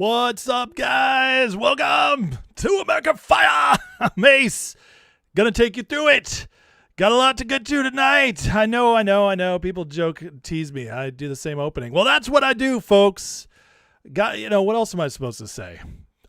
What's up, guys? Welcome to America Fire. I'm Ace. Gonna take you through it. Got a lot to get to tonight. I know. People tease me. I do the same opening. Well, that's what I do, folks. What else am I supposed to say?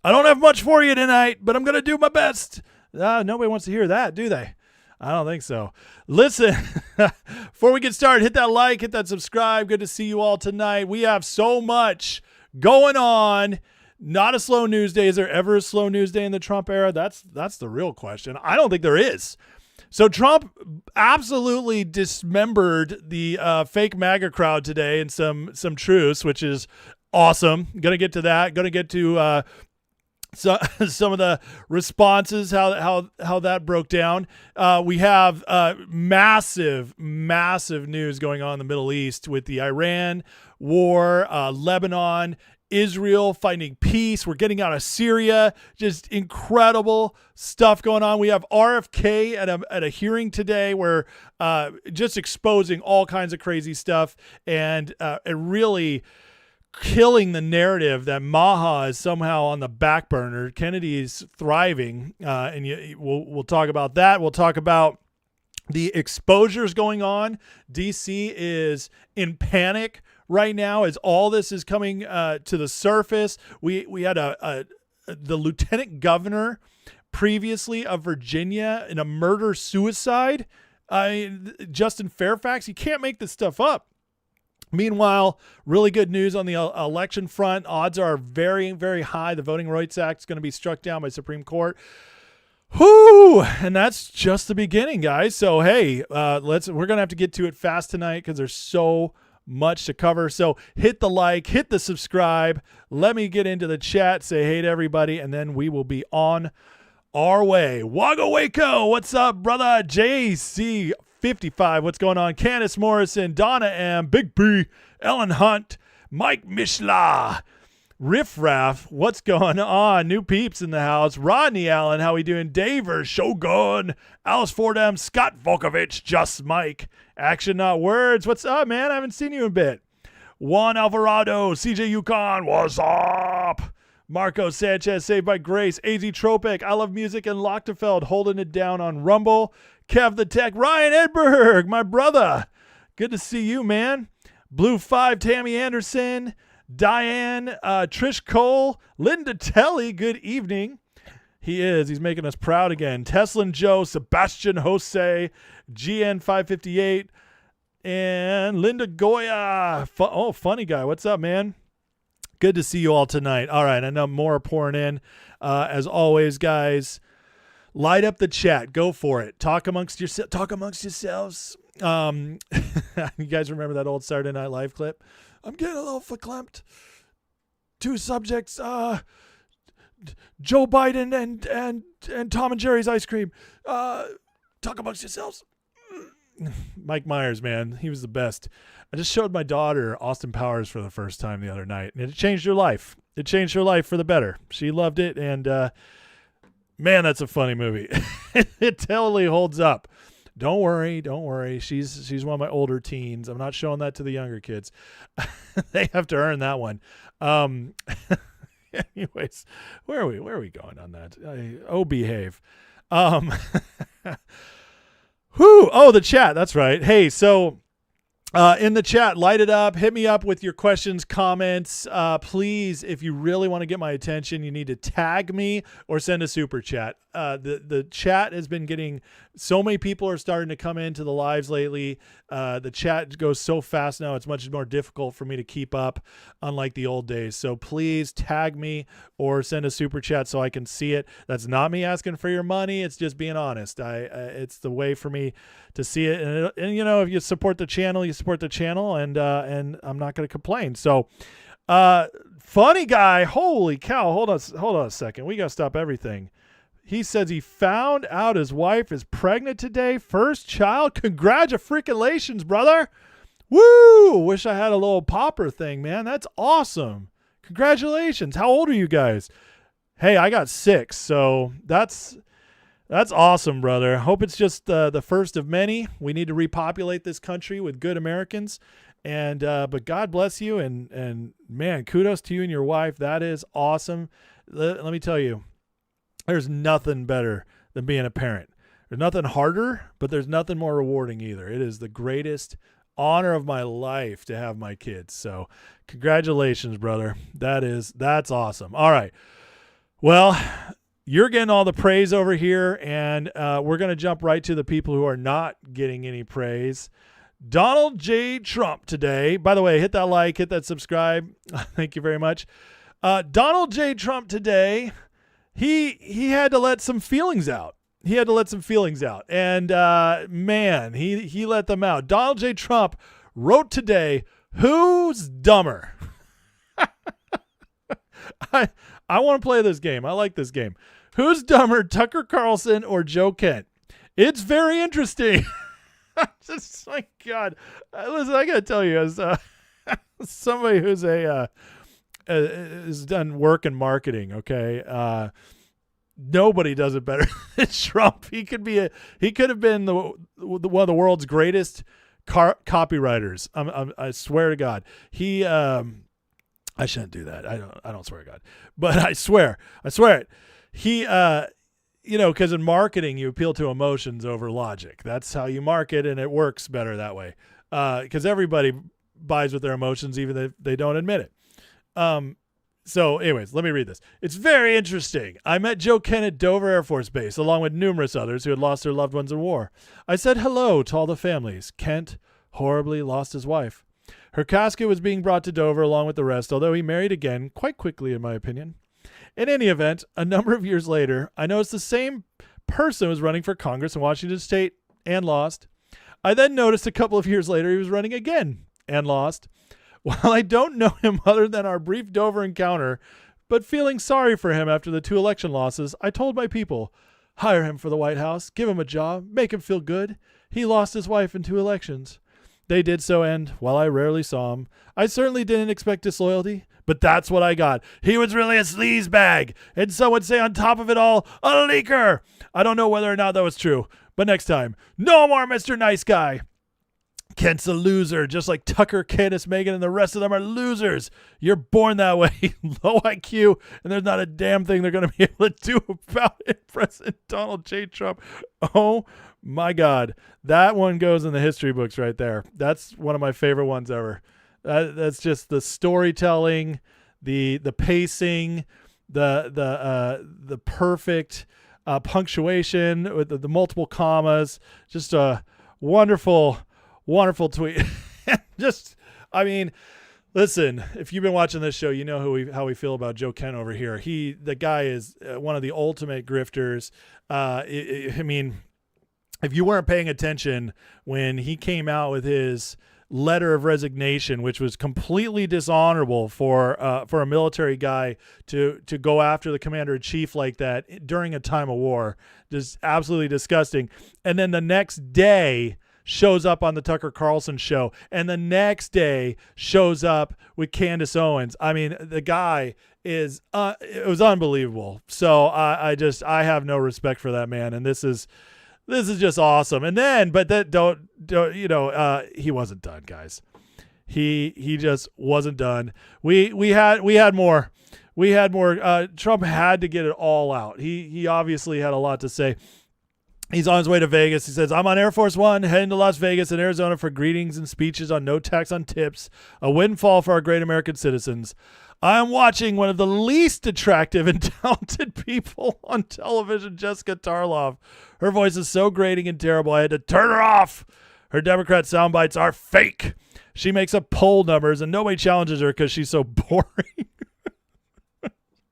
I don't have much for you tonight, but I'm gonna do my best. Nobody wants to hear that, do they? I don't think so. Listen, before we get started, hit that like, hit that subscribe. Good to see you all tonight. We have so much going on. Not a slow news day. Is there ever a slow news day in the Trump era? That's the real question. I don't think there is. So Trump absolutely dismembered the fake MAGA crowd today in some truths, which is awesome. Gonna get to that. Gonna get to some of the responses, how that broke down. We have massive news going on in the Middle East with the Iran war, Lebanon-Israel finding peace. We're getting out of Syria. Just incredible stuff going on. We have RFK at a hearing today where just exposing all kinds of crazy stuff and really killing the narrative that Maha is somehow on the back burner. Kennedy's thriving, we'll talk about that. We'll talk about the exposures going on. DC is in panic right now as all this is coming to the surface. We had the lieutenant governor previously of Virginia in a murder-suicide. Justin Fairfax, you can't make this stuff up. Meanwhile, really good news on the election front. Odds are very, very high. The Voting Rights Act is going to be struck down by Supreme Court. Whoo! And that's just the beginning, guys. So, hey, we're going to have to get to it fast tonight because there's so much to cover. So hit the like, hit the subscribe. Let me get into the chat, say hey to everybody, and then we will be on our way. Wagga Waco, what's up, brother? JC55, what's going on? Candace Morrison, Donna M, Big B, Ellen Hunt, Mike Mishla, Riff Raff, what's going on? New peeps in the house. Rodney Allen, how we doing? Daver, Shogun, Alice Fordham, Scott Volkovich, Just Mike, Action Not Words. What's up, man? I haven't seen you in a bit. Juan Alvarado, CJ Yukon, what's up? Marco Sanchez, Saved by Grace, AZ Tropic, I Love Music, and Lochtefeld holding it down on Rumble. Kev the Tech, Ryan Edberg, my brother. Good to see you, man. Blue 5, Tammy Anderson, Diane, Trish Cole, Linda Telly, good evening. He's making us proud again. Teslin Joe, Sebastian Jose, GN558, and Linda Goya. Funny guy. What's up, man? Good to see you all tonight. All right, I know more are pouring in. As always, guys, light up the chat. Go for it. Talk amongst yourselves. You guys remember that old Saturday Night Live clip? I'm getting a little verklempt. Two subjects, Joe Biden and Tom and Jerry's ice cream. Talk amongst yourselves. Mike Myers, man, he was the best. I just showed my daughter Austin Powers for the first time the other night, and it changed her life. It changed her life for the better. She loved it, and man, that's a funny movie. It totally holds up. Don't worry. She's one of my older teens. I'm not showing that to the younger kids. They have to earn that one. Anyways, where are we going on that? Behave. The chat. That's right. Hey, so in the chat, light it up. Hit me up with your questions, comments. Please, if you really want to get my attention, you need to tag me or send a super chat. The chat has been getting, so many people are starting to come into the lives lately. The chat goes so fast now, it's much more difficult for me to keep up, unlike the old days. So please tag me or send a super chat so I can see it. That's not me asking for your money. It's just being honest. It's the way for me to see it. And if you support the channel, you support the channel, and I'm not going to complain. So, funny guy. Holy cow. Hold on a second. We got to stop everything. He says he found out his wife is pregnant today. First child. Congratulations, brother. Woo! Wish I had a little popper thing, man. That's awesome. Congratulations. How old are you guys? Hey, I got 6, so that's awesome, brother. Hope it's just the first of many. We need to repopulate this country with good Americans, And but God bless you, and man, kudos to you and your wife. That is awesome. Let me tell you, there's nothing better than being a parent. There's nothing harder, but there's nothing more rewarding either. It is the greatest honor of my life to have my kids. So congratulations, brother. That's awesome. All right. Well, you're getting all the praise over here, and we're going to jump right to the people who are not getting any praise. Donald J. Trump today. By the way, hit that like, hit that subscribe. Thank you very much. Donald J. Trump today, he had to let some feelings out. And man, he let them out. Donald J. Trump wrote today, "Who's dumber?" I want to play this game. I like this game. Who's dumber, Tucker Carlson or Joe Kent? It's very interesting. Just my God. Listen, I got to tell you, as somebody who's has done work in marketing, okay, nobody does it better than Trump. He could have been one of the world's greatest copywriters. I swear to God. I shouldn't do that. I don't swear to God, but I swear it. He, because in marketing you appeal to emotions over logic. That's how you market, and it works better that way. Because everybody buys with their emotions, even if they don't admit it. So anyways, let me read this. It's very interesting. I met Joe Kent at Dover Air Force Base, along with numerous others who had lost their loved ones in war. I said hello to all the families. Kent horribly lost his wife. Her casket was being brought to Dover along with the rest, although he married again, quite quickly in my opinion. In any event, a number of years later, I noticed the same person was running for Congress in Washington State and lost. I then noticed a couple of years later he was running again and lost. While I don't know him other than our brief Dover encounter, but feeling sorry for him after the 2 election losses, I told my people, hire him for the White House, give him a job, make him feel good. He lost his wife in 2 elections. They did so, and while I rarely saw him, I certainly didn't expect disloyalty, but that's what I got. He was really a sleazebag, and some would say on top of it all, a leaker. I don't know whether or not that was true, but next time, no more Mr. Nice Guy. Kent's a loser, just like Tucker, Candace, Megyn, and the rest of them are losers. You're born that way, low IQ, and there's not a damn thing they're going to be able to do about it. President Donald J. Trump. Oh, my God. That one goes in the history books right there. That's one of my favorite ones ever. That's just the storytelling, the pacing, the perfect punctuation with the multiple commas. Just a wonderful tweet. Listen, if you've been watching this show, you know how we feel about Joe Kent over here. The guy is one of the ultimate grifters. If you weren't paying attention when he came out with his letter of resignation, which was completely dishonorable for a military guy to go after the commander-in-chief like that during a time of war, just absolutely disgusting. And then the next day shows up on the Tucker Carlson show, and the next day shows up with Candace Owens. I mean, the guy is it was unbelievable. So I have no respect for that man, and this is just awesome. And then, but that he wasn't done, guys. He just wasn't done. We had more. Trump had to get it all out. He obviously had a lot to say. He's on his way to Vegas. He says, I'm on Air Force One, heading to Las Vegas and Arizona for greetings and speeches on no tax on tips, a windfall for our great American citizens. I am watching one of the least attractive and talented people on television, Jessica Tarlov. Her voice is so grating and terrible, I had to turn her off. Her Democrat sound bites are fake. She makes up poll numbers, and nobody challenges her because she's so boring.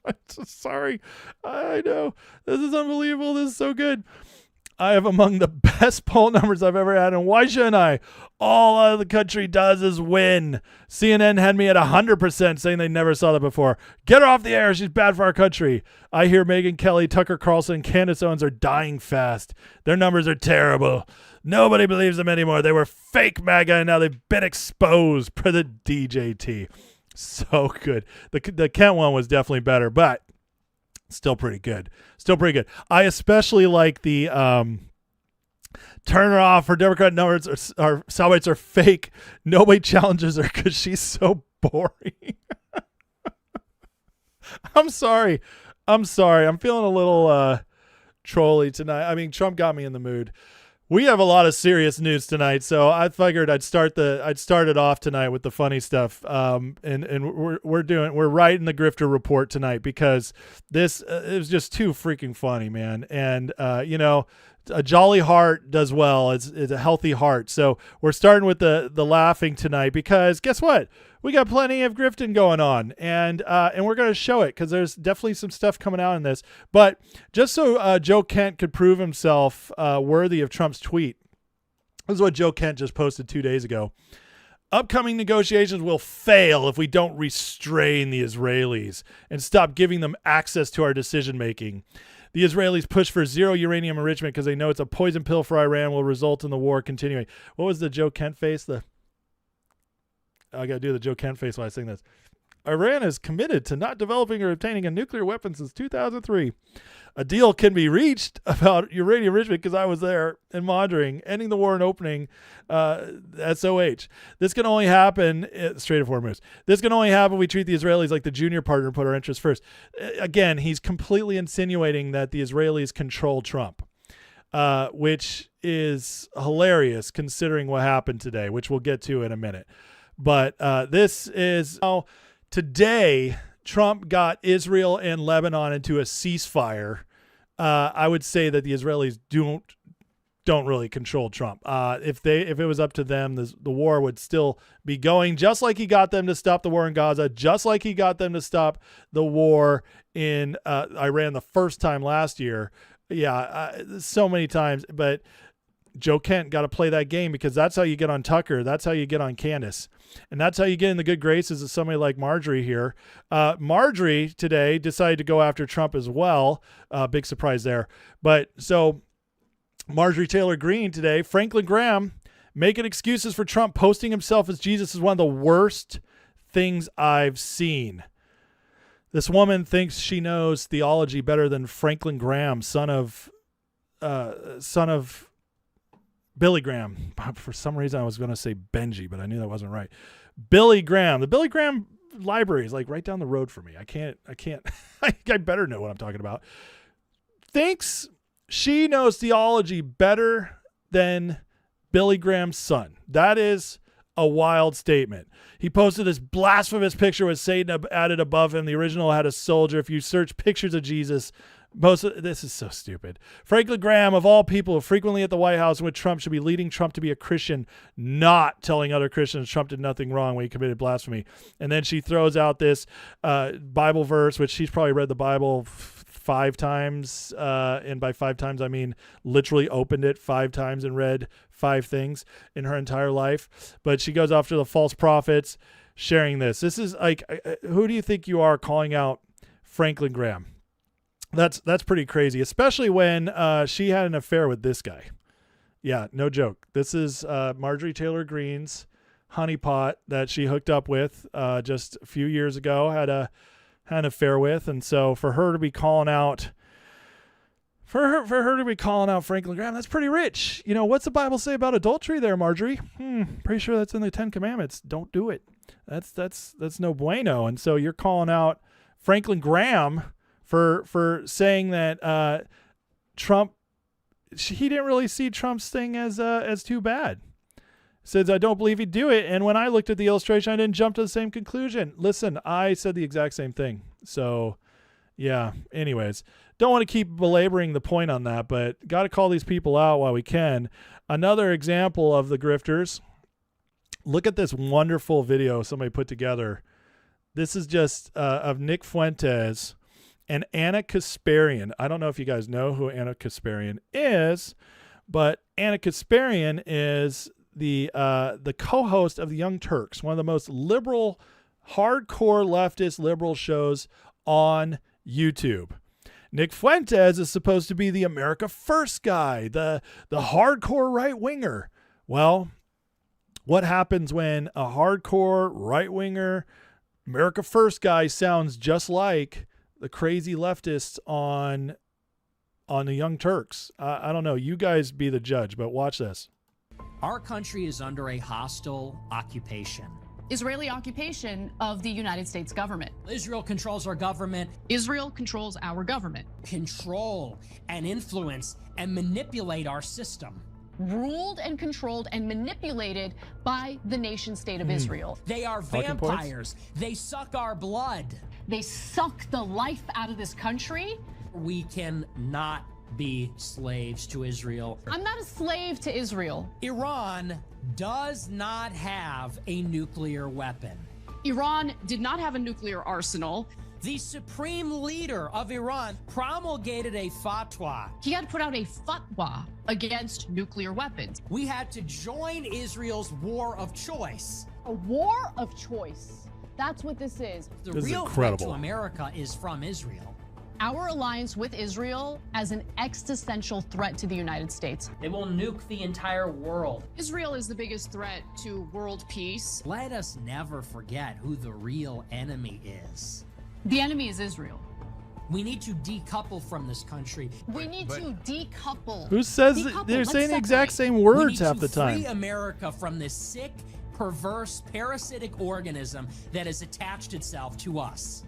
I'm so sorry. I know. This is unbelievable. This is so good. I have among the best poll numbers I've ever had, and why shouldn't I? All the country does is win. CNN had me at 100%, saying they never saw that before. Get her off the air. She's bad for our country. I hear Megyn Kelly, Tucker Carlson, and Candace Owens are dying fast. Their numbers are terrible. Nobody believes them anymore. They were fake MAGA, and now they've been exposed for the DJT. So good. The Kent one was definitely better, but still pretty good. I especially like the turn her off. Her Democrat numbers are soundbites are fake. Nobody challenges her because she's so boring. I'm sorry. I'm feeling a little trolly tonight. I mean, Trump got me in the mood. We have a lot of serious news tonight, so I figured I'd start it off tonight with the funny stuff. And we're writing the grifter report tonight because this it was just too freaking funny, man. And a jolly heart does well. It's a healthy heart. So we're starting with the laughing tonight because guess what? We got plenty of grifting going on, and we're going to show it because there's definitely some stuff coming out in this. But just so Joe Kent could prove himself worthy of Trump's tweet, this is what Joe Kent just posted 2 days ago. Upcoming negotiations will fail if we don't restrain the Israelis and stop giving them access to our decision-making. The Israelis push for zero uranium enrichment because they know it's a poison pill for Iran will result in the war continuing. What was the Joe Kent face? I got to do the Joe Kent face while I sing this. Iran is committed to not developing or obtaining a nuclear weapon since 2003. A deal can be reached about uranium enrichment because I was there and monitoring, ending the war and opening SOH. This can only happen, Strait of Hormuz. This can only happen if we treat the Israelis like the junior partner and put our interests first. Again, he's completely insinuating that the Israelis control Trump, which is hilarious considering what happened today, which we'll get to in a minute. But this is today. Trump got Israel and Lebanon into a ceasefire. I would say that the Israelis don't really control Trump. If it was up to them, the war would still be going, just like he got them to stop the war in Gaza, just like he got them to stop the war in Iran the first time last year. Yeah, so many times. But Joe Kent got to play that game because that's how you get on Tucker. That's how you get on Candace. And that's how you get in the good graces of somebody like Marjorie here. Marjorie today decided to go after Trump as well. Big surprise there. But so Marjorie Taylor Greene today, Franklin Graham making excuses for Trump posting himself as Jesus is one of the worst things I've seen. This woman thinks she knows theology better than Franklin Graham, son of Billy Graham. For some reason, I was going to say Benji, but I knew that wasn't right. Billy Graham. The Billy Graham library is like right down the road for me. I can't. I better know what I'm talking about. Thinks she knows theology better than Billy Graham's son. That is a wild statement. He posted this blasphemous picture with Satan added above him. The original had a soldier. If you search pictures of Jesus, this is so stupid. Franklin Graham, of all people, frequently at the White House with Trump, should be leading Trump to be a Christian, not telling other Christians Trump did nothing wrong when he committed blasphemy. And then she throws out this Bible verse, which she's probably read the Bible 5 times. And by 5 times, I mean literally opened it 5 times and read 5 things in her entire life. But she goes after the false prophets, sharing this. This is like, who do you think you are calling out Franklin Graham? That's pretty crazy, especially when she had an affair with this guy. Yeah, no joke. This is Marjorie Taylor Greene's honeypot that she hooked up with just a few years ago, had an affair with. And so for her to be calling out Franklin Graham, that's pretty rich. You know, what's the Bible say about adultery there, Marjorie? Pretty sure that's in the 10 Commandments. Don't do it. That's no bueno. And so you're calling out Franklin Graham for saying that Trump, he didn't really see Trump's thing as too bad. Says, I don't believe he'd do it. And when I looked at the illustration, I didn't jump to the same conclusion. Listen, I said the exact same thing. So, yeah, anyways, don't want to keep belaboring the point on that, but got to call these people out while we can. Another example of the grifters. Look at this wonderful video somebody put together. This is just of Nick Fuentes and Anna Kasparian. I don't know if you guys know who Anna Kasparian is, but Anna Kasparian is the co-host of the Young Turks, one of the most liberal, hardcore leftist liberal shows on YouTube. Nick Fuentes is supposed to be the America First guy, the hardcore right winger. Well, what happens when a hardcore right winger, America First guy sounds just like the crazy leftists on on the Young Turks. I don't know. You guys be the judge, but watch this. Our country is under a hostile occupation. Israeli occupation of the United States government. Israel controls our government. Israel controls our government. Control and influence and manipulate our system. Ruled and controlled and manipulated by the nation state of Israel. They are vampires. They suck our blood. They suck the life out of this country. We cannot be slaves to Israel. I'm not a slave to Israel. Iran does not have a nuclear weapon. Iran did not have a nuclear arsenal. The supreme leader of Iran promulgated a fatwa. He had to put out a fatwa against nuclear weapons. We had to join Israel's war of choice. A war of choice. That's what this is. The This is real incredible. threat to America is from Israel. Our alliance with Israel as an existential threat to the United States. They will nuke the entire world. Israel is the biggest threat to world peace. Let us never forget who the real enemy is. The enemy is Israel. We need to decouple from this country. We need to decouple. Who says Decouple. they're Let's saying the exact separate. same We words need half to the time? free America from this sick, perverse, parasitic organism that has attached itself to us.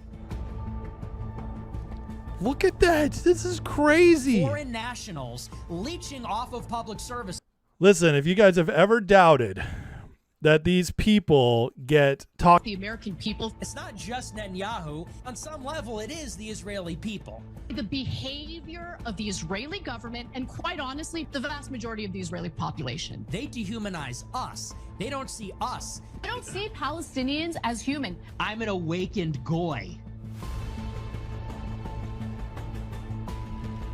Look at that. This is crazy. Foreign nationals leeching off of public service. Listen, if you guys have ever doubted that these people get talked, The American people. It's not just Netanyahu. On some level, it is the Israeli people. The behavior of the Israeli government, and quite honestly, the vast majority of the Israeli population. They dehumanize us. They don't see us. I don't see Palestinians as human. I'm an awakened goy.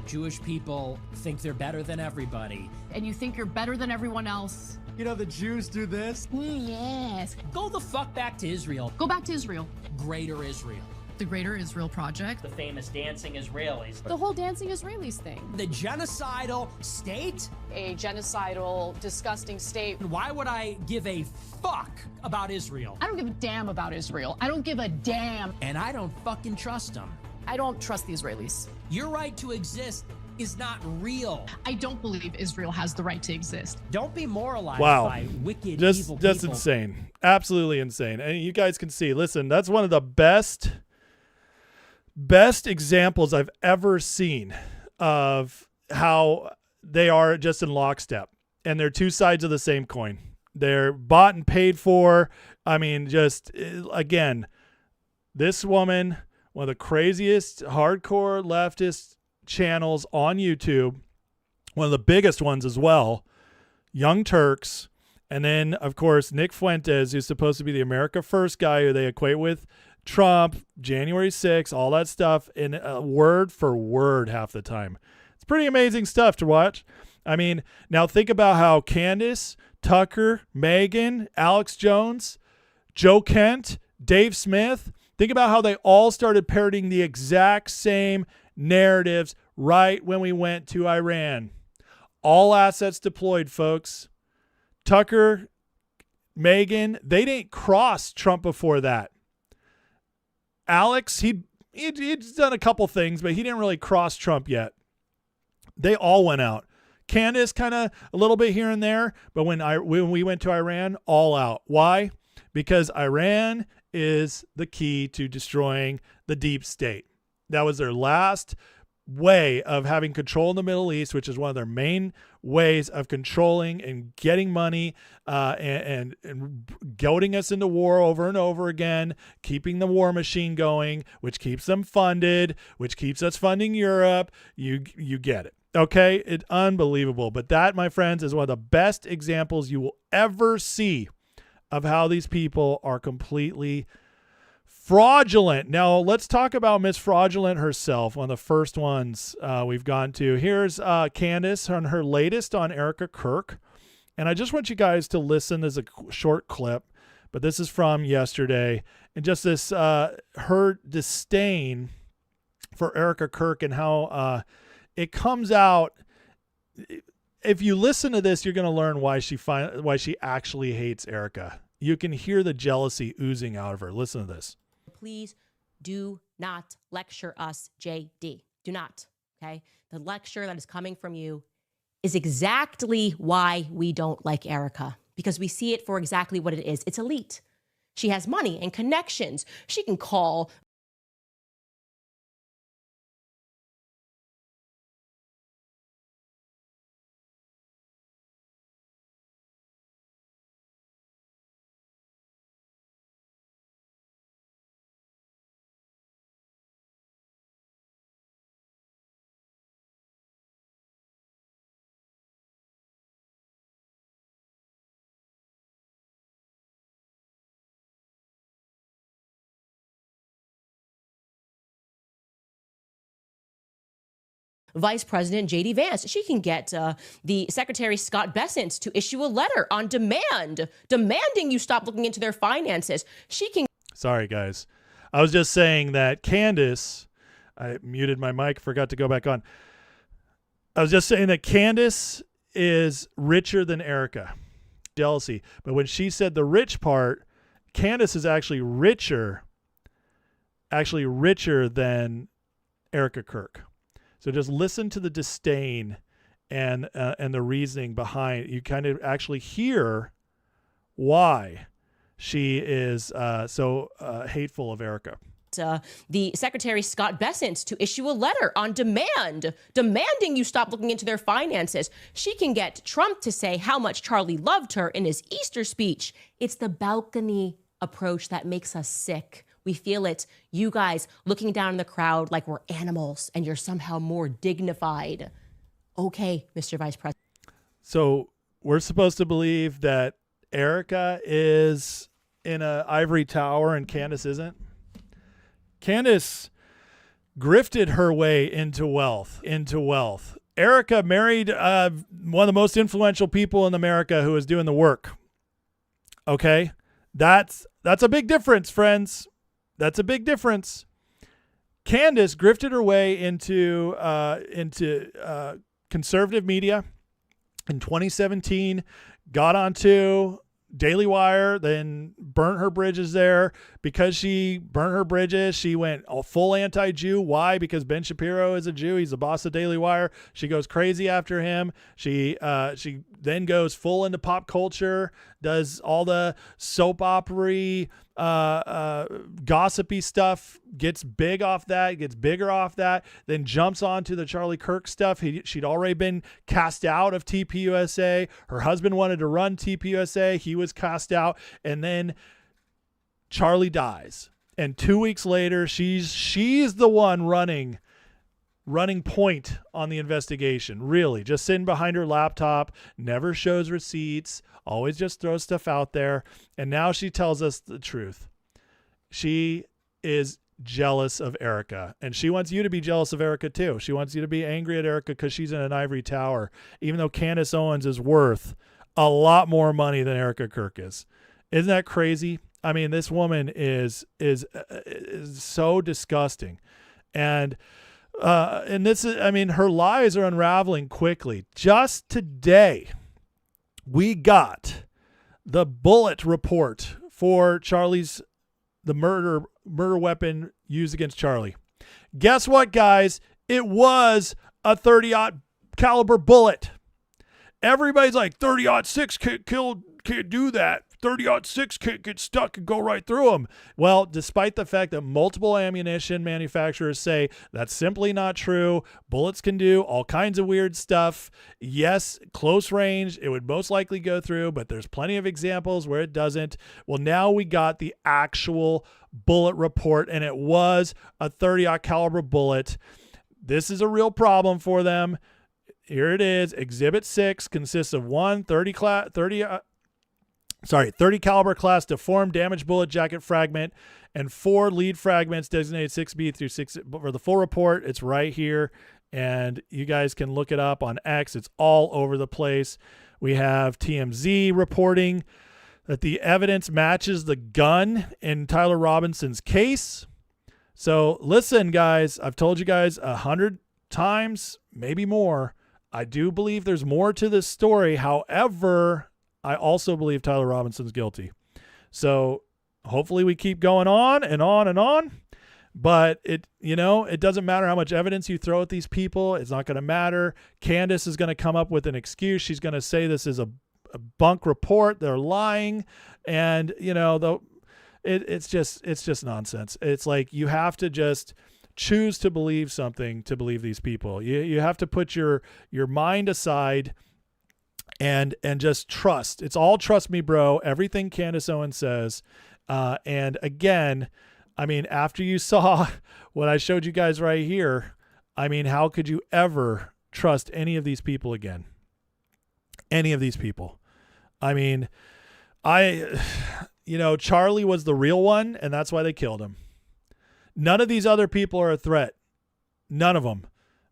Jewish people think they're better than everybody. And you think you're better than everyone else. You know, the Jews do this. Yes. Go the fuck back to Israel. Go back to Israel. Greater Israel. The Greater Israel Project. The famous dancing Israelis. The whole dancing Israelis thing. The genocidal state? A genocidal, disgusting state. Why would I give a fuck about Israel? I don't give a damn about Israel. I don't give a damn. And I don't fucking trust them. I don't trust the Israelis. Your right to exist is not real. I don't believe Israel has the right to exist. Don't be moralized wow, by wicked, just evil just people. insane, absolutely insane. And you guys can see. Listen, that's one of the best examples I've ever seen of how they are just in lockstep, and they're two sides of the same coin. They're bought and paid for. I mean, just again, this woman, one of the craziest hardcore leftist channels on YouTube, one of the biggest ones as well, Young Turks, and then of course Nick Fuentes, who's supposed to be the America First guy who they equate with Trump, January 6th, all that stuff, in word for word half the time. It's pretty amazing stuff to watch. I mean, now think about how Candace, Tucker, Megyn, Alex Jones, Joe Kent, Dave Smith, think about how they all started parroting the exact same narratives right when we went to Iran. All assets deployed, folks. Tucker, Megyn, they didn't cross Trump before that. Alex, he'd done a couple things, but he didn't really cross Trump yet. They all went out. Candace kind of a little bit here and there, but when we went to Iran, all out. Why? Because Iran is the key to destroying the deep state. That was their last way of having control in the Middle East, which is one of their main ways of controlling and getting money and goading us into war over and over again, keeping the war machine going, which keeps them funded, which keeps us funding Europe. You get it. Okay, it's unbelievable. But that, my friends, is one of the best examples you will ever see of how these people are completely fraudulent. Now, let's talk about Miss Fraudulent herself, one of the first ones we've gone to. Here's Candace on her latest on Erica Kirk. And I just want you guys to listen. There's a short clip, but this is from yesterday. And just this, her disdain for Erica Kirk and how it comes out. If you listen to this, you're going to learn why she actually hates Erica. You can hear the jealousy oozing out of her. Listen to this. Please do not lecture us, JD. Do not, okay? the lecture that is coming from you is exactly why we don't like Erica, because we see it for exactly what it is. It's elite. She has money and connections. She can call Vice President J.D. Vance. She can get the Secretary Scott Bessent to issue a letter on demand, demanding you stop looking into their finances. She can. Sorry, guys. I was just saying that Candace, I muted my mic, forgot to go back on. I was just saying that Candace is richer than Erica. Jealousy. But when she said the rich part, Candace is actually richer than Erica Kirk. So just listen to the disdain and the reasoning behind. You kind of actually hear why she is so hateful of Erica. The Secretary Scott Bessent to issue a letter on demand, demanding you stop looking into their finances. She can get Trump to say how much Charlie loved her in his Easter speech. It's the balcony approach that makes us sick. We feel it. You guys looking down in the crowd like we're animals and you're somehow more dignified. Okay, Mr. Vice President. So we're supposed to believe that Erica is in an ivory tower and Candace isn't? Candace grifted her way into wealth. Erica married one of the most influential people in America who is doing the work. Okay? That's a big difference, friends. That's a big difference. Candace grifted her way into conservative media in 2017, got onto Daily Wire, then burnt her bridges there. Because she burnt her bridges, she went all full anti-Jew. Why? Because Ben Shapiro is a Jew. He's the boss of Daily Wire. She goes crazy after him. She then goes full into pop culture, does all the soap opera, gossipy stuff, gets big off that, gets bigger off that, then jumps onto the Charlie Kirk stuff. She'd already been cast out of TPUSA. Her husband wanted to run TPUSA. He was cast out. And then Charlie dies. And 2 weeks later, she's the one running point on the investigation. Really, just sitting behind her laptop, never shows receipts, always just throws stuff out there. And now she tells us the truth. She is jealous of Erica, and she wants you to be jealous of Erica too. She wants you to be angry at Erica because she's in an ivory tower, even though Candace Owens is worth a lot more money than Erica Kirk is. Isn't that crazy? I mean, this woman is so disgusting. And this is, I mean, her lies are unraveling quickly. Just today, we got the bullet report for the murder weapon used against Charlie. Guess what, guys? It was a 30-aught caliber bullet. Everybody's like, 30-06 can't do that. 30-06 can't get stuck and go right through them. Well, despite the fact that multiple ammunition manufacturers say that's simply not true, bullets can do all kinds of weird stuff. Yes, close range, it would most likely go through, but there's plenty of examples where it doesn't. Well, now we got the actual bullet report, and it was a 30-aught caliber bullet. This is a real problem for them. Here it is. Exhibit 6 consists of 30 caliber class deformed damaged bullet jacket fragment and 4 lead fragments designated 6B through 6. For the full report, it's right here, and you guys can look it up on X. It's all over the place. We have TMZ reporting that the evidence matches the gun in Tyler Robinson's case. So listen, guys, I've told you guys 100 times, maybe more. I do believe there's more to this story. However, I also believe Tyler Robinson's guilty. So hopefully we keep going on and on and on. But it doesn't matter how much evidence you throw at these people. It's not going to matter. Candace is going to come up with an excuse. She's going to say this is a bunk report. They're lying. And, it's just nonsense. It's like you have to just choose to believe something to believe these people. You have to put your mind aside and just trust. It's all trust me, bro. Everything Candace Owens says. And again, I mean, after you saw what I showed you guys right here, I mean, how could you ever trust any of these people again? Any of these people. I mean, Charlie was the real one, and that's why they killed him. None of these other people are a threat. None of them.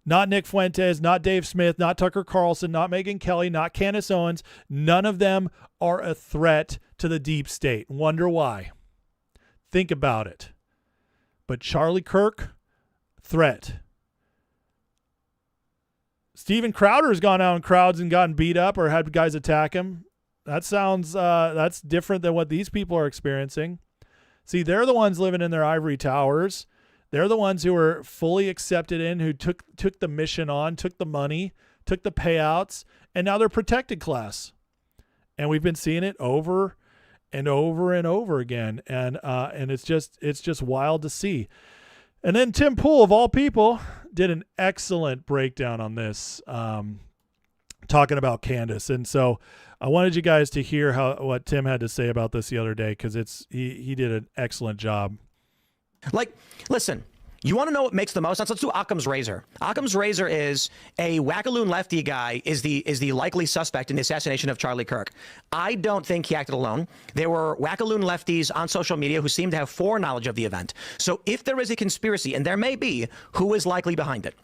Not Nick Fuentes, not Dave Smith, not Tucker Carlson, not Megyn Kelly, not Candace Owens. None of them are a threat to the deep state. Wonder why. Think about it. But Charlie Kirk, threat. Steven Crowder has gone out in crowds and gotten beat up or had guys attack him. That sounds, that's different than what these people are experiencing. See, they're the ones living in their ivory towers. They're the ones who were fully accepted in, who took the mission on, took the money, took the payouts, and now they're protected class. And we've been seeing it over and over and over again. And it's just wild to see. And then Tim Pool, of all people, did an excellent breakdown on this, talking about Candace. And so I wanted you guys to hear what Tim had to say about this the other day, because he did an excellent job. Like, listen, you want to know what makes the most sense? Let's do Occam's razor. Occam's razor is a wackaloon lefty guy is the likely suspect in the assassination of Charlie Kirk. I don't think he acted alone. There were wackaloon lefties on social media who seem to have foreknowledge of the event. So if there is a conspiracy, and there may be, who is likely behind it?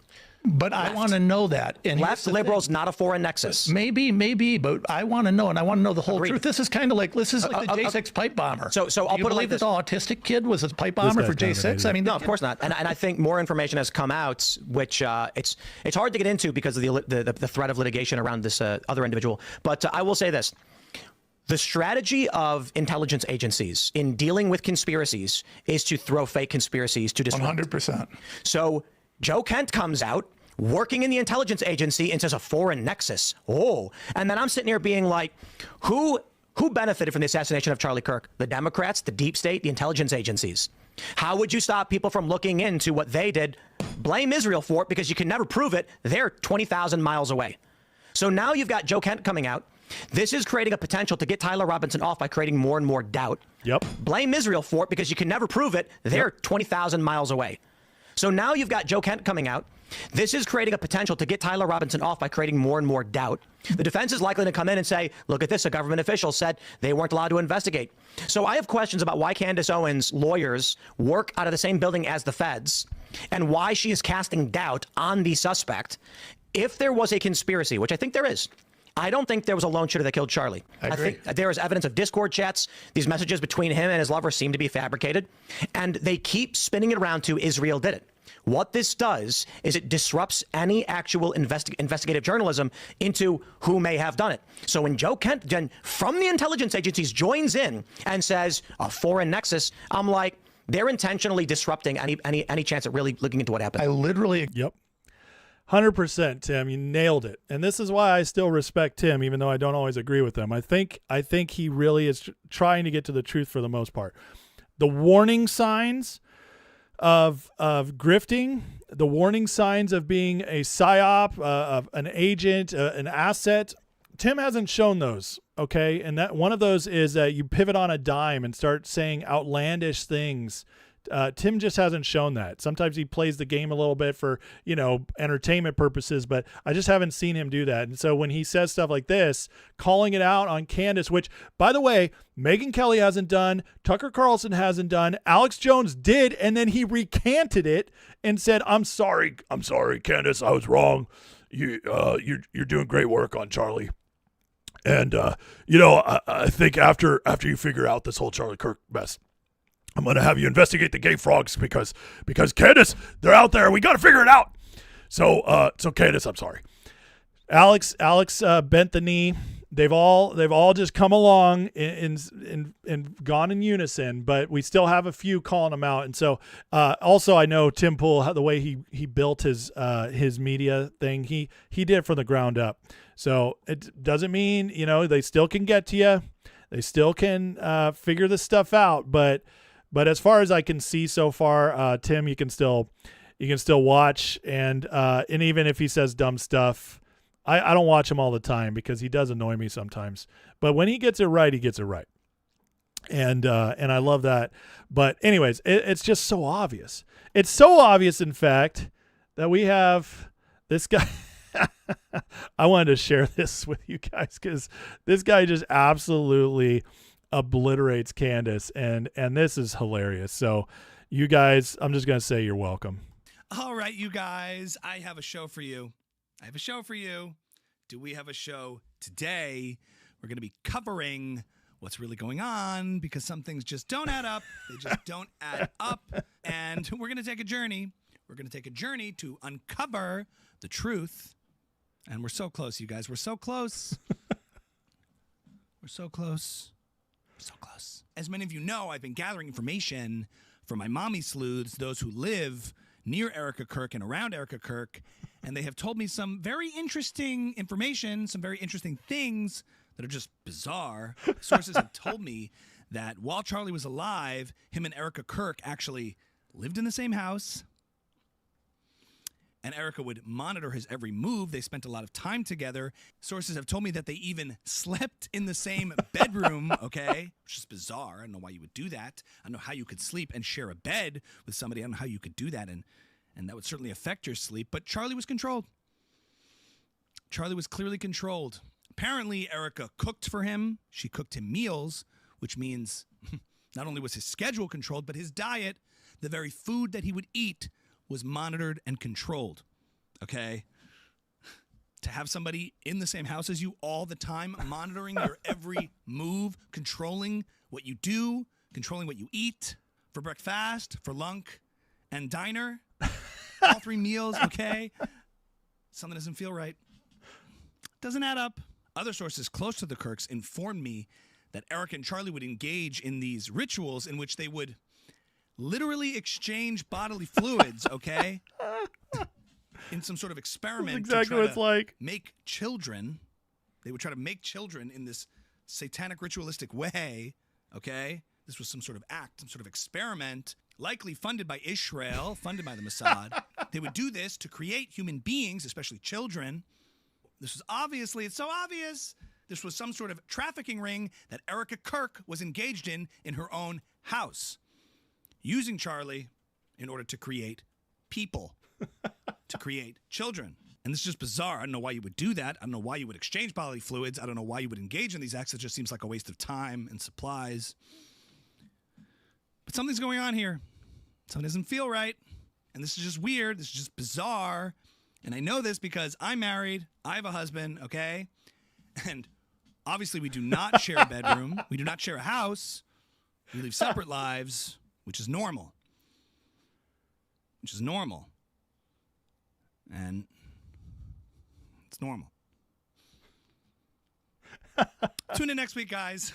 But I want to know that. And left liberals, not a foreign nexus. Maybe, but I want to know, and I want to know the whole Agreed. truth. This is kind of like the J6 pipe bomber. So I'll put it like this: the autistic kid was a pipe bomber for J6. I mean, no, of course not. And I think more information has come out, which it's hard to get into because of the threat of litigation around this other individual. But I will say this. The strategy of intelligence agencies in dealing with conspiracies is to throw fake conspiracies to disrupt. 100%. So Joe Kent comes out working in the intelligence agency and says a foreign nexus. Oh, and then I'm sitting here being like, who benefited from the assassination of Charlie Kirk? The Democrats, the deep state, the intelligence agencies. How would you stop people from looking into what they did? Blame Israel for it because you can never prove it. They're 20,000 miles away. So now you've got Joe Kent coming out. This is creating a potential to get Tyler Robinson off by creating more and more doubt. Yep. Blame Israel for it because you can never prove it. They're 20,000 miles away. So now you've got Joe Kent coming out. This is creating a potential to get Tyler Robinson off by creating more and more doubt. The defense is likely to come in and say, look at this, a government official said they weren't allowed to investigate. So I have questions about why Candace Owens' lawyers work out of the same building as the feds and why she is casting doubt on the suspect. If there was a conspiracy, which I think there is, I don't think there was a lone shooter that killed Charlie. I agree. think there is evidence of Discord chats. These messages between him and his lover seem to be fabricated. And they keep spinning it around to Israel did it. What this does is it disrupts any actual investigative journalism into who may have done it. So when Joe Kent from the intelligence agencies joins in and says a foreign nexus, I'm like, they're intentionally disrupting any chance at really looking into what happened. I literally... Yep. 100%, Tim. You nailed it. And this is why I still respect Tim, even though I don't always agree with him. I think he really is trying to get to the truth for the most part. The warning signs of grifting, the warning signs of being a psyop, of an agent, an asset, Tim hasn't shown those, okay? And that one of those is that you pivot on a dime and start saying outlandish things. Tim just hasn't shown that. Sometimes he plays the game a little bit for, entertainment purposes, but I just haven't seen him do that. And so when he says stuff like this, calling it out on Candace, which, by the way, Megyn Kelly hasn't done, Tucker Carlson hasn't done, Alex Jones did, and then he recanted it and said, I'm sorry, Candace, I was wrong. You're doing great work on Charlie. And, I think after you figure out this whole Charlie Kirk mess, I'm going to have you investigate the gay frogs because Candace, they're out there. We got to figure it out. So Candace, I'm sorry. Alex bent the knee, they've all just come along and gone in unison, but we still have a few calling them out. And so also I know Tim Pool, the way he built his media thing, he did it from the ground up. So it doesn't mean, they still can get to you. They still can figure this stuff out. But as far as I can see so far, Tim, you can still watch, and even if he says dumb stuff, I don't watch him all the time because he does annoy me sometimes. But when he gets it right, he gets it right. And I love that. But anyways, it's just so obvious. It's so obvious, in fact, that we have this guy. I wanted to share this with you guys because this guy just absolutely obliterates Candace, and this is hilarious. So you guys, I'm just going to say you're welcome. All right, you guys, I have a show for you. Do we have a show today? We're going to be covering what's really going on because some things just don't add up. They just don't add up. And we're going to take a journey. We're going to take a journey to uncover the truth. And we're so close, you guys. We're so close. We're so close. So close. As many of you know, I've been gathering information from my mommy sleuths, those who live near Erica Kirk and around Erica Kirk, and they have told me some very interesting information, some very interesting things that are just bizarre. Sources have told me that while Charlie was alive, him and Erica Kirk actually lived in the same house, and Erica would monitor his every move. They spent a lot of time together. Sources have told me that they even slept in the same bedroom, okay? Which is bizarre. I don't know why you would do that. I don't know how you could sleep and share a bed with somebody. I don't know how you could do that, and that would certainly affect your sleep. But Charlie was controlled. Charlie was clearly controlled. Apparently, Erica cooked for him. She cooked him meals, which means not only was his schedule controlled, but his diet, the very food that he would eat, was monitored and controlled, okay? To have somebody in the same house as you all the time, monitoring your every move, controlling what you do, controlling what you eat for breakfast, for lunch, and diner, all three meals, okay? Something doesn't feel right. Doesn't add up. Other sources close to the Kirks informed me that Eric and Charlie would engage in these rituals in which they would literally exchange bodily fluids, okay? In some sort of experiment exactly what it's like. Make children. They would try to make children in this satanic ritualistic way, okay? This was some sort of act, some sort of experiment, likely funded by Israel, funded by the Mossad. They would do this to create human beings, especially children. This was obviously, it's so obvious, this was some sort of trafficking ring that Erica Kirk was engaged in her own house, using Charlie in order to create people, to create children. And this is just bizarre. I don't know why you would do that. I don't know why you would exchange bodily fluids. I don't know why you would engage in these acts. It just seems like a waste of time and supplies. But something's going on here. Something doesn't feel right. And this is just weird. This is just bizarre. And I know this because I'm married. I have a husband, okay? And obviously we do not share a bedroom. We do not share a house. We live separate lives, which is normal. And it's normal. Tune in next week, guys,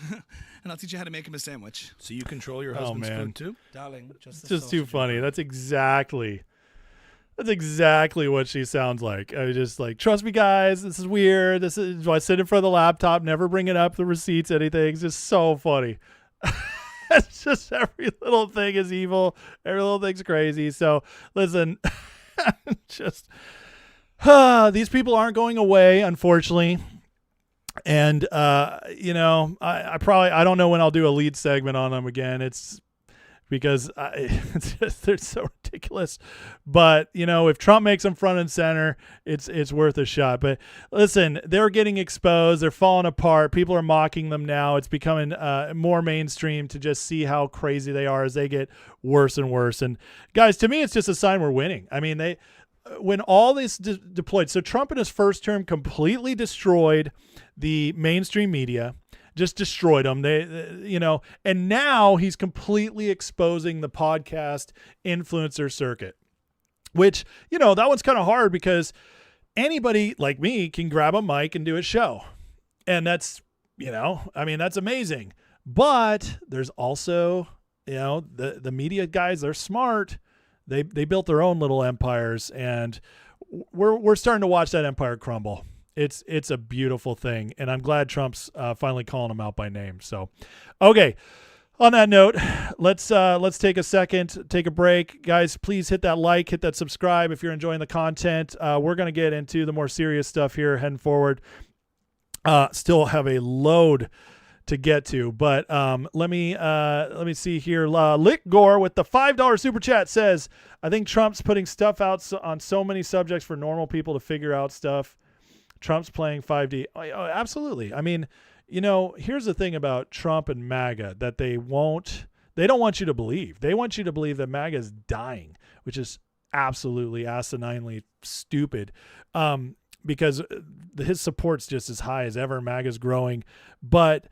and I'll teach you how to make him a sandwich. So you control your husband's food too? Darling, It's just too funny. That's exactly what she sounds like. I was just like, trust me, guys, this is weird. This is why I sit in front of the laptop, never bring it up, the receipts, anything. It's just so funny. It's just every little thing is evil. Every little thing's crazy. So listen, just these people aren't going away, unfortunately. And I don't know when I'll do a lead segment on them again. It's because they're so ridiculous. But if Trump makes them front and center, it's worth a shot. But listen, they're getting exposed. They're falling apart. People are mocking them now. It's becoming more mainstream to just see how crazy they are as they get worse and worse. And guys, to me, it's just a sign we're winning. I mean, when all this deployed, so Trump in his first term completely destroyed the mainstream media. Just destroyed them. And now he's completely exposing the podcast influencer circuit, which, that one's kind of hard because anybody like me can grab a mic and do a show. And that's, that's amazing. But there's also, the media guys, they're smart. They built their own little empires, and we're starting to watch that empire crumble. It's a beautiful thing, and I'm glad Trump's finally calling them out by name. So, okay. On that note, let's take a second, take a break. Guys, please hit that like, hit that subscribe if you're enjoying the content. We're going to get into the more serious stuff here heading forward. Still have a load to get to, but let me see here. Lick Gore with the $5 super chat says, I think Trump's putting stuff out on so many subjects for normal people to figure out stuff. Trump's playing 5D. Oh, absolutely. I mean, here's the thing about Trump and MAGA that they don't want you to believe. They want you to believe that MAGA is dying, which is absolutely asininely stupid. Because his support's just as high as ever. MAGA's growing. But,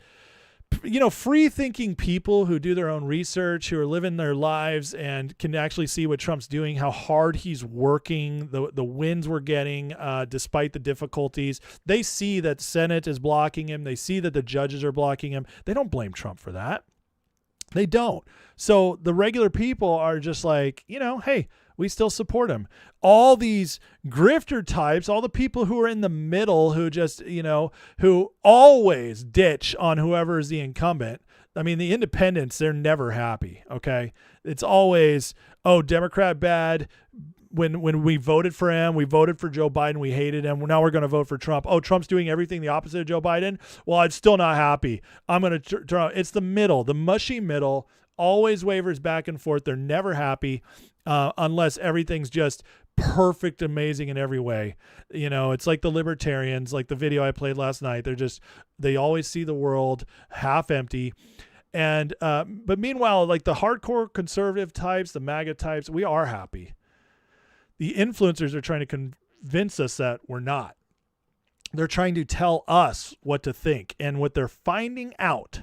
free-thinking people who do their own research, who are living their lives and can actually see what Trump's doing, how hard he's working, the wins we're getting despite the difficulties. They see that Senate is blocking him. They see that the judges are blocking him. They don't blame Trump for that. They don't. So the regular people are just like, hey, we still support him. All these grifter types, all the people who are in the middle who just, who always ditch on whoever is the incumbent. I mean, the independents, they're never happy, okay? It's always, Democrat bad. When we voted for him, we voted for Joe Biden, we hated him. Now we're going to vote for Trump. Oh, Trump's doing everything the opposite of Joe Biden? Well, I'm still not happy. I'm going to turn. It's the middle, the mushy middle, always wavers back and forth. They're never happy unless everything's just perfect, amazing in every way. It's like the libertarians, like the video I played last night. They always see the world half empty. And but meanwhile, like the hardcore conservative types, the MAGA types, we are happy. The influencers are trying to convince us that we're not. They're trying to tell us what to think. And what they're finding out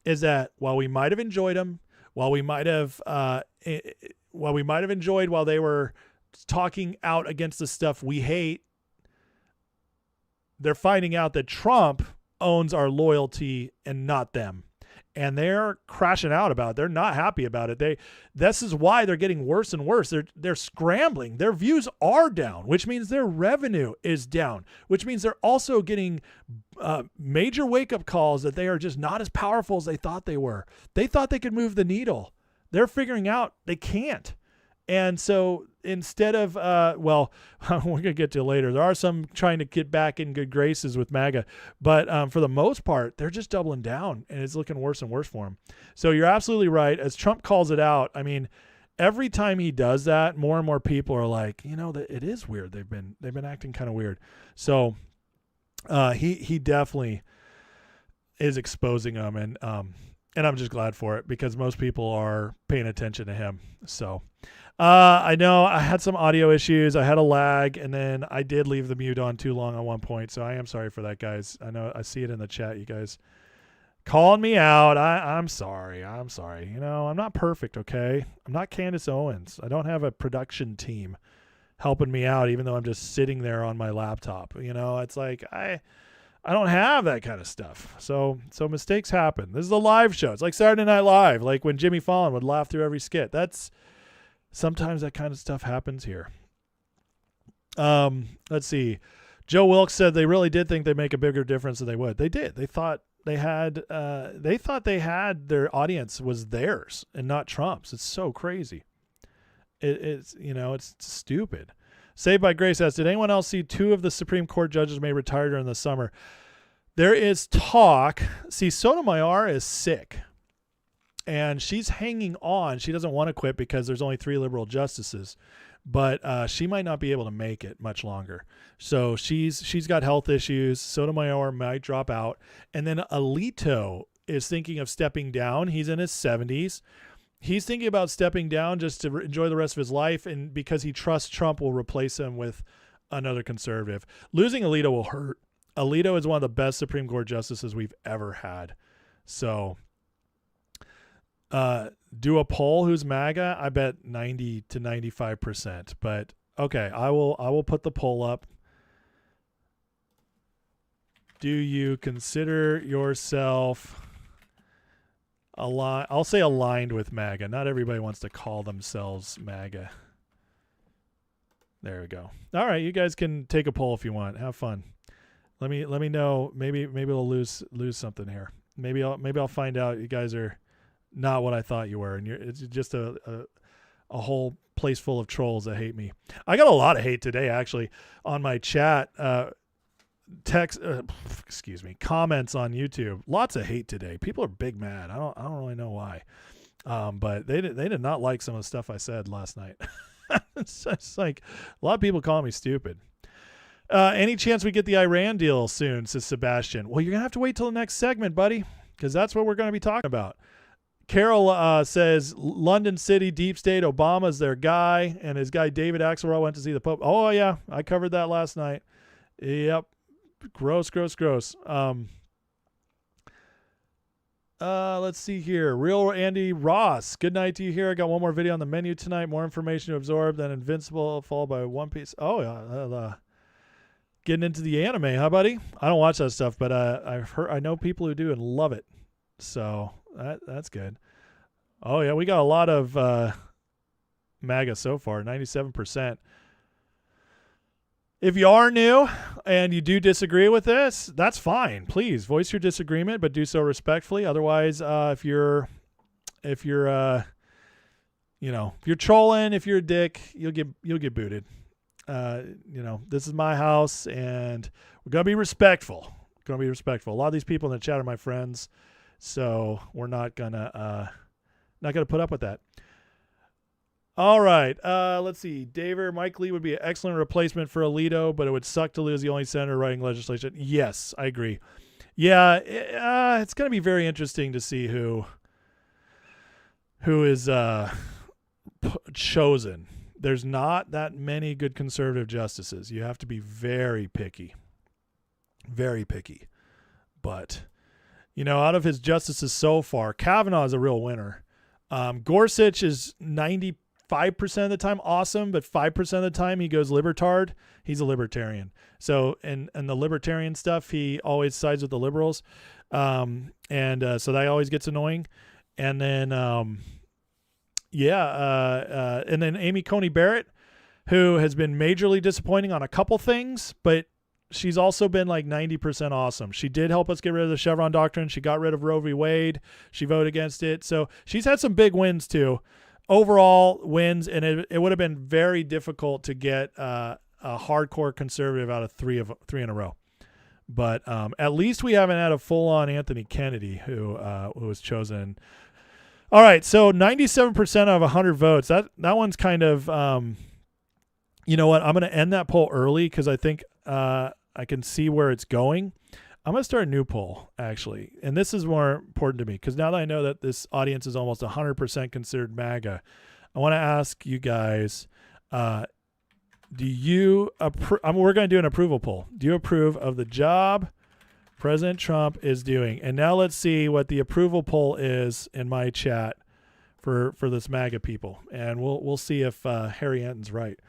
is that while we might have enjoyed them, while we might have enjoyed while they were talking out against the stuff we hate, they're finding out that Trump owns our loyalty and not them. And they're crashing out about it. They're not happy about it. This is why they're getting worse and worse. They're scrambling. Their views are down, which means their revenue is down, which means they're also getting major wake-up calls that they are just not as powerful as they thought they were. They thought they could move the needle. They're figuring out they can't. And so instead of, we're going to get to it later. There are some trying to get back in good graces with MAGA. But for the most part, they're just doubling down, and it's looking worse and worse for them. So you're absolutely right. As Trump calls it out, I mean, every time he does that, more and more people are like, it is weird. They've been acting kind of weird. So he definitely is exposing them, and I'm just glad for it because most people are paying attention to him. So I know I had some audio issues. I had a lag, and then I did leave the mute on too long at one point. So I am sorry for that, guys. I know I see it in the chat. You guys calling me out. I'm sorry. I'm not perfect, okay? I'm not Candace Owens. I don't have a production team helping me out, even though I'm just sitting there on my laptop. It's like I don't have that kind of stuff. So mistakes happen. This is a live show. It's like Saturday Night Live, like when Jimmy Fallon would laugh through every skit. Sometimes that kind of stuff happens here. Let's see. Joe Wilkes said they really did think they'd make a bigger difference than they would. They did. They thought they had their audience was theirs and not Trump's. It's so crazy. It's stupid. Saved by Grace asks, did anyone else see 2 of the Supreme Court judges may retire during the summer? There is talk. See, Sotomayor is sick. And she's hanging on. She doesn't want to quit because there's only 3 liberal justices. But she might not be able to make it much longer. So she's got health issues. Sotomayor might drop out. And then Alito is thinking of stepping down. He's in his 70s. He's thinking about stepping down just to enjoy the rest of his life, and because he trusts Trump will replace him with another conservative. Losing Alito will hurt. Alito is one of the best Supreme Court justices we've ever had. So do a poll who's MAGA. I bet 90 to 95%. But okay, I will put the poll up. Do you consider yourself I'll say aligned with MAGA. Not everybody wants to call themselves MAGA. There we go. All right, you guys can take a poll if you want. Have fun. Let me know. Maybe we'll lose something here. Maybe I'll find out you guys are not what I thought you were, and it's just a whole place full of trolls that hate me. I got a lot of hate today actually on my chat. Comments on YouTube. Lots of hate today. People are big mad. I don't really know why. But they did not like some of the stuff I said last night. It's like a lot of people call me stupid. Any chance we get the Iran deal soon, says Sebastian. Well, you're gonna have to wait till the next segment, buddy, because that's what we're gonna be talking about. Carol says London City, deep state, Obama's their guy, and his guy David Axelrod went to see the Pope. Oh yeah, I covered that last night. Yep. Gross. Let's see here. Real Andy Ross. Good night to you here. I got one more video on the menu tonight. More information to absorb than Invincible, followed by One Piece. Oh, yeah. Getting into the anime, huh, buddy? I don't watch that stuff, but I know people who do and love it. So that's good. Oh, yeah. We got a lot of MAGA so far, 97%. If you are new and you do disagree with this, that's fine. Please voice your disagreement, but do so respectfully. Otherwise, if you're trolling, if you're a dick, you'll get booted. This is my house, and we're gonna be respectful. A lot of these people in the chat are my friends, so we're not gonna put up with that. All right, let's see. Mike Lee would be an excellent replacement for Alito, but it would suck to lose the only senator writing legislation. Yes, I agree. Yeah, it's going to be very interesting to see who is chosen. There's not that many good conservative justices. You have to be very picky. Very picky. But, out of his justices so far, Kavanaugh is a real winner. Gorsuch is 95% of the time awesome, but 5% of the time he goes libertard. He's a libertarian. So and the libertarian stuff, he always sides with the liberals. So that always gets annoying. And then and then Amy Coney Barrett, who has been majorly disappointing on a couple things, but she's also been like 90% awesome. She did help us get rid of the Chevron doctrine. She got rid of Roe v. Wade. She voted against it. So she's had some big wins too. Overall wins, and it would have been very difficult to get a hardcore conservative out of three in a row. But at least we haven't had a full-on Anthony Kennedy who was chosen. All right, so 97% of 100 votes. That one's kind of, you know what? I'm going to end that poll early because I think I can see where it's going. I'm going to start a new poll, actually. And this is more important to me because now that I know that this audience is almost 100% considered MAGA, I want to ask you guys, do you approve? We're going to do an approval poll. Do you approve of the job President Trump is doing? And now let's see what the approval poll is in my chat for this MAGA people. And we'll see if Harry Anton's right.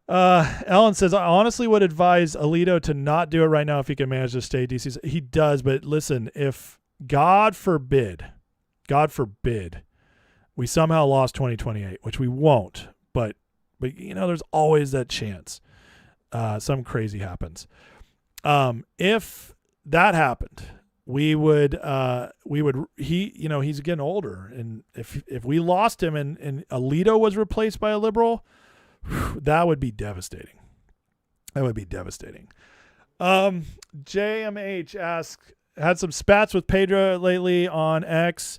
Ellen says, I honestly would advise Alito to not do it right now if he can manage to stay DC. He does, but listen, if God forbid, we somehow lost 2028, which we won't, but there's always that chance. Some crazy happens. If that happened, he's getting older. And if we lost him and Alito was replaced by a liberal, that would be devastating. JMH asks, had some spats with Pedro lately on X.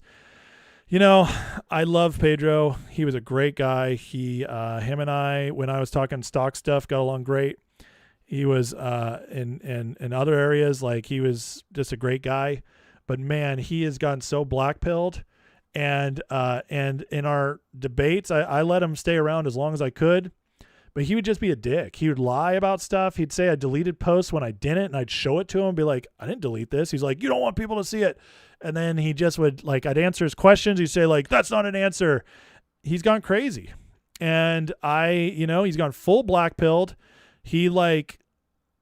I love Pedro. He was a great guy. Him and I, when I was talking stock stuff, got along great. He was in other areas, like he was just a great guy. But man, he has gotten so black-pilled. And in our debates, I let him stay around as long as I could. But he would just be a dick. He would lie about stuff. He'd say I deleted posts when I didn't, and I'd show it to him and be like, I didn't delete this. He's like, you don't want people to see it. And then he just would, I'd answer his questions. He'd say, that's not an answer. He's gone crazy. And he's gone full black-pilled. He,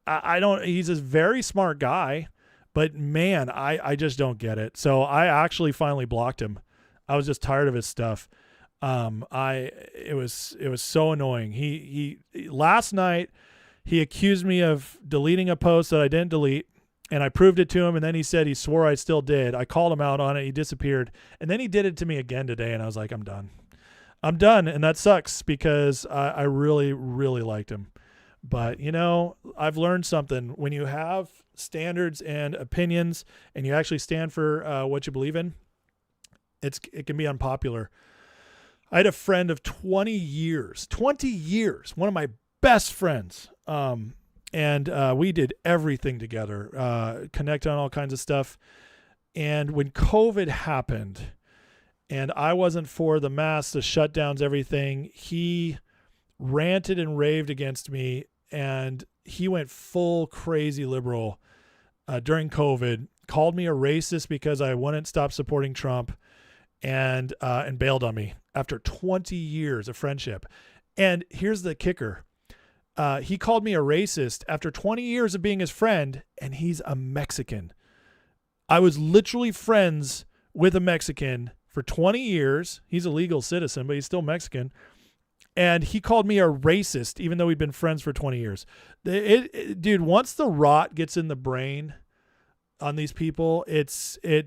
I don't, he's a very smart guy, but man, I just don't get it. So I actually finally blocked him. I was just tired of his stuff. It was so annoying. He last night, he accused me of deleting a post that I didn't delete, and I proved it to him. And then he said he swore I still did. I called him out on it. He disappeared. And then he did it to me again today. And I was like, I'm done. I'm done. And that sucks because I really, really liked him. But, you know, I've learned something. When you have standards and opinions and you actually stand for what you believe in, it can be unpopular. I had a friend of 20 years, one of my best friends. And we did everything together, connect on all kinds of stuff. And when COVID happened and I wasn't for the masks, the shutdowns, everything, he ranted and raved against me, and he went full crazy liberal during COVID, called me a racist because I wouldn't stop supporting Trump, and bailed on me after 20 years of friendship. And here's the kicker. He called me a racist after 20 years of being his friend, and he's a Mexican. I was literally friends with a Mexican for 20 years. He's a legal citizen, but he's still Mexican. And he called me a racist, even though we'd been friends for 20 years. Dude, once the rot gets in the brain on these people, it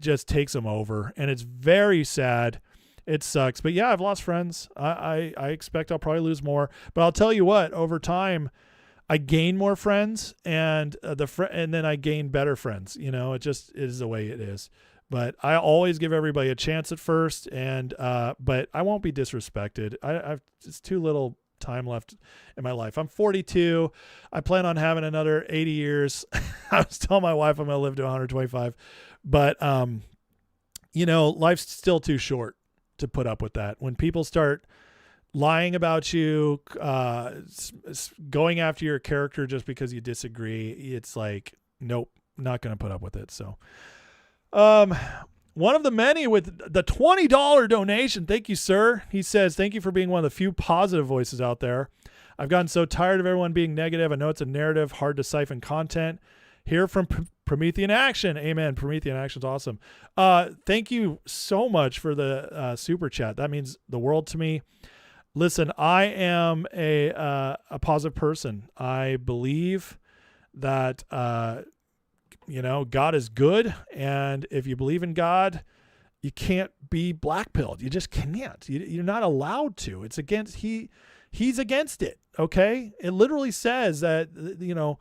just takes them over, and it's very sad. It sucks. But yeah, I've lost friends. I expect I'll probably lose more. But I'll tell you what, over time, I gain more friends, and and then I gain better friends. You know, it just is the way it is. But I always give everybody a chance at first, and but I won't be disrespected. I've just too little time left in my life. I'm 42. I plan on having another 80 years. I was telling my wife I'm going to live to 125. But, you know, life's still too short to put up with that. When people start lying about you, going after your character just because you disagree, it's like, nope, not going to put up with it. So, one of the many with the $20 donation. Thank you, sir. He says, thank you for being one of the few positive voices out there. I've gotten so tired of everyone being negative. I know it's a narrative, hard to siphon content. Hear from Promethean Action. Amen. Promethean Action's awesome. Thank you so much for the super chat. That means the world to me. Listen, I am a positive person. I believe that, you know, God is good. And if you believe in God, you can't be black-pilled. You just can't. You're not allowed to. It's against, he's against it. Okay. It literally says that, you know,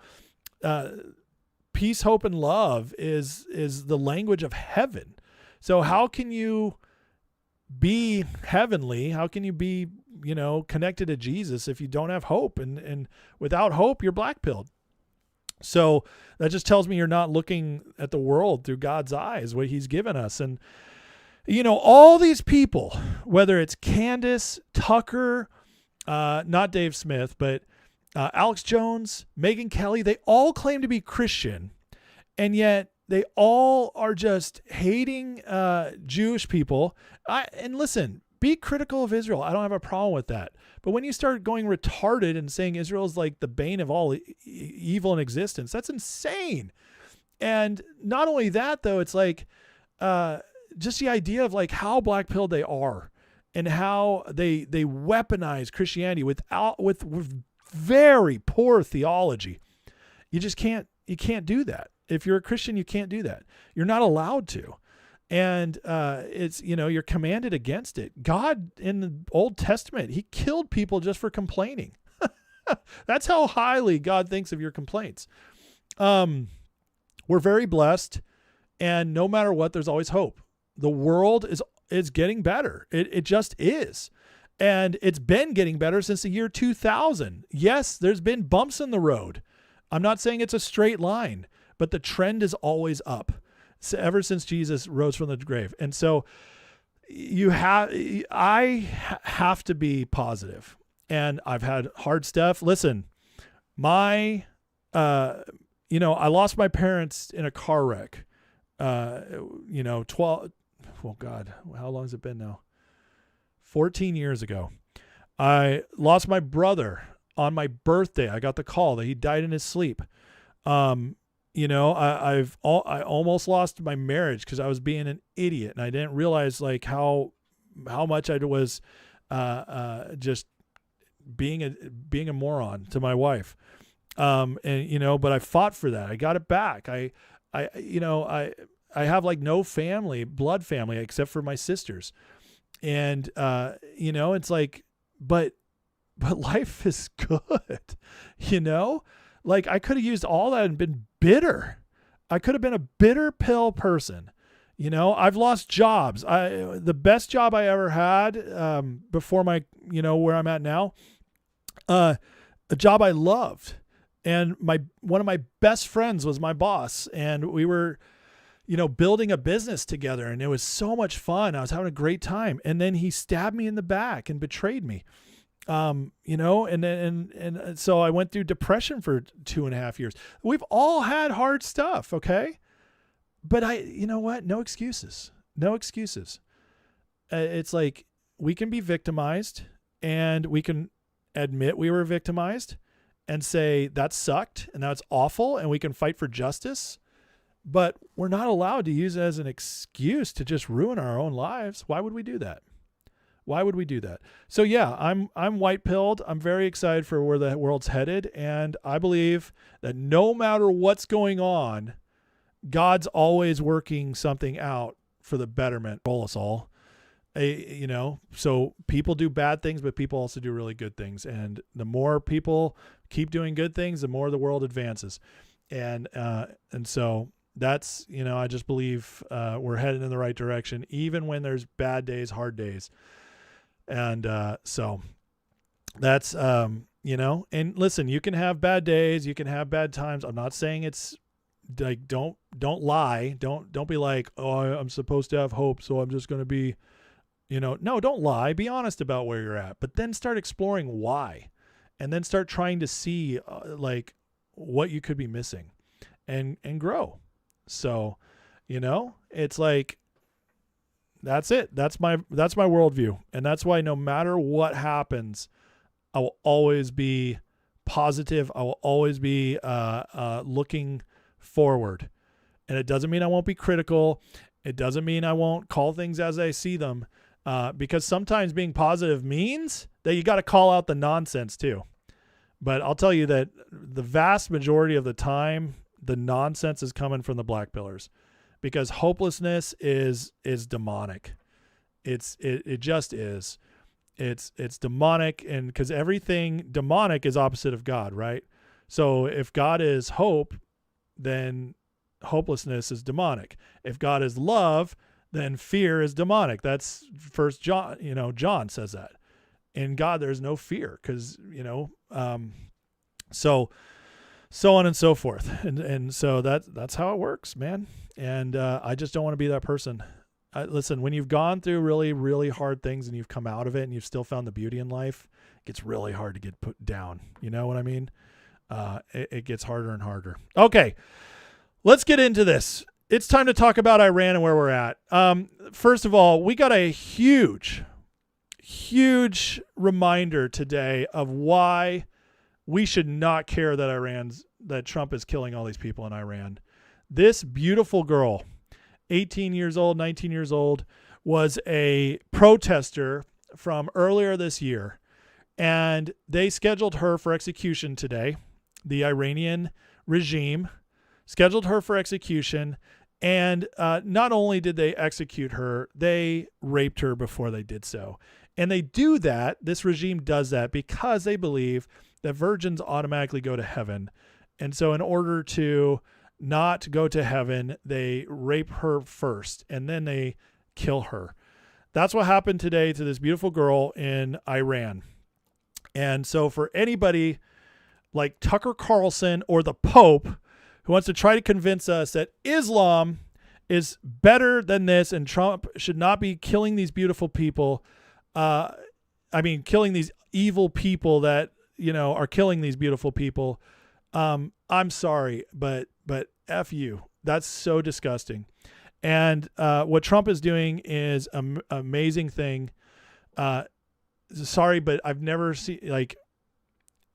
peace, hope, and love is the language of heaven. So how can you be heavenly? How can you be, you know, connected to Jesus if you don't have hope? And without hope, you're black-pilled. So that just tells me you're not looking at the world through God's eyes, what he's given us. And, you know, all these people, whether it's Candace, Tucker, not Dave Smith, but Alex Jones, Megyn Kelly, they all claim to be Christian, and yet they all are just hating Jewish people. And listen, be critical of Israel. I don't have a problem with that. But when you start going retarded and saying Israel is like the bane of all evil in existence, that's insane. And not only that, though, it's like just the idea of like how black-pilled they are and how they weaponize Christianity with very poor theology. You just can't do that. If you're a Christian, you can't do that. You're not allowed to. And it's, you know, you're commanded against it. God in the Old Testament, he killed people just for complaining. That's how highly God thinks of your complaints. We're very blessed, and no matter what, there's always hope. The world is getting better. It just is. And it's been getting better since the year 2000. Yes, there's been bumps in the road. I'm not saying it's a straight line, but the trend is always up. So ever since Jesus rose from the grave. And so I have to be positive, and I've had hard stuff. Listen, you know, I lost my parents in a car wreck, you know, oh God, how long has it been now? 14 years ago. I lost my brother on my birthday. I got the call that he died in his sleep. You know, I almost lost my marriage because I was being an idiot, and I didn't realize like how much I was just being a moron to my wife. And you know, but I fought for that. I got it back. I have like no family, blood family, except for my sisters. And, you know, it's like, but life is good, you know, like I could have used all that and been bitter. I could have been a bitter pill person. You know, I've lost jobs. The best job I ever had, before my, you know, where I'm at now, a job I loved. And one of my best friends was my boss, and we were, you know, building a business together, and it was so much fun. I was having a great time. And then he stabbed me in the back and betrayed me. You know, and so I went through depression for 2.5 years. We've all had hard stuff. Okay. But you know what? No excuses. No excuses. It's like we can be victimized, and we can admit we were victimized and say that sucked and that's awful, and we can fight for justice. But we're not allowed to use it as an excuse to just ruin our own lives. Why would we do that? Why would we do that? So yeah, I'm white pilled. I'm very excited for where the world's headed. And I believe that no matter what's going on, God's always working something out for the betterment of us all. You know, so people do bad things, but people also do really good things. And the more people keep doing good things, the more the world advances. And so that's, you know, I just believe we're headed in the right direction, even when there's bad days, hard days. And so that's, you know, and listen, you can have bad days, you can have bad times. I'm not saying it's like, don't lie. Don't be like, oh, I'm supposed to have hope, so I'm just going to be, you know, no, don't lie. Be honest about where you're at, but then start exploring why, and then start trying to see like what you could be missing and grow. So, you know, it's like, that's it. That's my worldview. And that's why no matter what happens, I will always be positive. I will always be looking forward. And it doesn't mean I won't be critical. It doesn't mean I won't call things as I see them. Because sometimes being positive means that you got to call out the nonsense too. But I'll tell you that the vast majority of the time, the nonsense is coming from the black pillars, because hopelessness is demonic. It just is. It's demonic, and because everything demonic is opposite of God, right? So if God is hope, then hopelessness is demonic. If God is love, then fear is demonic. That's First John. You know, John says that. In God, there's no fear, because you know, so on and so forth, and so that's how it works, man. And I just don't want to be that person. Listen, when you've gone through really, really hard things and you've come out of it and you've still found the beauty in life, it gets really hard to get put down. You know what I mean? It gets harder and harder. Okay, let's get into this. It's time to talk about Iran and where we're at. First of all, we got a huge reminder today of why we should not care that Trump is killing all these people in Iran. This beautiful girl, 18 years old, 19 years old, was a protester from earlier this year, and they scheduled her for execution today. The Iranian regime scheduled her for execution, and not only did they execute her, they raped her before they did so. And they do that, this regime does that because they believe that virgins automatically go to heaven. And so in order to not go to heaven, they rape her first, and then they kill her. That's what happened today to this beautiful girl in Iran. And so for anybody like Tucker Carlson or the Pope who wants to try to convince us that Islam is better than this and Trump should not be killing these beautiful people, killing these evil people that, you know, are killing these beautiful people. I'm sorry, but F you. That's so disgusting. And what Trump is doing is an amazing thing. Sorry, but I've never seen, like,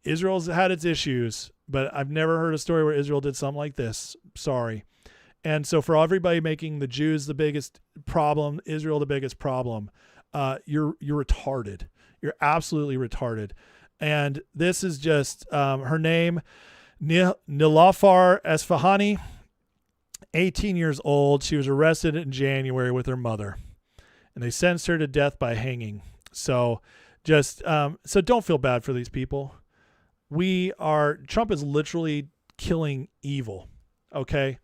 Israel's had its issues, but I've never heard a story where Israel did something like this. Sorry. And so for everybody making the Jews the biggest problem, Israel the biggest problem, you're retarded. You're absolutely retarded. And this is just her name, Nilafar Esfahani, 18 years old. She was arrested in January with her mother, and they sentenced her to death by hanging. So just so don't feel bad for these people. Trump is literally killing evil. Okay.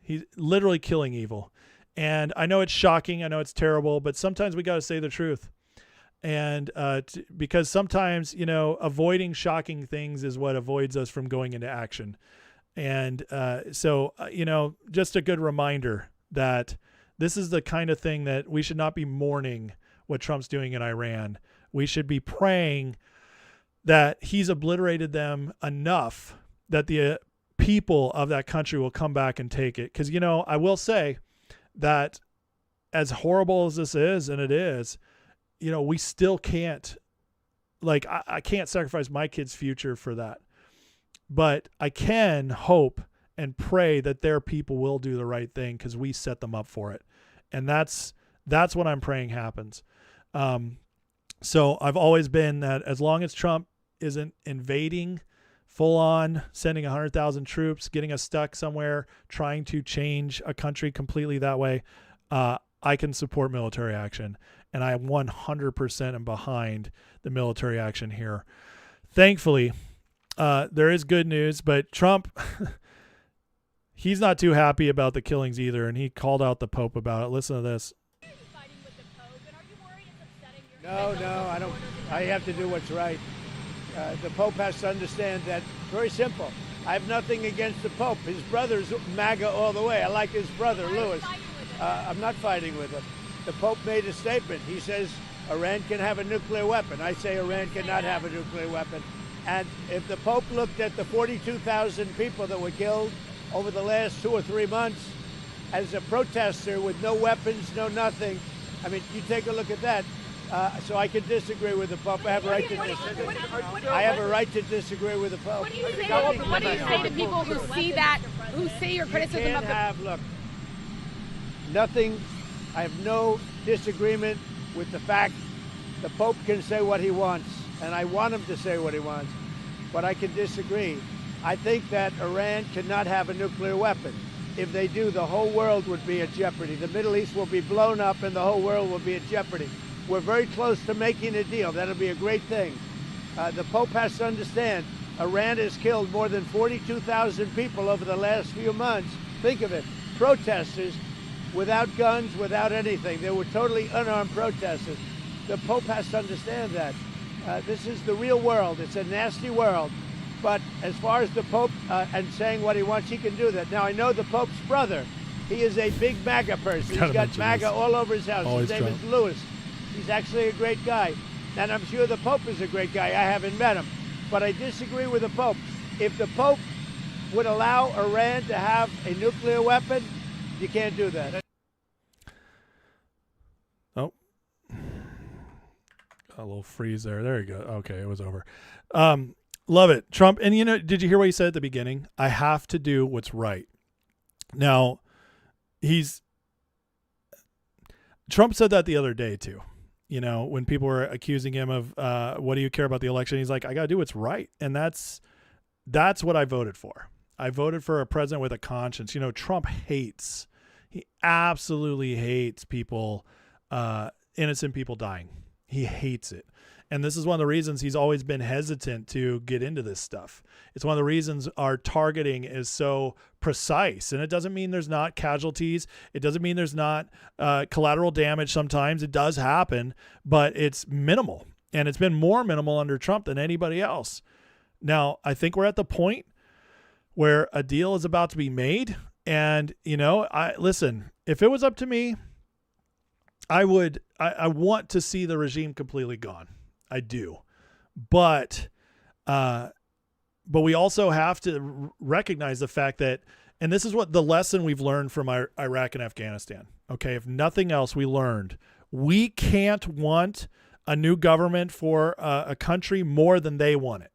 He's literally killing evil. And I know it's shocking. I know it's terrible, but sometimes we got to say the truth. And because sometimes, avoiding shocking things is what avoids us from going into action. And so, just a good reminder that this is the kind of thing that we should not be mourning what Trump's doing in Iran. We should be praying that he's obliterated them enough that the people of that country will come back and take it. Because, I will say that as horrible as this is, and it is, we still can't, I can't sacrifice my kid's future for that. But I can hope and pray that their people will do the right thing because we set them up for it. And that's what I'm praying happens. So I've always been that as long as Trump isn't invading full on, sending 100,000 troops, getting us stuck somewhere, trying to change a country completely that way, I can support military action. And I 100% am behind the military action here. Thankfully, there is good news, but Trump, he's not too happy about the killings either, and he called out the Pope about it. Listen to this. No, I don't. I have to do what's right. The Pope has to understand that. Very simple. I have nothing against the Pope. His brother's MAGA all the way. I like his brother, Louis. I'm not fighting with him. The Pope made a statement. He says Iran can have a nuclear weapon. I say Iran cannot have a nuclear weapon. And if the Pope looked at the 42,000 people that were killed over the last 2 or 3 months as a protester with no weapons, no nothing, I mean, you take a look at that. So I can disagree with the Pope. I have a right to disagree. I have a right to disagree with the Pope. What do you say to people who see that, who see your criticism of the... Look, nothing. I have no disagreement with the fact the Pope can say what he wants, and I want him to say what he wants, but I can disagree. I think that Iran cannot have a nuclear weapon. If they do, the whole world would be at jeopardy. The Middle East will be blown up and the whole world will be at jeopardy. We're very close to making a deal. That'll be a great thing. The Pope has to understand, Iran has killed more than 42,000 people over the last few months. Think of it, protesters without guns, without anything. They were totally unarmed protesters. The Pope has to understand that. This is the real world. It's a nasty world. But as far as the Pope and saying what he wants, he can do that. Now, I know the Pope's brother. He is a big MAGA person. He's got MAGA all over his house. His name is Louis. He's actually a great guy. And I'm sure the Pope is a great guy. I haven't met him. But I disagree with the Pope. If the Pope would allow Iran to have a nuclear weapon, you can't do that. Oh. A little freeze there. There you go. Okay, it was over. Love it. Trump, and did you hear what he said at the beginning? I have to do what's right. Now, Trump said that the other day too. When people were accusing him of, what do you care about the election? He's like, I got to do what's right. And that's what I voted for. I voted for a president with a conscience. Trump he absolutely hates people, innocent people dying. He hates it. And this is one of the reasons he's always been hesitant to get into this stuff. It's one of the reasons our targeting is so precise. And it doesn't mean there's not casualties. It doesn't mean there's not collateral damage sometimes. It does happen, but it's minimal. And it's been more minimal under Trump than anybody else. Now, I think we're at the point where a deal is about to be made. And, listen, if it was up to me, I want to see the regime completely gone. I do. But we also have to recognize the fact that, and this is what the lesson we've learned from Iraq and Afghanistan. Okay. If nothing else, we learned we can't want a new government for a country more than they want it.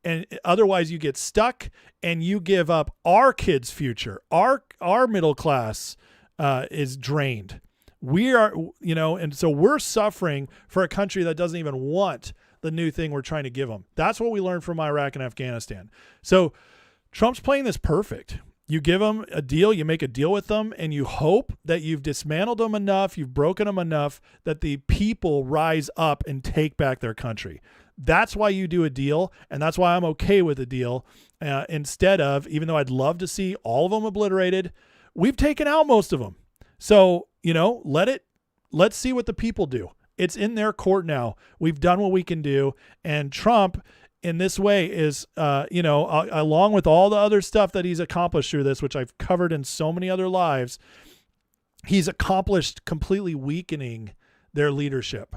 And otherwise you get stuck and you give up our kids' future. Our middle class is drained. We are, and so we're suffering for a country that doesn't even want the new thing we're trying to give them. That's what we learned from Iraq and Afghanistan. So Trump's playing this perfect. You give them a deal, you make a deal with them, and you hope that you've dismantled them enough, you've broken them enough that the people rise up and take back their country. That's why you do a deal, and that's why I'm okay with a deal. Instead of, even though I'd love to see all of them obliterated, we've taken out most of them. So, let's see what the people do. It's in their court now. We've done what we can do, and Trump in this way is, along with all the other stuff that he's accomplished through this, which I've covered in so many other lives, he's accomplished completely weakening their leadership.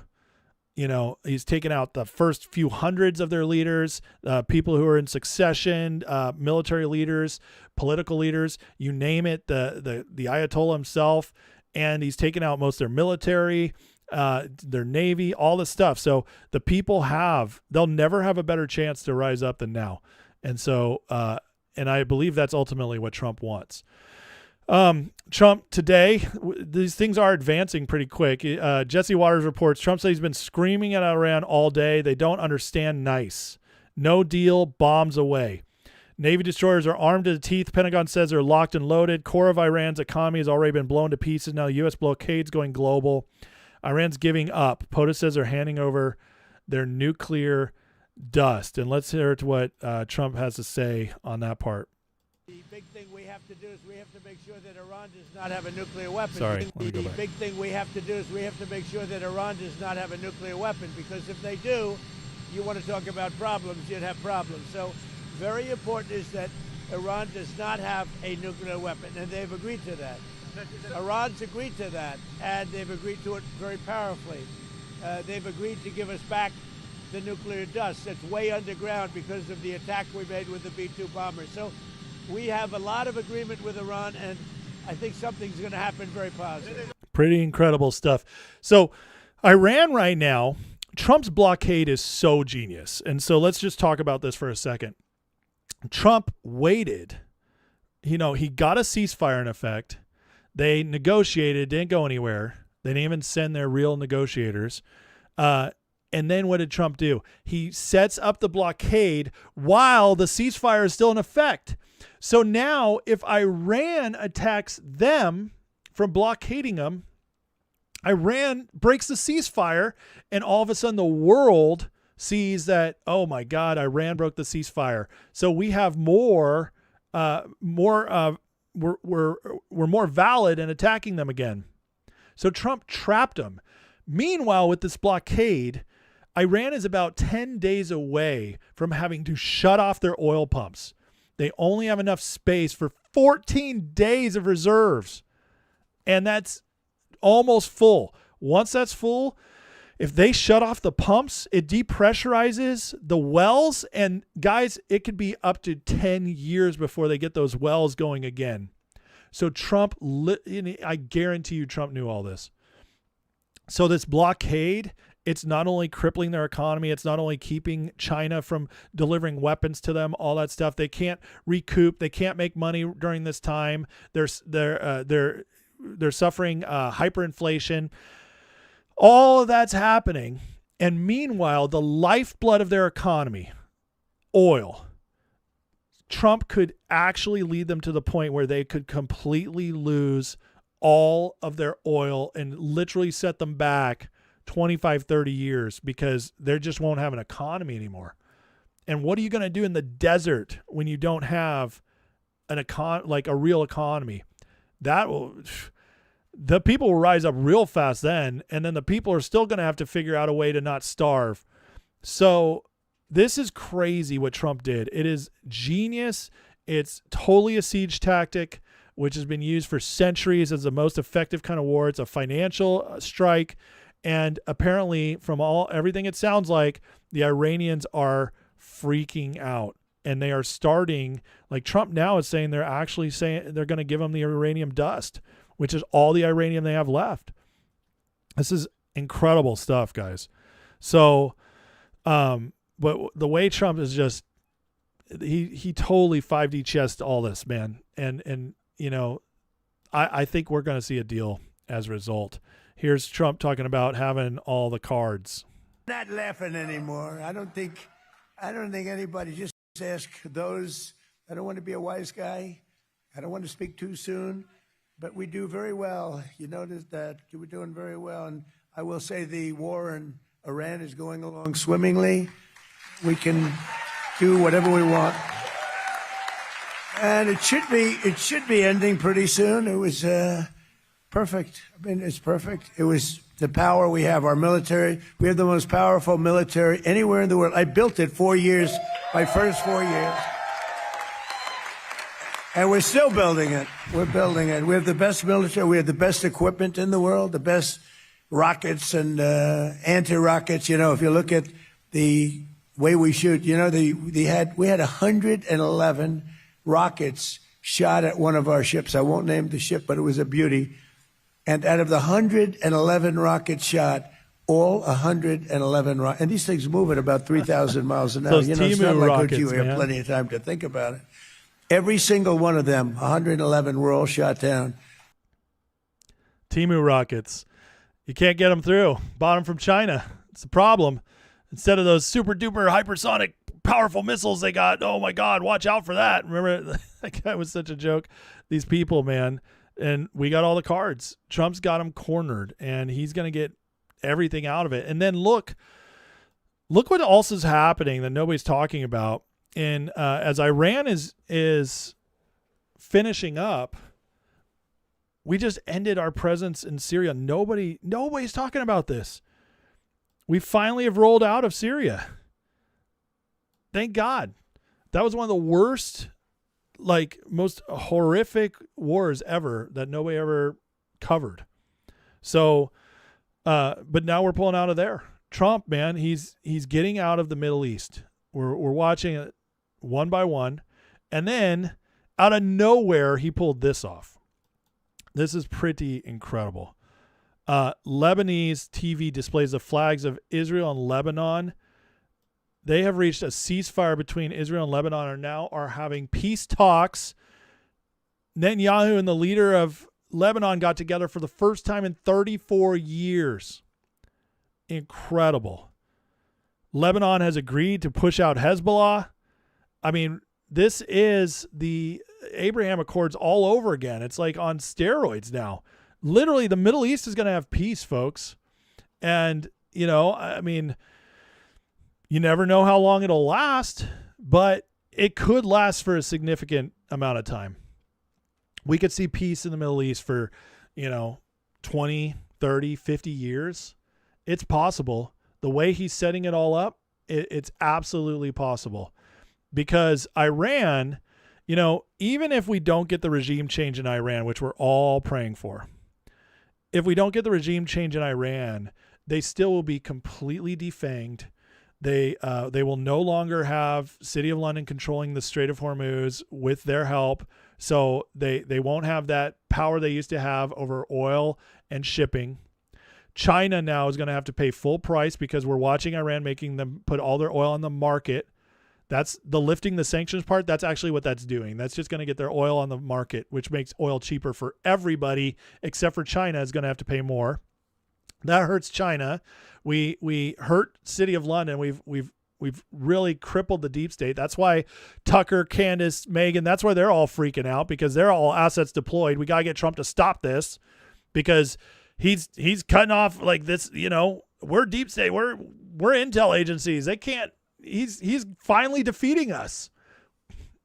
He's taken out the first few hundreds of their leaders, people who are in succession, military leaders, political leaders, you name it, the Ayatollah himself, and he's taken out most of their military, their Navy, all this stuff. So the people they'll never have a better chance to rise up than now. And so, and I believe that's ultimately what Trump wants. Trump today, these things are advancing pretty quick. Jesse Waters reports Trump said he's been screaming at Iran all day. They don't understand nice. No deal, bombs away. Navy destroyers are armed to the teeth. Pentagon says they're locked and loaded. Core of Iran's economy has already been blown to pieces. Now the U.S. blockade's going global. Iran's giving up. POTUS says they're handing over their nuclear dust. And let's hear what Trump has to say on that part. The big thing we have to do is we have to make sure that Iran does not have a nuclear weapon. Sorry, The big thing we have to do is we have to make sure that Iran does not have a nuclear weapon, because if they do, you want to talk about problems, you'd have problems. So very important is that Iran does not have a nuclear weapon, and they've agreed to that. Iran's agreed to that, and they've agreed to it very powerfully. They've agreed to give us back the nuclear dust that's way underground because of the attack we made with the B-2 bombers. So we have a lot of agreement with Iran, and I think something's going to happen very positive. Pretty incredible stuff. So Iran right now, Trump's blockade is so genius. And so let's just talk about this for a second. Trump waited. He got a ceasefire in effect. They negotiated, didn't go anywhere. They didn't even send their real negotiators. And then what did Trump do? He sets up the blockade while the ceasefire is still in effect. So now if Iran attacks them from blockading them, Iran breaks the ceasefire, and all of a sudden the world sees that, oh my God, Iran broke the ceasefire. So we have we're more valid in attacking them again. So Trump trapped them. Meanwhile, with this blockade, Iran is about 10 days away from having to shut off their oil pumps. They only have enough space for 14 days of reserves. And that's almost full. Once that's full, if they shut off the pumps, it depressurizes the wells. And guys, it could be up to 10 years before they get those wells going again. So Trump, I guarantee you Trump knew all this. So this blockade, it's not only crippling their economy, it's not only keeping China from delivering weapons to them, all that stuff. They can't recoup, they can't make money during this time. They're suffering hyperinflation. All of that's happening. And meanwhile, the lifeblood of their economy, oil, Trump could actually lead them to the point where they could completely lose all of their oil and literally set them back 25, 30 years because they just won't have an economy anymore. And what are you going to do in the desert when you don't have like a real economy? The people will rise up real fast then, and then the people are still going to have to figure out a way to not starve. So this is crazy what Trump did. It is genius. It's totally a siege tactic, which has been used for centuries as the most effective kind of war. It's a financial strike. And apparently from everything it sounds like, the Iranians are freaking out, and they are starting, like Trump now is saying, they're actually saying they're going to give them the uranium dust, which is all the uranium they have left. This is incredible stuff, guys. So, but the way Trump is just he totally 5D chessed all this, man. And you know, I think we're going to see a deal as a result. Here's Trump talking about having all the cards. Not laughing anymore. I don't think anybody, just ask those. I don't want to be a wise guy. I don't want to speak too soon, but we do very well. You notice that we're doing very well. And I will say the war in Iran is going along swimmingly. We can do whatever we want. And it should be ending pretty soon. It was perfect. I mean, it's perfect. It was the power we have, our military. We have the most powerful military anywhere in the world. I built it 4 years, my first 4 years. And we're still building it. We're building it. We have the best military. We have the best equipment in the world, the best rockets and anti-rockets. You know, if you look at the way we shoot, you know, we had 111 rockets shot at one of our ships. I won't name the ship, but it was a beauty. And out of the 111 rockets shot, all 111 rockets, and these things move at about 3,000 miles an hour. Those you know, it's not Timu like rockets, you have man. plenty of time to think about it. Every single one of them, 111, were all shot down. Timu rockets. You can't get them through. Bought them from China. It's the problem. Instead of those super duper hypersonic powerful missiles they got, oh my God, watch out for that. Remember, that guy was such a joke. These people, man. And we got all the cards. Trump's got them cornered, and he's going to get everything out of it. And then look what else is happening that nobody's talking about. And as Iran is finishing up, we just ended our presence in Syria. Nobody's talking about this. We finally have rolled out of Syria. Thank God. That was one of the worst, like most horrific wars ever that nobody ever covered. So, but now we're pulling out of there. Trump, man, he's getting out of the Middle East. We're watching it one by one. And then out of nowhere, he pulled this off. This is pretty incredible. Lebanese TV displays the flags of Israel and Lebanon. They have reached a ceasefire between Israel and Lebanon and now are having peace talks. Netanyahu and the leader of Lebanon got together for the first time in 34 years. Incredible. Lebanon has agreed to push out Hezbollah. I mean, this is the Abraham Accords all over again. It's like on steroids now. Literally, the Middle East is going to have peace, folks. And, you know, I mean, you never know how long it'll last, but it could last for a significant amount of time. We could see peace in the Middle East for, 20, 30, 50 years. It's possible. The way he's setting it all up, it's absolutely possible. Because Iran, even if we don't get the regime change in Iran, which we're all praying for, if we don't get the regime change in Iran, they still will be completely defanged. They will no longer have City of London controlling the Strait of Hormuz with their help. So they won't have that power they used to have over oil and shipping. China now is going to have to pay full price because we're watching Iran making them put all their oil on the market. That's the lifting the sanctions part. That's actually what that's doing. That's just going to get their oil on the market, which makes oil cheaper for everybody except for China is going to have to pay more. That hurts China. We hurt City of London. We've really crippled the deep state. That's why Tucker, Candace, Megyn, that's why they're all freaking out because they're all assets deployed. We got to get Trump to stop this because he's cutting off like this, we're deep state. We're intel agencies. They can't, he's finally defeating us.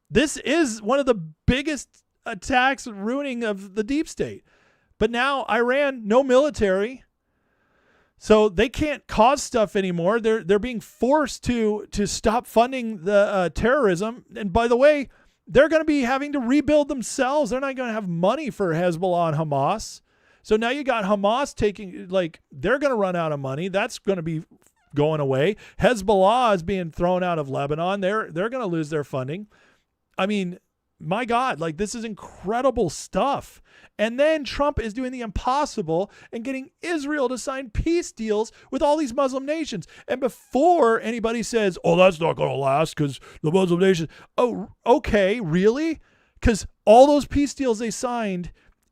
This is one of the biggest attacks and ruining of the deep state. But now Iran, no military. So they can't cause stuff anymore. They're being forced to stop funding the terrorism. And by the way, they're going to be having to rebuild themselves. They're not going to have money for Hezbollah and Hamas. So now you got Hamas they're going to run out of money. That's going to be going away. Hezbollah is being thrown out of Lebanon. They're going to lose their funding. I mean, my God, like this is incredible stuff. And then Trump is doing the impossible and getting Israel to sign peace deals with all these Muslim nations. And before anybody says, oh, that's not going to last because the Muslim nations, oh, okay, really? Because all those peace deals they signed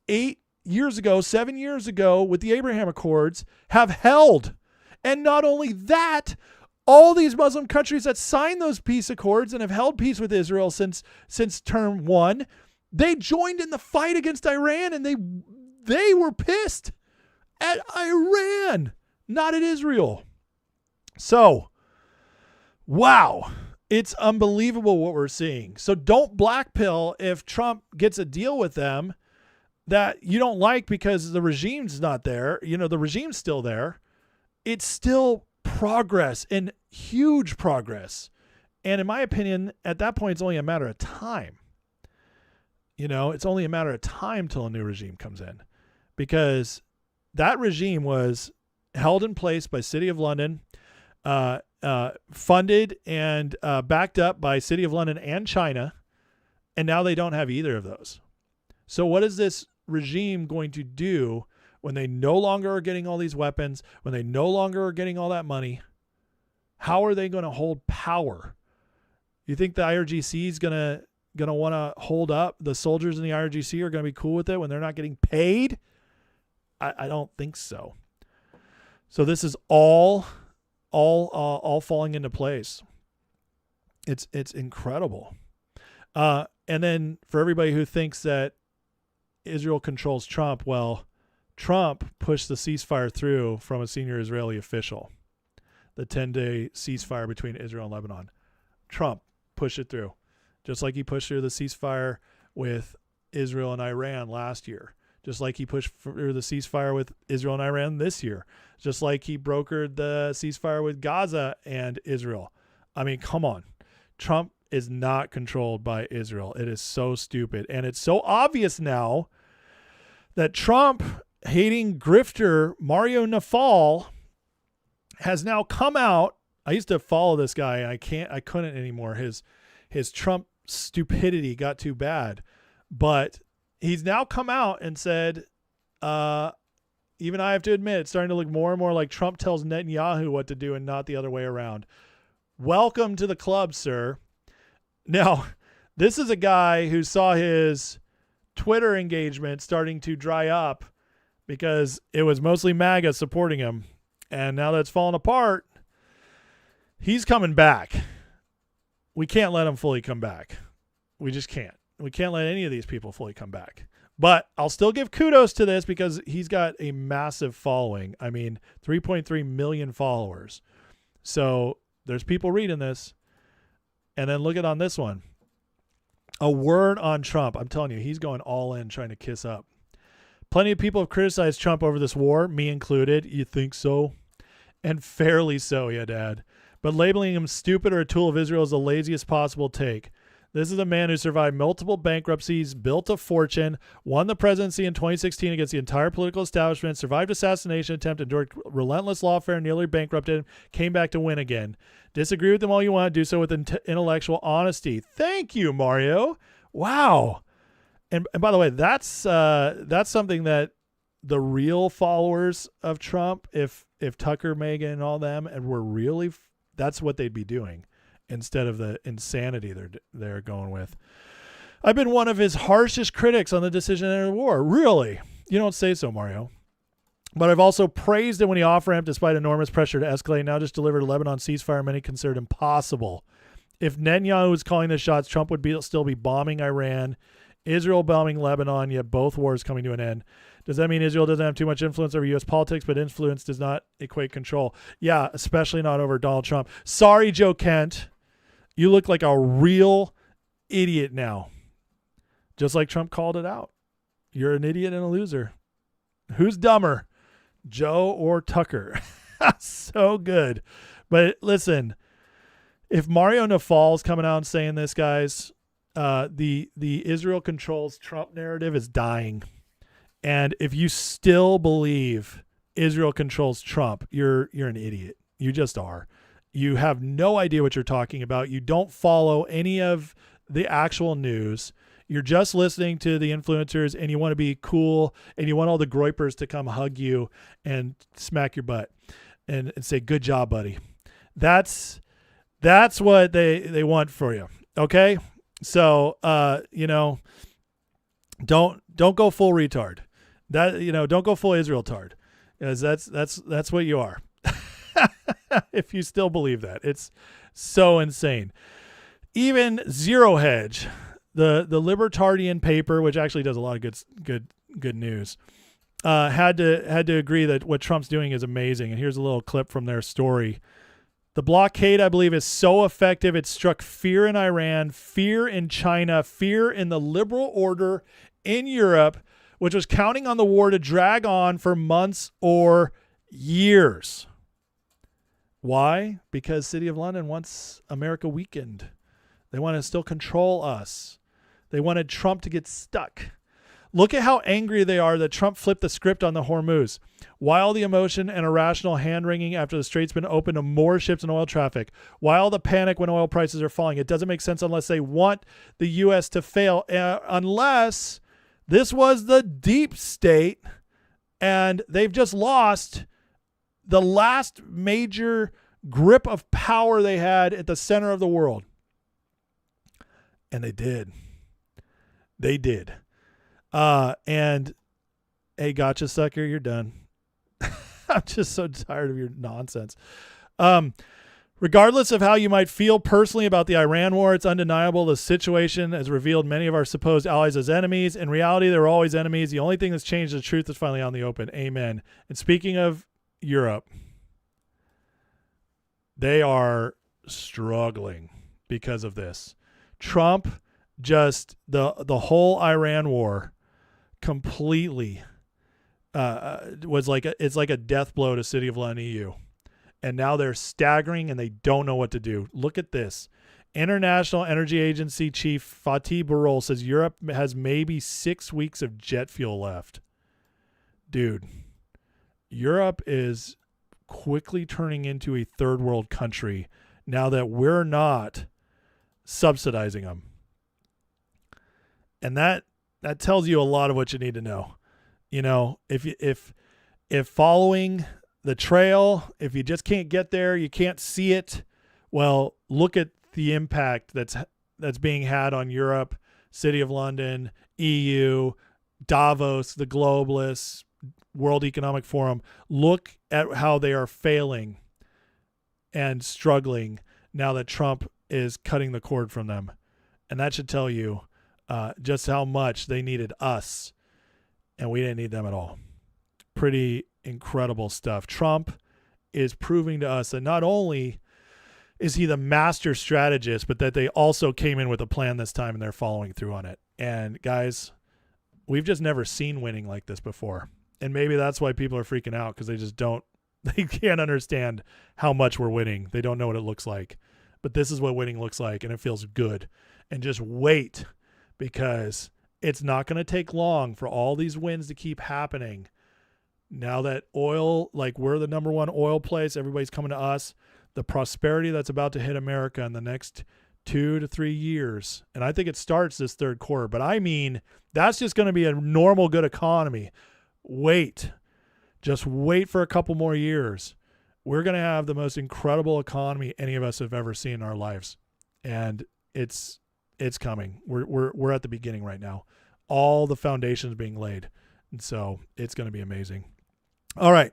7 years ago with the Abraham Accords have held. And not only that, all these Muslim countries that signed those peace accords and have held peace with Israel since term 1, they joined in the fight against Iran, and they were pissed at Iran, not at Israel. So, wow, it's unbelievable what we're seeing. So don't blackpill if Trump gets a deal with them that you don't like because the regime's not there. You know, the regime's still there. It's still progress and huge progress. And in my opinion, at that point, it's only a matter of time. You know, it's only a matter of time till a new regime comes in, because that regime was held in place by City of London, funded and backed up by City of London and China, and now they don't have either of those. So what is this regime going to do when they no longer are getting all these weapons, when they no longer are getting all that money? How are they going to hold power? You think the IRGC is going to want to hold up? The soldiers in the IRGC are going to be cool with it when they're not getting paid? I don't think so. So this is all falling into place. It's incredible. And then for everybody who thinks that Israel controls Trump, well, Trump pushed the ceasefire through from a senior Israeli official. The 10-day ceasefire between Israel and Lebanon. Trump pushed it through. Just like he pushed through the ceasefire with Israel and Iran last year. Just like he pushed through the ceasefire with Israel and Iran this year. Just like he brokered the ceasefire with Gaza and Israel. I mean, come on. Trump is not controlled by Israel. It is so stupid. And it's so obvious now that Trump hating grifter Mario Nawfal has now come out. I used to follow this guy and I couldn't anymore. His Trump stupidity got too bad, but he's now come out and said, even I have to admit, it's starting to look more and more like Trump tells Netanyahu what to do and not the other way around. Welcome to the club, sir. Now, this is a guy who saw his Twitter engagement starting to dry up because it was mostly MAGA supporting him. And now that's fallen apart, he's coming back. We can't let him fully come back. We just can't. We can't let any of these people fully come back. But I'll still give kudos to this because he's got a massive following. I mean, 3.3 million followers. So there's people reading this. And then look at on this one. A word on Trump. I'm telling you, he's going all in trying to kiss up. Plenty of people have criticized Trump over this war, me included. You think so? And fairly so, yeah, Dad. But labeling him stupid or a tool of Israel is the laziest possible take. This is a man who survived multiple bankruptcies, built a fortune, won the presidency in 2016 against the entire political establishment, survived assassination attempt, endured relentless lawfare, nearly bankrupted, came back to win again. Disagree with him all you want, do so with intellectual honesty. Thank you, Mario. Wow. And by the way, that's something that the real followers of Trump, if Tucker, Megyn, and all them, and were really, that's what they'd be doing instead of the insanity they're going with. I've been one of his harshest critics on the decision to enter the war. Really? You don't say so, Mario. But I've also praised him when he off-ramped despite enormous pressure to escalate. Now just delivered a Lebanon ceasefire many considered impossible. If Netanyahu was calling the shots, Trump would still be bombing Iran, Israel bombing Lebanon, yet both wars coming to an end. Does that mean Israel doesn't have too much influence over U.S. politics, but influence does not equate control? Yeah, especially not over Donald Trump. Sorry, Joe Kent. You look like a real idiot now. Just like Trump called it out. You're an idiot and a loser. Who's dumber, Joe or Tucker? So good. But listen, if Mario Nawfal's coming out and saying this, guys, the Israel controls Trump narrative is dying. And if you still believe Israel controls Trump, you're an idiot. You just are. You have no idea what you're talking about. You don't follow any of the actual news. You're just listening to the influencers and you want to be cool and you want all the groypers to come hug you and smack your butt and say, good job, buddy. That's what they want for you. Okay. So, don't go full retard. Don't go full Israel tard, because that's what you are. If you still believe that, it's so insane. Even Zero Hedge, the libertarian paper, which actually does a lot of good news, had to agree that what Trump's doing is amazing. And here's a little clip from their story. The blockade, I believe, is so effective. It struck fear in Iran, fear in China, fear in the liberal order in Europe, which was counting on the war to drag on for months or years. Why? Because City of London wants America weakened. They want to still control us. They wanted Trump to get stuck. Look at how angry they are that Trump flipped the script on the Hormuz. Why all the emotion and irrational hand-wringing after the strait's been open to more ships and oil traffic? Why all the panic when oil prices are falling? It doesn't make sense unless they want the U.S. to fail, unless this was the deep state and they've just lost the last major grip of power they had at the center of the world. And they did. They did. And hey, gotcha, sucker, you're done. I'm just so tired of your nonsense. Regardless of how you might feel personally about the Iran war, it's undeniable the situation has revealed many of our supposed allies as enemies. In reality, they were always enemies. The only thing that's changed, the truth is finally out in the open. Amen. And speaking of Europe, they are struggling because of this. Trump just, the whole Iran war completely was it's like a death blow to City of London EU. And now they're staggering and they don't know what to do. Look at this. International Energy Agency Chief Fatih Birol says Europe has maybe 6 weeks of jet fuel left. Dude, Europe is quickly turning into a third world country now that we're not subsidizing them. And that tells you a lot of what you need to know. If following the trail, if you just can't get there, you can't see it, well, look at the impact that's being had on Europe, City of London, EU, Davos, the globalists, World Economic Forum. Look at how they are failing and struggling now that Trump is cutting the cord from them. And that should tell you just how much they needed us, and we didn't need them at all. Pretty incredible stuff. Trump is proving to us that not only is he the master strategist, but that they also came in with a plan this time and they're following through on it. And guys, we've just never seen winning like this before. And maybe that's why people are freaking out, because they can't understand how much we're winning. They don't know what it looks like. But this is what winning looks like, and it feels good. And just wait, because it's not going to take long for all these wins to keep happening. Now that oil, like we're the number one oil place, everybody's coming to us. The prosperity that's about to hit America in the next 2 to 3 years. And I think it starts this third quarter, but I mean, that's just going to be a normal good economy. Just wait for a couple more years. We're going to have the most incredible economy any of us have ever seen in our lives. And it's coming. We're at the beginning right now. All the foundations being laid. And so it's going to be amazing. All right.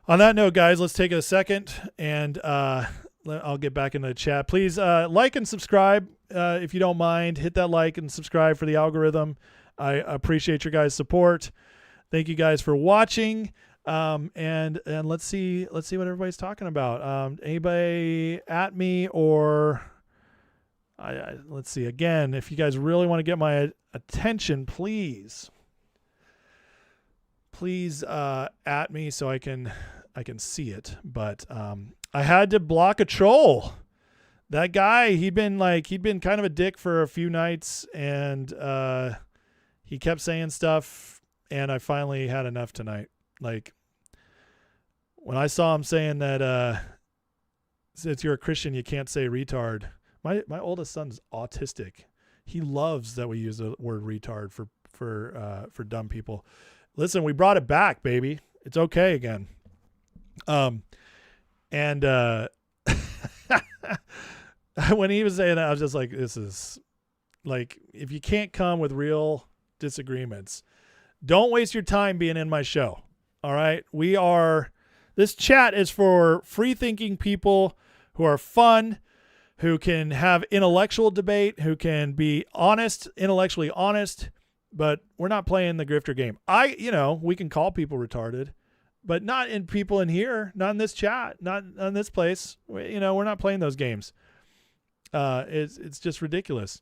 On that note, guys, let's take a second and I'll get back into the chat. Please like and subscribe if you don't mind. Hit that like and subscribe for the algorithm. I appreciate your guys' support. Thank you guys for watching. And let's see what everybody's talking about. Anybody at me or let's see. Again, if you guys really want to get my attention, please at me so I can see it. But I had to block a troll. That guy, he'd been kind of a dick for a few nights, and he kept saying stuff, and I finally had enough tonight. Like when I saw him saying that since you're a Christian you can't say retard. My oldest son's autistic. He loves that we use the word retard for dumb people. Listen, we brought it back, baby. It's okay again. And when he was saying that, I was just like, this is like, if you can't come with real disagreements, don't waste your time being in my show. All right. This chat is for free thinking people who are fun, who can have intellectual debate, who can be honest, intellectually honest, but we're not playing the grifter game. We can call people retarded, but not in people in here, not in this chat, not in this place. We're not playing those games. It's just ridiculous.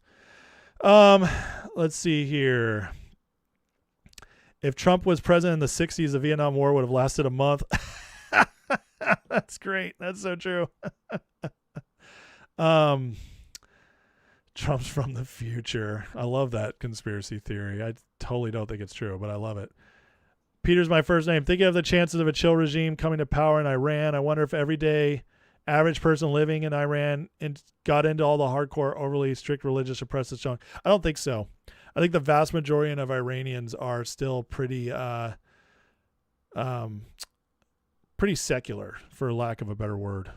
Let's see here. If Trump was president in the 60s, the Vietnam War would have lasted a month. That's great. That's so true. Trump's from the future. I love that conspiracy theory. I totally don't think it's true, but I love it. Peter's my first name. Thinking of the chances of a chill regime coming to power in Iran, I wonder if everyday average person living in Iran and got into all the hardcore, overly strict religious oppressive strong. I don't think so. I think the vast majority of Iranians are still pretty secular, for lack of a better word.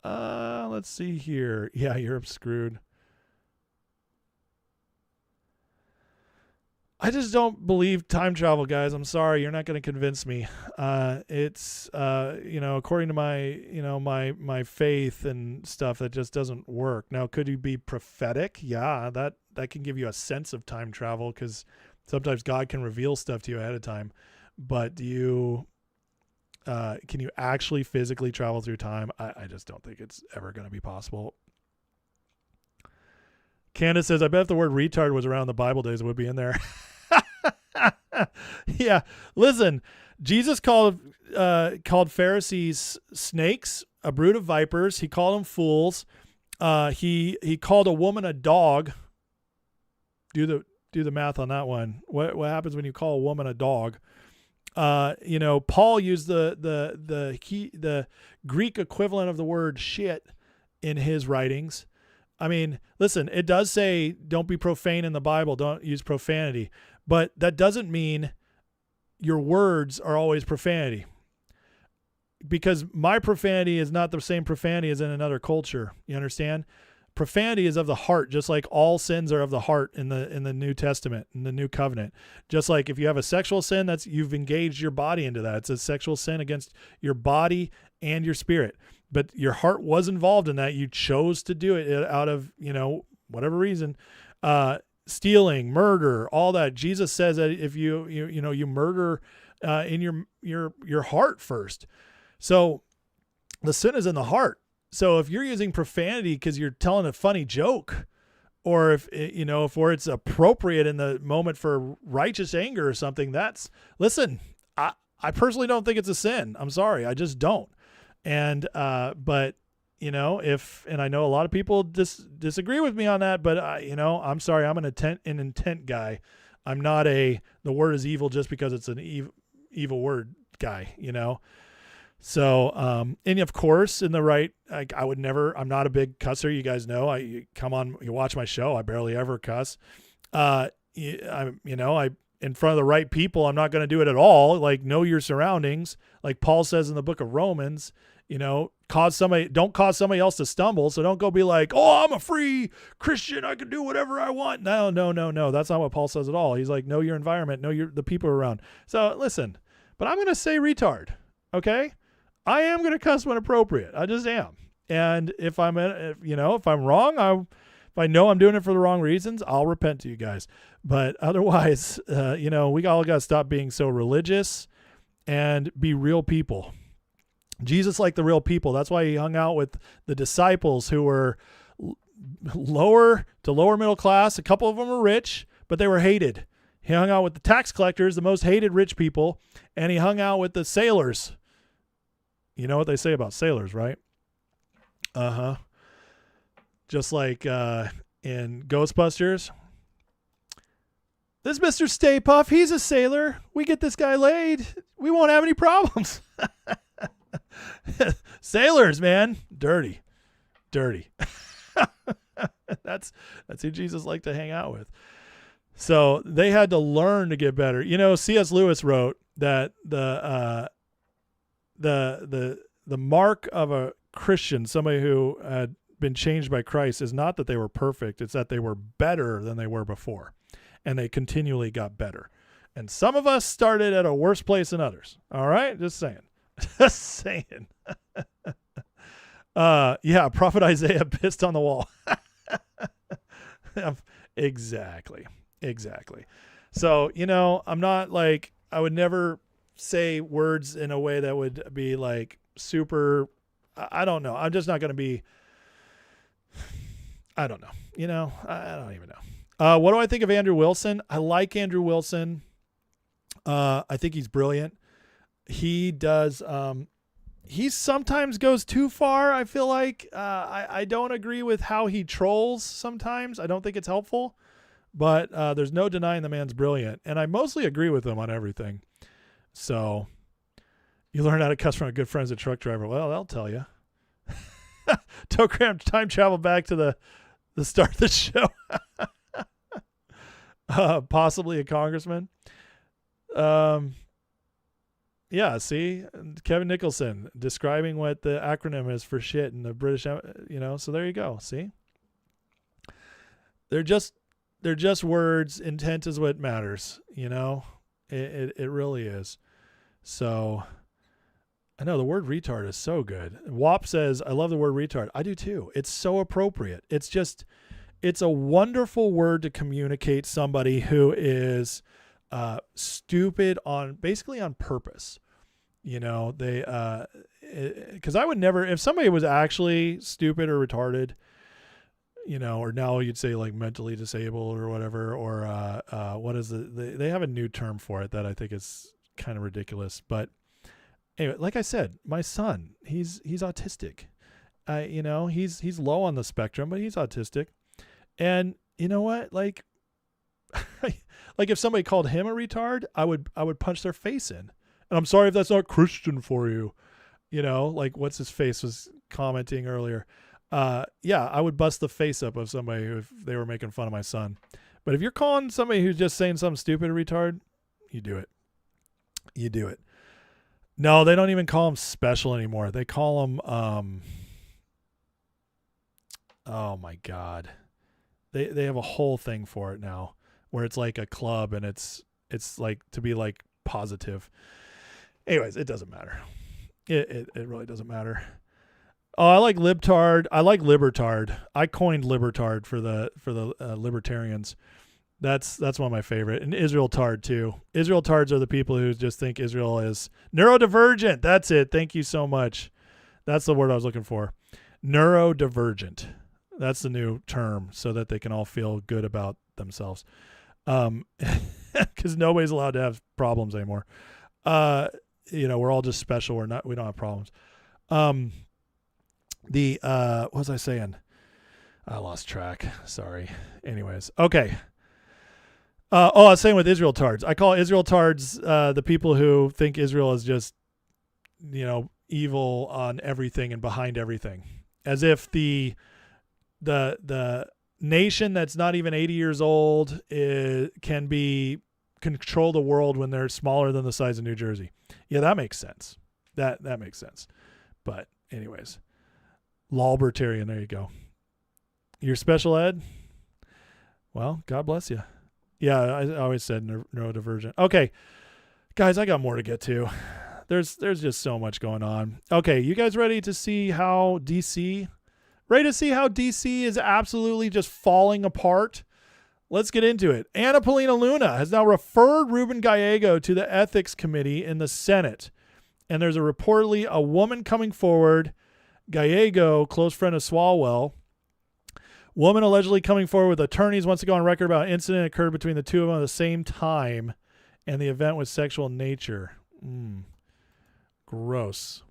Let's see here. Yeah, Europe's screwed. I just don't believe time travel, guys. I'm sorry. You're not going to convince me. It's, according to my faith and stuff, that just doesn't work. Now, could you be prophetic? Yeah, that can give you a sense of time travel, because sometimes God can reveal stuff to you ahead of time. But can you actually physically travel through time? I just don't think it's ever going to be possible. Candace says, I bet if the word retard was around in the Bible days, it would be in there. Yeah. Listen, Jesus called Pharisees snakes, a brood of vipers. He called them fools. He called a woman a dog. Do the math on that one. What happens when you call a woman a dog? Paul used the Greek equivalent of the word shit in his writings. I mean, listen, it does say don't be profane in the Bible. Don't use profanity. But that doesn't mean your words are always profanity. Because my profanity is not the same profanity as in another culture. You understand? Profanity is of the heart, just like all sins are of the heart in the New Testament, in the New Covenant. Just like if you have a sexual sin, you've engaged your body into that. It's a sexual sin against your body and your spirit. But your heart was involved in that. You chose to do it out of, whatever reason. Stealing, murder, all that. Jesus says that if you murder in your heart first. So the sin is in the heart. So if you're using profanity because you're telling a funny joke, or if it's appropriate in the moment for righteous anger or something, listen, I personally don't think it's a sin. I'm sorry. I just don't. And, but and I know a lot of people disagree with me on that, but I'm sorry. I'm an intent guy. I'm not the word is evil just because it's an evil word guy, So, and of course, in the right, I would never, I'm not a big cusser. You guys know, you watch my show. I barely ever cuss. In front of the right people, I'm not going to do it at all. Like, know your surroundings. Like Paul says in the book of Romans, don't cause somebody else to stumble. So don't go be like, oh, I'm a free Christian. I can do whatever I want. No. That's not what Paul says at all. He's like, know your environment, know the people around. So listen, but I'm going to say retard. Okay. I am going to cuss when appropriate. I just am. And if I'm wrong, if I know I'm doing it for the wrong reasons, I'll repent to you guys. But otherwise, we all got to stop being so religious and be real people. Jesus liked the real people. That's why he hung out with the disciples who were lower middle class. A couple of them were rich, but they were hated. He hung out with the tax collectors, the most hated rich people, and he hung out with the sailors. You know what they say about sailors, right? Uh-huh. Just like in Ghostbusters. This Mr. Stay Puft, he's a sailor. We get this guy laid, we won't have any problems. Sailors, man. Dirty. That's who Jesus liked to hang out with. So they had to learn to get better. You know, C.S. Lewis wrote that the mark of a Christian, somebody who had been changed by Christ, is not that they were perfect. It's that they were better than they were before, and they continually got better. And some of us started at a worse place than others. All right, just saying. Just saying. Yeah, Prophet Isaiah pissed on the wall. Exactly. So, you know, I'm not like, I would never say words in a way that would be like super, I don't know. I'm just not going to be, I don't know. You know, I don't even know. What do I think of Andrew Wilson? I like Andrew Wilson. I think he's brilliant. He does, he sometimes goes too far. I feel like, I don't agree with how he trolls sometimes. I don't think it's helpful, but, there's no denying the man's brilliant, and I mostly agree with him on everything. So you learn how to cuss from a good friend's a truck driver. Well, they'll tell you. Tokram time travel back to the start of the show. Possibly a congressman. Yeah, see, Kevin Nicholson describing what the acronym is for shit in the British, you know, so there you go. See, they're just words. Intent is what matters. You know, it really is. So I know the word retard is so good. WAP says, I love the word retard. I do too. It's so appropriate. It's a wonderful word to communicate somebody who is stupid basically on purpose. You know, they, cause I would never, if somebody was actually stupid or retarded, you know, or now you'd say like mentally disabled or whatever, or, what is they have a new term for it that I think is kind of ridiculous. But anyway, like I said, my son, he's autistic. You know, he's low on the spectrum, but he's autistic. And you know what? Like, like if somebody called him a retard, I would punch their face in. And I'm sorry if that's not Christian for you. You know, like what's his face was commenting earlier. Yeah, I would bust the face up of somebody if they were making fun of my son. But if you're calling somebody who's just saying something stupid a retard, you do it. You do it. No, they don't even call them special anymore. They call them, oh my God. They have a whole thing for it now where it's like a club and it's like to be like positive. Anyways, it doesn't matter. It really doesn't matter. Oh, I like libtard. I like libertard. I coined libertard for the libertarians. That's one of my favorite. And Israel tard too. Israel tards are the people who just think Israel is neurodivergent. That's it. Thank you so much. That's the word I was looking for. Neurodivergent. That's the new term so that they can all feel good about themselves. Because nobody's allowed to have problems anymore. You know, we're all just special. We don't have problems. What was I saying? I lost track. Sorry. Anyways. Okay. I was saying with Israel tards. I call Israel tards the people who think Israel is just, you know, evil on everything and behind everything. As if the nation that's not even 80 years old can control the world when they're smaller than the size of New Jersey. Yeah, that makes sense. That makes sense. But anyways, Lawbertarian, there you go. Your special ed? Well, God bless you. Yeah, I always said neurodivergent. Okay, guys, I got more to get to. There's just so much going on. Okay, you guys ready to see how DC is absolutely just falling apart? Let's get into it. Anna Paulina Luna has now referred Ruben Gallego to the Ethics Committee in the Senate. And there's reportedly a woman coming forward, Gallego, close friend of Swalwell. Woman allegedly coming forward with attorneys wants to go on record about an incident occurred between the two of them at the same time, and the event was sexual in nature. Gross.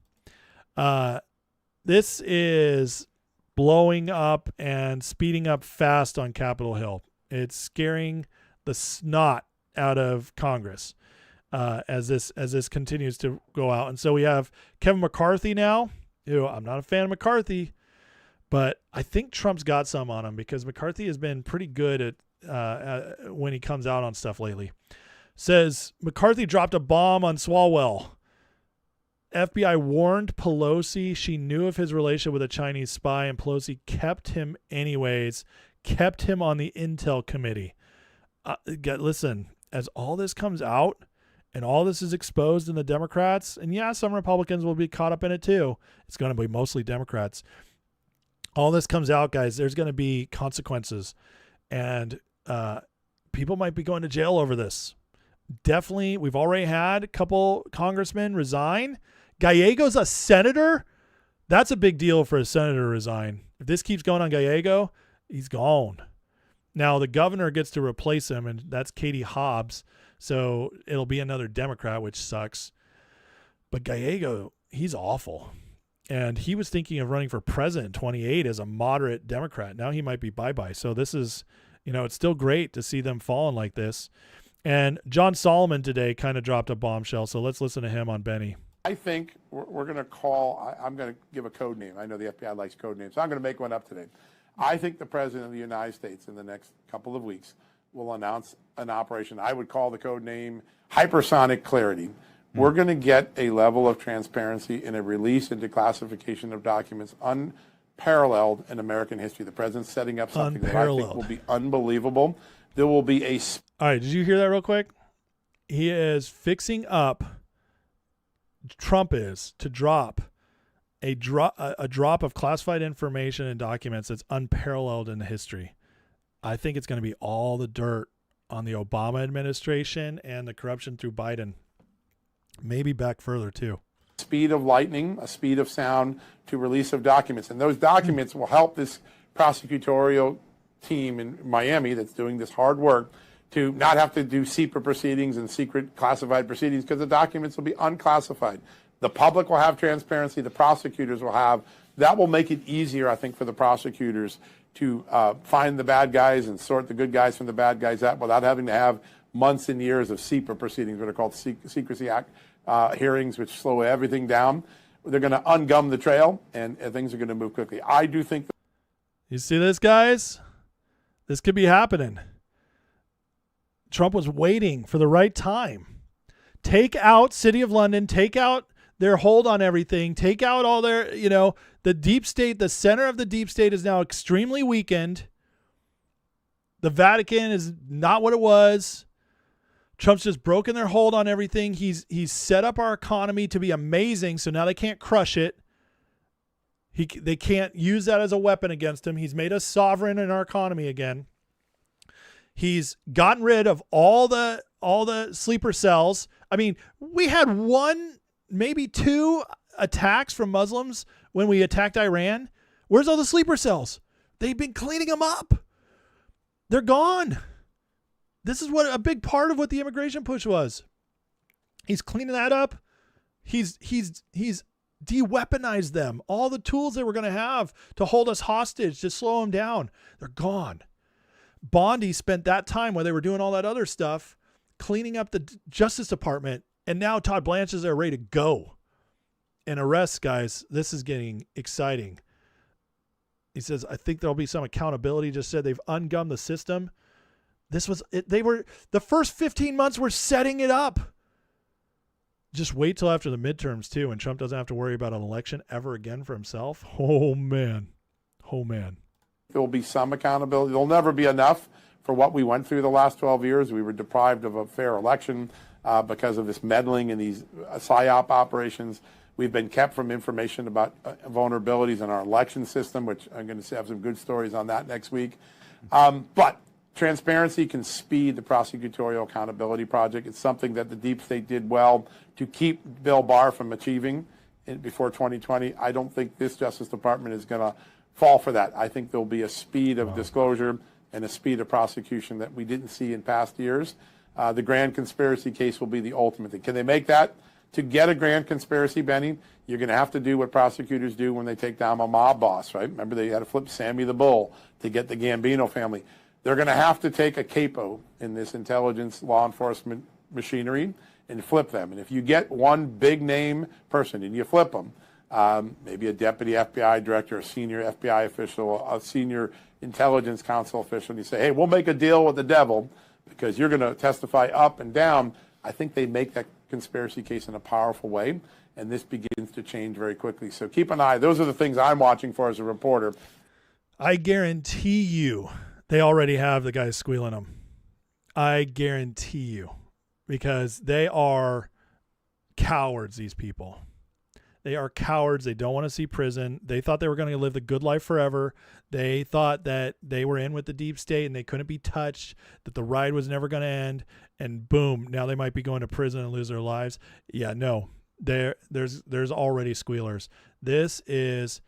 This is blowing up and speeding up fast on Capitol Hill. It's scaring the snot out of Congress as this continues to go out. And so we have Kevin McCarthy now, who I'm not a fan of McCarthy, But I think Trump's got some on him because McCarthy has been pretty good at when he comes out on stuff lately. Says McCarthy dropped a bomb on Swalwell. FBI warned Pelosi she knew of his relationship with a Chinese spy, and Pelosi kept him anyways, kept him on the intel committee. Listen, as all this comes out and all this is exposed in the Democrats, and yeah, some Republicans will be caught up in it too. It's going to be mostly Democrats. All this comes out, guys, there's going to be consequences, and people might be going to jail over this. Definitely, we've already had a couple congressmen resign. Gallego's a senator. That's a big deal for a senator to resign. If this keeps going on Gallego, he's gone. Now, the governor gets to replace him, and that's Katie Hobbs, so it'll be another Democrat, which sucks. But Gallego, he's awful. And he was thinking of running for president in 28 as a moderate Democrat. Now he might be bye-bye. So this is, it's still great to see them falling like this. And John Solomon today kind of dropped a bombshell. So let's listen to him on Benny. I think we're going to call, I'm going to give a code name. I know the FBI likes code names, so I'm going to make one up today. I think the President of the United States in the next couple of weeks will announce an operation. I would call the code name Hypersonic Clarity. We're going to get a level of transparency in a release and declassification of documents unparalleled in American history. The President's setting up something that I think will be unbelievable. There will be a... All right, did you hear that real quick? He is fixing up, Trump is, to drop a drop of classified information and documents that's unparalleled in the history. I think it's going to be all the dirt on the Obama administration and the corruption through Biden. Maybe back further too. Speed of lightning, a speed of sound to release of documents. And those documents will help this prosecutorial team in Miami that's doing this hard work to not have to do secret proceedings and secret classified proceedings because the documents will be unclassified. The public will have transparency. The prosecutors will have. That will make it easier, I think, for the prosecutors to find the bad guys and sort the good guys from the bad guys out without having to have months and years of SEPA proceedings, what are called Secrecy Act hearings, which slow everything down. They're going to ungum the trail, and things are going to move quickly. I do think... You see this, guys? This could be happening. Trump was waiting for the right time. Take out City of London, take out their hold on everything, take out all their, the deep state, the center of the deep state is now extremely weakened. The Vatican is not what it was. Trump's just broken their hold on everything. He's set up our economy to be amazing, so now they can't crush it. They can't use that as a weapon against him. He's made us sovereign in our economy again. He's gotten rid of all the sleeper cells. I mean, we had one, maybe two attacks from Muslims when we attacked Iran. Where's all the sleeper cells? They've been cleaning them up. They're gone. This is what a big part of what the immigration push was. He's cleaning that up. He's de-weaponized them. All the tools they were going to have to hold us hostage, to slow them down, they're gone. Bondi spent that time while they were doing all that other stuff cleaning up the Justice Department, and now Todd Blanche is there ready to go and arrest guys. This is getting exciting. He says, I think there'll be some accountability. Just said they've ungummed the system. This was it. They were the first 15 months were setting it up. Just wait till after the midterms too, and Trump doesn't have to worry about an election ever again for himself. Oh man. There will be some accountability. There'll never be enough for what we went through the last 12 years. We were deprived of a fair election because of this meddling in these PSYOP operations. We've been kept from information about vulnerabilities in our election system, which I'm going to have some good stories on that next week. But transparency can speed the prosecutorial accountability project. It's something that the deep state did well to keep Bill Barr from achieving before 2020. I don't think this Justice Department is going to fall for that. I think there'll be a speed of disclosure and a speed of prosecution that we didn't see in past years. The grand conspiracy case will be the ultimate thing. Can they make that? To get a grand conspiracy, Benny, you're going to have to do what prosecutors do when they take down a mob boss, right? Remember, they had to flip Sammy the Bull to get the Gambino family. They're going to have to take a capo in this intelligence law enforcement machinery and flip them. And if you get one big name person and you flip them, maybe a deputy FBI director, a senior FBI official, a senior intelligence council official, and you say, hey, we'll make a deal with the devil because you're going to testify up and down. I think they make that conspiracy case in a powerful way, and this begins to change very quickly. So keep an eye. Those are the things I'm watching for as a reporter. I guarantee you they already have the guys squealing them. I guarantee you, because they are cowards, these people. They are cowards. They don't want to see prison. They thought they were going to live the good life forever. They thought that they were in with the deep state and they couldn't be touched, that the ride was never going to end. And boom, now they might be going to prison and lose their lives. Yeah, no, there's already squealers. This is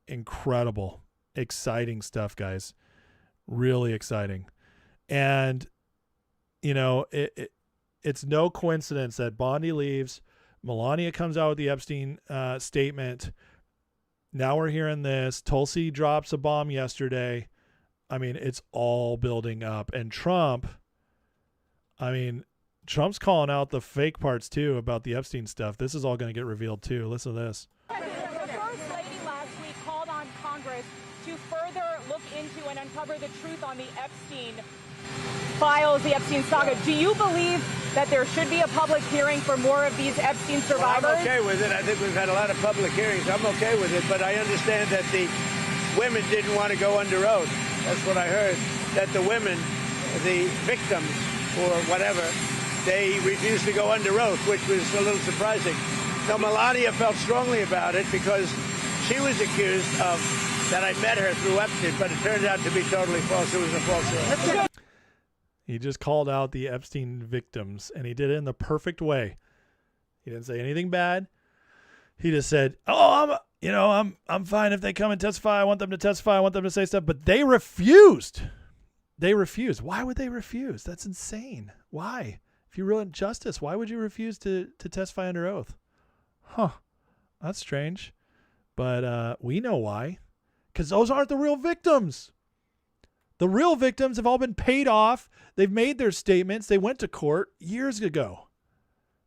incredible, exciting stuff, guys. Really exciting. And, you know, it's no coincidence that Bondi leaves. Melania comes out with the Epstein statement. Now we're hearing this. Tulsi drops a bomb yesterday. I mean, it's all building up. And Trump's calling out the fake parts too about the Epstein stuff. This is all going to get revealed too. Listen to this. The First Lady last week called on Congress to further look into and uncover the truth on the Epstein files, the Epstein saga. Do you believe that there should be a public hearing for more of these Epstein survivors? Well, I'm okay with it. I think we've had a lot of public hearings. I'm okay with it, but I understand that the women didn't want to go under oath. That's what I heard, that the women, the victims or whatever, they refused to go under oath, which was a little surprising. Now, Melania felt strongly about it because she was accused of that I met her through Epstein, but it turned out to be totally false. It was a false oath. He just called out the Epstein victims, and he did it in the perfect way. He didn't say anything bad. He just said, "Oh, I'm fine if they come and testify. I want them to testify. I want them to say stuff." But they refused. They refused. Why would they refuse? That's insane. Why? If you really want justice, why would you refuse to testify under oath? Huh? That's strange. But we know why. Because those aren't the real victims. The real victims have all been paid off. They've made their statements. They went to court years ago.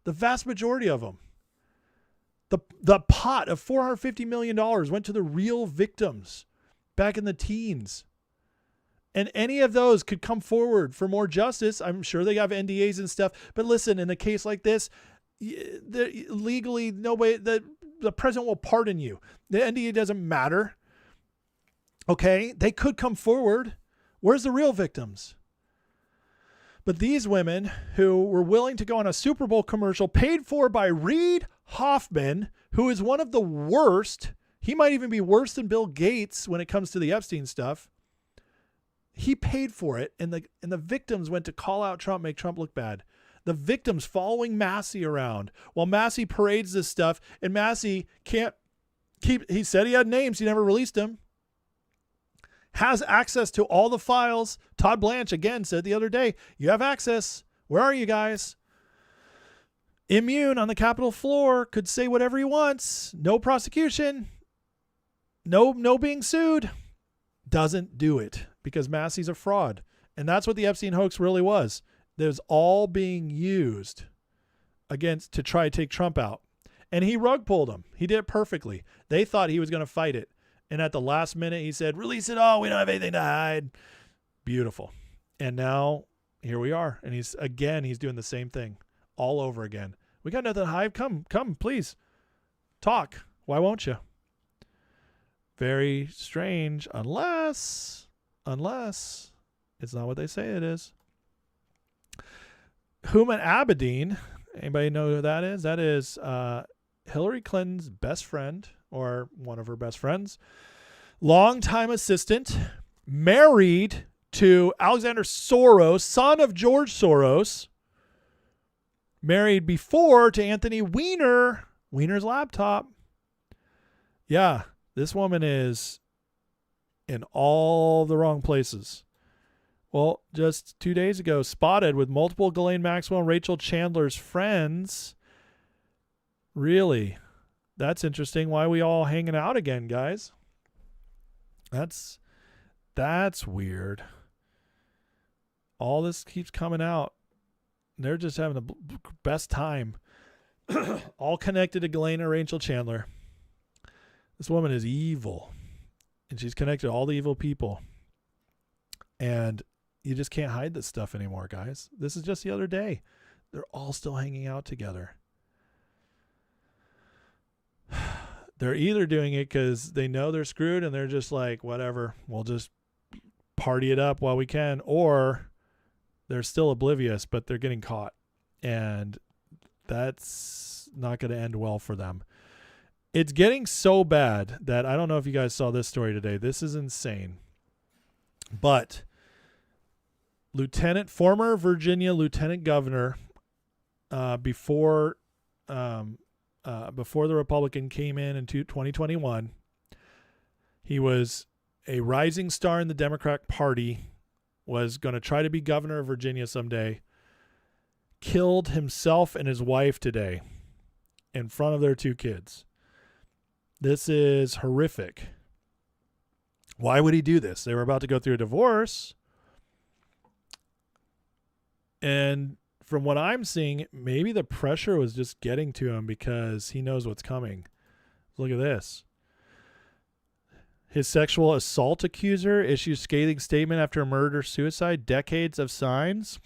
The vast majority of them. The pot of $450 million went to the real victims back in the teens. And any of those could come forward for more justice. I'm sure they have NDAs and stuff. But listen, in a case like this, legally, nobody, the president will pardon you. The NDA doesn't matter. Okay? They could come forward. Where's the real victims? But these women who were willing to go on a Super Bowl commercial paid for by Reid Hoffman, who is one of the worst, he might even be worse than Bill Gates when it comes to the Epstein stuff. He paid for it, and the victims went to call out Trump, make Trump look bad. The victims following Massey around while Massey parades this stuff, and Massey can't keep, he said he had names, he never released them. Has access to all the files. Todd Blanche again said the other day, you have access. Where are you guys? Immune on the Capitol floor, could say whatever he wants. No prosecution. No being sued. Doesn't do it because Massey's a fraud. And that's what the Epstein hoax really was. It was all being used against to try to take Trump out. And he rug pulled him. He did it perfectly. They thought he was going to fight it. And at the last minute, he said, release it all. We don't have anything to hide. Beautiful. And now here we are. And he's doing the same thing all over again. We got nothing to hide. Come, please. Talk. Why won't you? Very strange. Unless it's not what they say it is. Huma Abedin. Anybody know who that is? That is Hillary Clinton's best friend, or one of her best friends, longtime assistant, married to Alexander Soros, son of George Soros, married before to Anthony Weiner's laptop. Yeah, this woman is in all the wrong places. Well, just 2 days ago, spotted with multiple Ghislaine Maxwell and Rachel Chandler's friends. Really? That's interesting. Why are we all hanging out again, guys? That's weird. All this keeps coming out. They're just having the best time. All connected to Ghislaine and Rachel Chandler. This woman is evil, and she's connected to all the evil people. And you just can't hide this stuff anymore, guys. This is just the other day. They're all still hanging out together. They're either doing it because they know they're screwed and they're just like, whatever, we'll just party it up while we can, or they're still oblivious, but they're getting caught. And that's not going to end well for them. It's getting so bad that I don't know if you guys saw this story today. This is insane. But former Virginia lieutenant governor, before the Republican came in 2021, he was a rising star in the Democratic Party, was going to try to be governor of Virginia someday, killed himself and his wife today in front of their 2 kids. This is horrific. Why would he do this? They were about to go through a divorce. And from what I'm seeing, maybe the pressure was just getting to him because he knows what's coming. Look at this. His sexual assault accuser issues scathing statement after a murder-suicide. Decades of signs.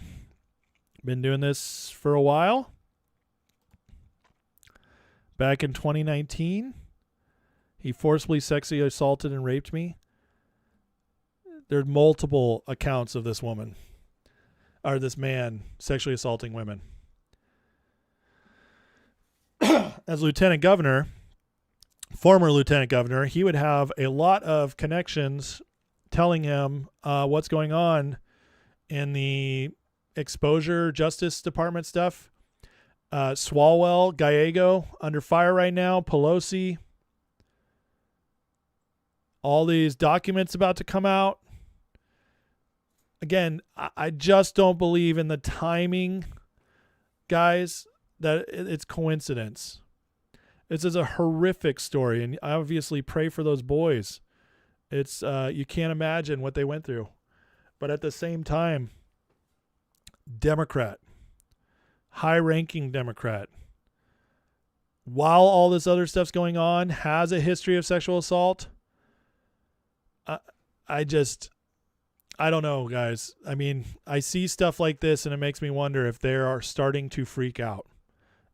Been doing this for a while. Back in 2019, he forcibly sexually assaulted and raped me. There's multiple accounts of this woman, or this man, sexually assaulting women. As lieutenant governor, former lieutenant governor, he would have a lot of connections telling him what's going on in the exposure Justice Department stuff. Swalwell, Gallego under fire right now, Pelosi. All these documents about to come out. Again, I just don't believe in the timing, guys, that it's coincidence. This is a horrific story, and I obviously pray for those boys. It's you can't imagine what they went through. But at the same time, Democrat, high-ranking Democrat, while all this other stuff's going on, has a history of sexual assault. I don't know, guys. I mean, I see stuff like this and it makes me wonder if they are starting to freak out.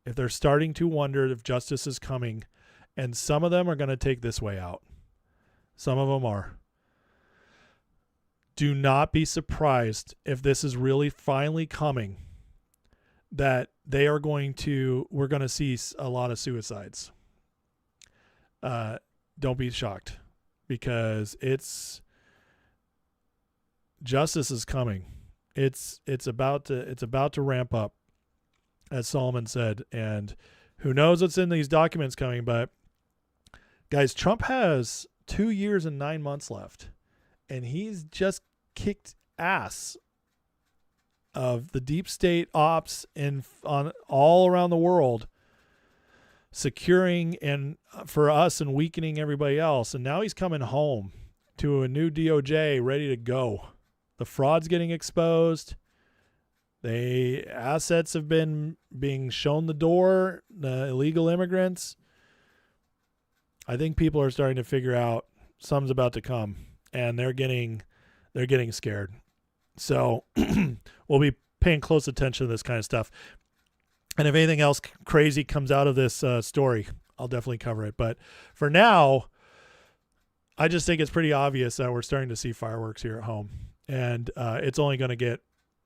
If they're starting to wonder if justice is coming, and some of them are going to take this way out. Some of them are. Do not be surprised if this is really finally coming, that we're going to see a lot of suicides. Don't be shocked, because justice is coming. It's about to ramp up, as Solomon said, and who knows what's in these documents coming. But guys, Trump has 2 years and 9 months left, and he's just kicked ass of the deep state ops on all around the world, securing and for us and weakening everybody else. And now he's coming home to a new DOJ ready to go. The fraud's getting exposed. The assets have been being shown the door, the illegal immigrants. I think people are starting to figure out something's about to come, and they're getting scared. So we'll be paying close attention to this kind of stuff. And if anything else crazy comes out of this story, I'll definitely cover it. But for now, I just think it's pretty obvious that we're starting to see fireworks here at home. And it's only going to get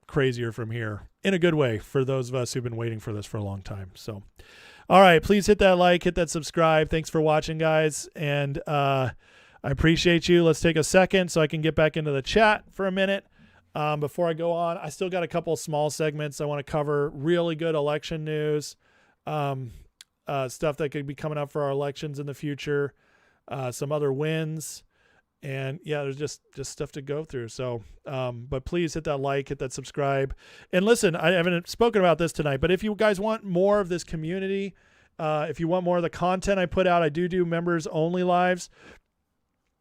crazier from here, in a good way, for those of us who've been waiting for this for a long time. So, all right, please hit that like, hit that subscribe. Thanks for watching, guys. And I appreciate you. Let's take a second so I can get back into the chat for a minute. Before I go on, I still got a couple of small segments I want to cover. Really good election news, stuff that could be coming up for our elections in the future, some other wins. And yeah, there's just stuff to go through. So, but please hit that like, hit that subscribe. And listen, I haven't spoken about this tonight, but if you guys want more of this community, if you want more of the content I put out, I do members only lives,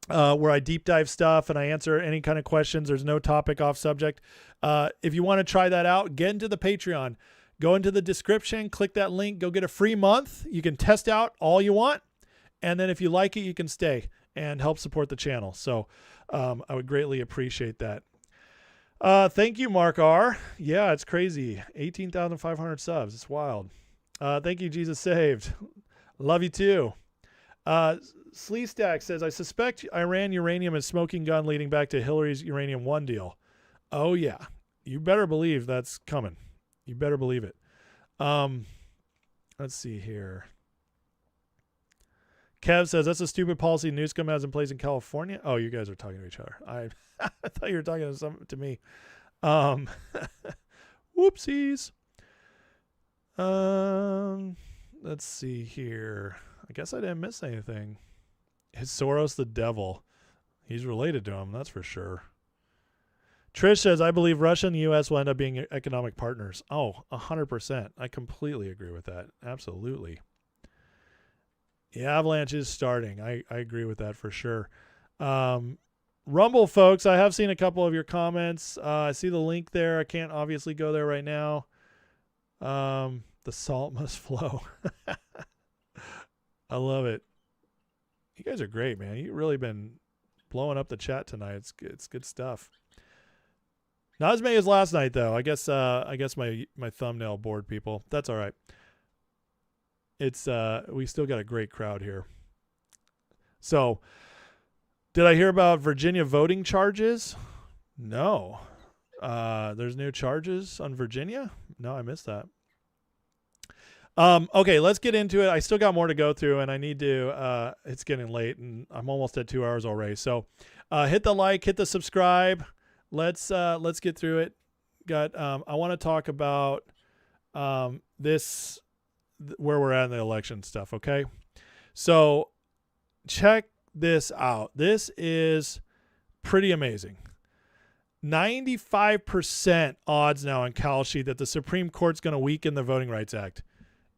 where I deep dive stuff and I answer any kind of questions. There's no topic off subject. If you want to try that out, get into the Patreon, go into the description, click that link, go get a free month. You can test out all you want. And then if you like it, you can stay and help support the channel. So I would greatly appreciate that. Thank you, Mark R. Yeah, it's crazy. 18,500 subs. It's wild. Thank you, Jesus Saved. Love you too. Sleestack says, I suspect Iran uranium is smoking gun leading back to Hillary's Uranium One deal. Oh, yeah. You better believe that's coming. You better believe it. Let's see here. Kev says, that's a stupid policy Newsom has in place in California. Oh, you guys are talking to each other. I thought you were talking to me. Whoopsies. Let's see here. I guess I didn't miss anything. Is Soros the devil? He's related to him, that's for sure. Trish says, I believe Russia and the U.S. will end up being economic partners. Oh, 100%. I completely agree with that. Absolutely. The avalanche is starting. I agree with that for sure. Rumble, folks, I have seen a couple of your comments. I see the link there. I can't obviously go there right now. The salt must flow. I love it. You guys are great, man. You've really been blowing up the chat tonight. It's good stuff. Not as many as last night, though. I guess my thumbnail bored people. That's all right. It's we still got a great crowd here. So, did I hear about Virginia voting charges? No. There's new charges on Virginia? No, I missed that. Okay, let's get into it. I still got more to go through, and I need to, it's getting late, and I'm almost at 2 hours already. So hit the like, hit the subscribe. Let's get through it. I want to talk about this, where we're at in the election stuff, okay? So check this out. This is pretty amazing. 95% odds now on Cal Sheet that the Supreme Court's going to weaken the Voting Rights Act.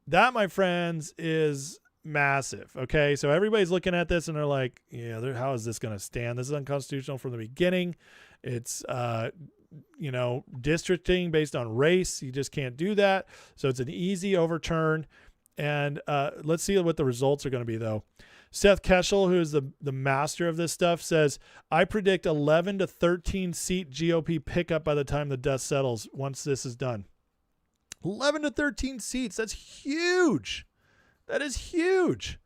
That, my friends, is massive, okay? So everybody's looking at this and they're like, yeah, how is this going to stand? This is unconstitutional from the beginning. It's, districting based on race. You just can't do that. So it's an easy overturn. And let's see what the results are going to be, though. Seth Keshel, who is the master of this stuff, says, I predict 11 to 13 seat GOP pickup by the time the dust settles once this is done. 11 to 13 seats. That's huge. That is huge.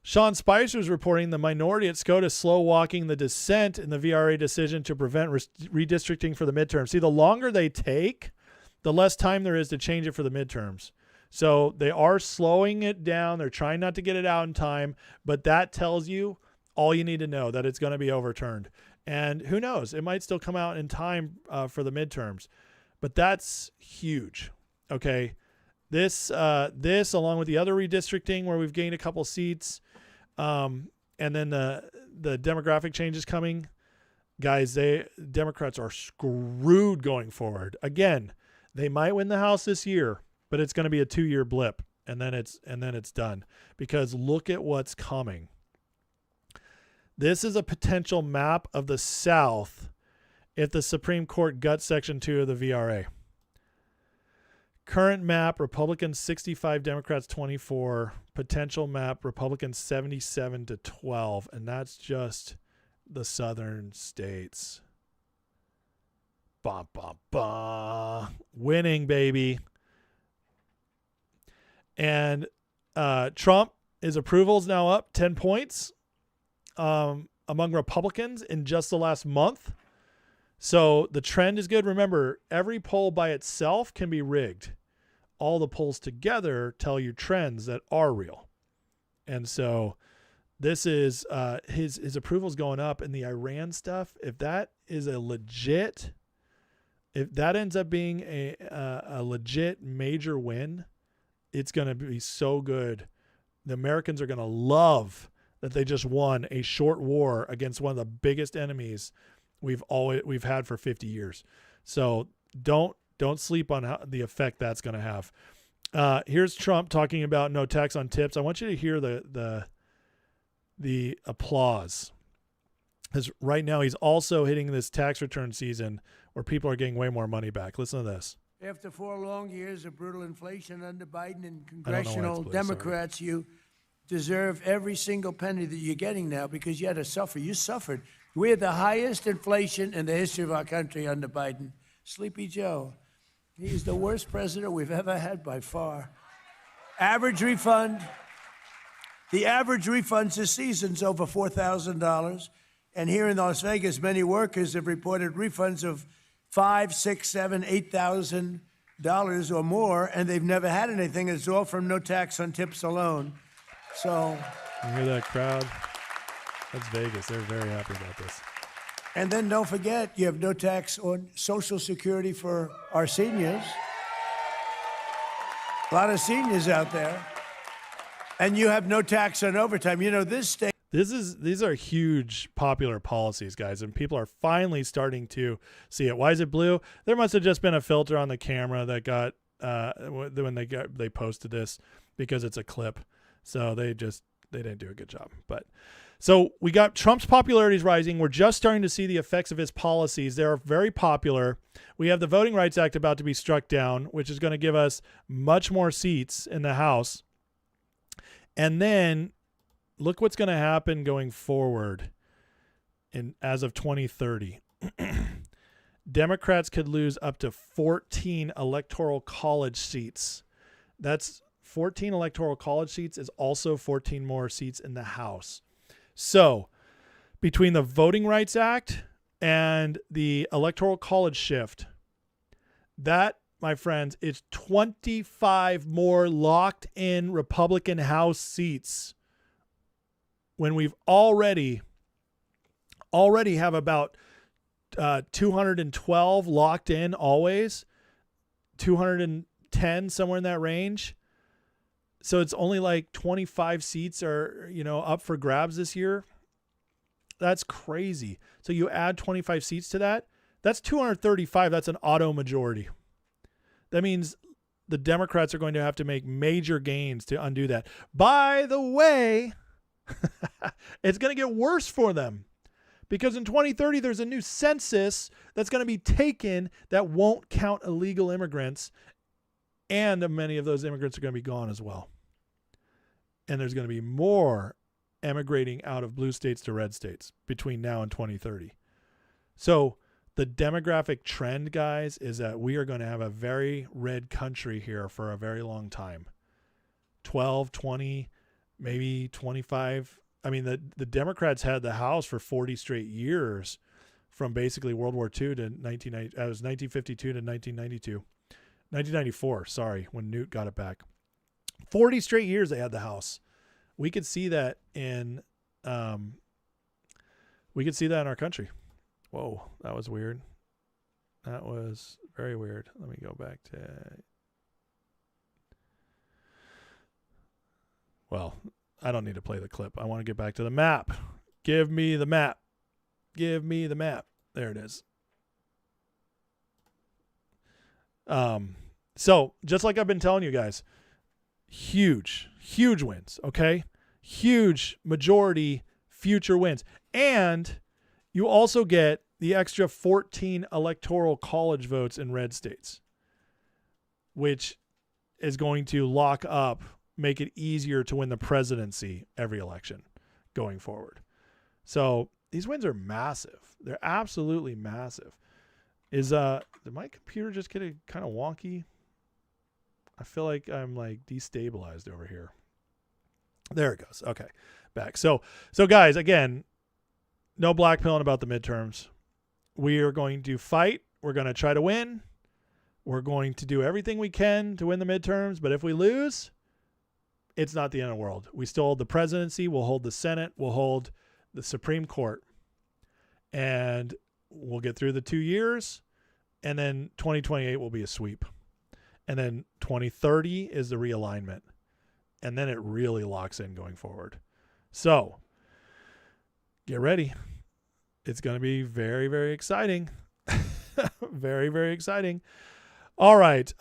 Sean Spicer is reporting the minority at SCOTUS slow walking the dissent in the VRA decision to prevent redistricting for the midterms. See, the longer they take, the less time there is to change it for the midterms. So they are slowing it down. They're trying not to get it out in time, but that tells you all you need to know, that it's going to be overturned. And who knows? It might still come out in time for the midterms, but that's huge. Okay. This along with the other redistricting where we've gained a couple seats, and then the demographic changes coming, guys, Democrats are screwed going forward. Again, they might win the House this year, but it's going to be a 2-year blip, and then it's done, because look at what's coming. This is a potential map of the South if the Supreme Court guts Section 2 of the VRA. Current map, Republicans 65, Democrats 24. Potential map, Republicans 77 to 12. And that's just the southern states. Bah, bah, bah. Winning, baby. And Trump, his approval is now up 10 points among Republicans in just the last month. So the trend is good. Remember, every poll by itself can be rigged. All the polls together tell you trends that are real. And so this is his approval is going up, and the Iran stuff, if that is if that ends up being a legit major win, it's going to be so good. The Americans are going to love that they just won a short war against one of the biggest enemies we've had for 50 years. So don't sleep on the effect that's going to have. Here's Trump talking about no tax on tips. I want you to hear the applause, because right now he's also hitting this tax return season where people are getting way more money back. Listen to this. After 4 long years of brutal inflation under Biden and congressional Democrats, you deserve every single penny that you're getting now because you had to suffer. You suffered. We had the highest inflation in the history of our country under Biden. Sleepy Joe. He's the worst president we've ever had by far. Average refund. The average refunds this season's over $4,000. And here in Las Vegas, many workers have reported refunds of $5,000, $6,000, $7,000, $8,000 or more, and they've never had anything. It's all from no tax on tips alone. So you hear that crowd? That's Vegas. They're very happy about this. And then don't forget, you have no tax on Social Security for our seniors. A lot of seniors out there. And you have no tax on overtime. You know, this state. These are huge popular policies, guys, and people are finally starting to see it. Why is it blue? There must have just been a filter on the camera that got when they posted this because it's a clip. So they didn't do a good job. But so we got Trump's popularity is rising. We're just starting to see the effects of his policies. They're very popular. We have the Voting Rights Act about to be struck down, which is going to give us much more seats in the House. And then look what's going to happen going forward as of 2030. Democrats could lose up to 14 electoral college seats. That's 14 electoral college seats is also 14 more seats in the House. So between the Voting Rights Act and the Electoral College shift, that, my friends, is 25 more locked in Republican House seats when we've already have about 212 locked in always, 210, somewhere in that range. So it's only like 25 seats are, up for grabs this year. That's crazy. So you add 25 seats to that, that's 235. That's an auto majority. That means the Democrats are going to have to make major gains to undo that. By the way, it's going to get worse for them because in 2030, there's a new census that's going to be taken that won't count illegal immigrants. And many of those immigrants are going to be gone as well. And there's going to be more emigrating out of blue states to red states between now and 2030. So the demographic trend, guys, is that we are going to have a very red country here for a very long time. 12, 20, maybe 25. I mean, the Democrats had the House for 40 straight years from basically World War II to 1952 to 1992. 1994, sorry, when Newt got it back. 40 straight years they had the House. We could see that in our country. Whoa, that was weird. That was very weird. Let me go back to. Well, I don't need to play the clip. I want to get back to the map. Give me the map. Give me the map. There it is. So just like I've been telling you guys, huge wins. Okay. Huge majority future wins. And you also get the extra 14 electoral college votes in red states, which is going to make it easier to win the presidency every election going forward. So these wins are massive. They're absolutely massive. Did my computer just get kind of wonky? I feel like I'm destabilized over here. There it goes. Okay. Back. So guys, again, no blackpilling about the midterms. We are going to fight. We're going to try to win. We're going to do everything we can to win the midterms. But if we lose, it's not the end of the world. We still hold the presidency. We'll hold the Senate. We'll hold the Supreme Court. And we'll get through the 2 years. And then 2028 will be a sweep. And then 2030 is the realignment. And then it really locks in going forward. So get ready. It's going to be very, very exciting. Very, very exciting. All right.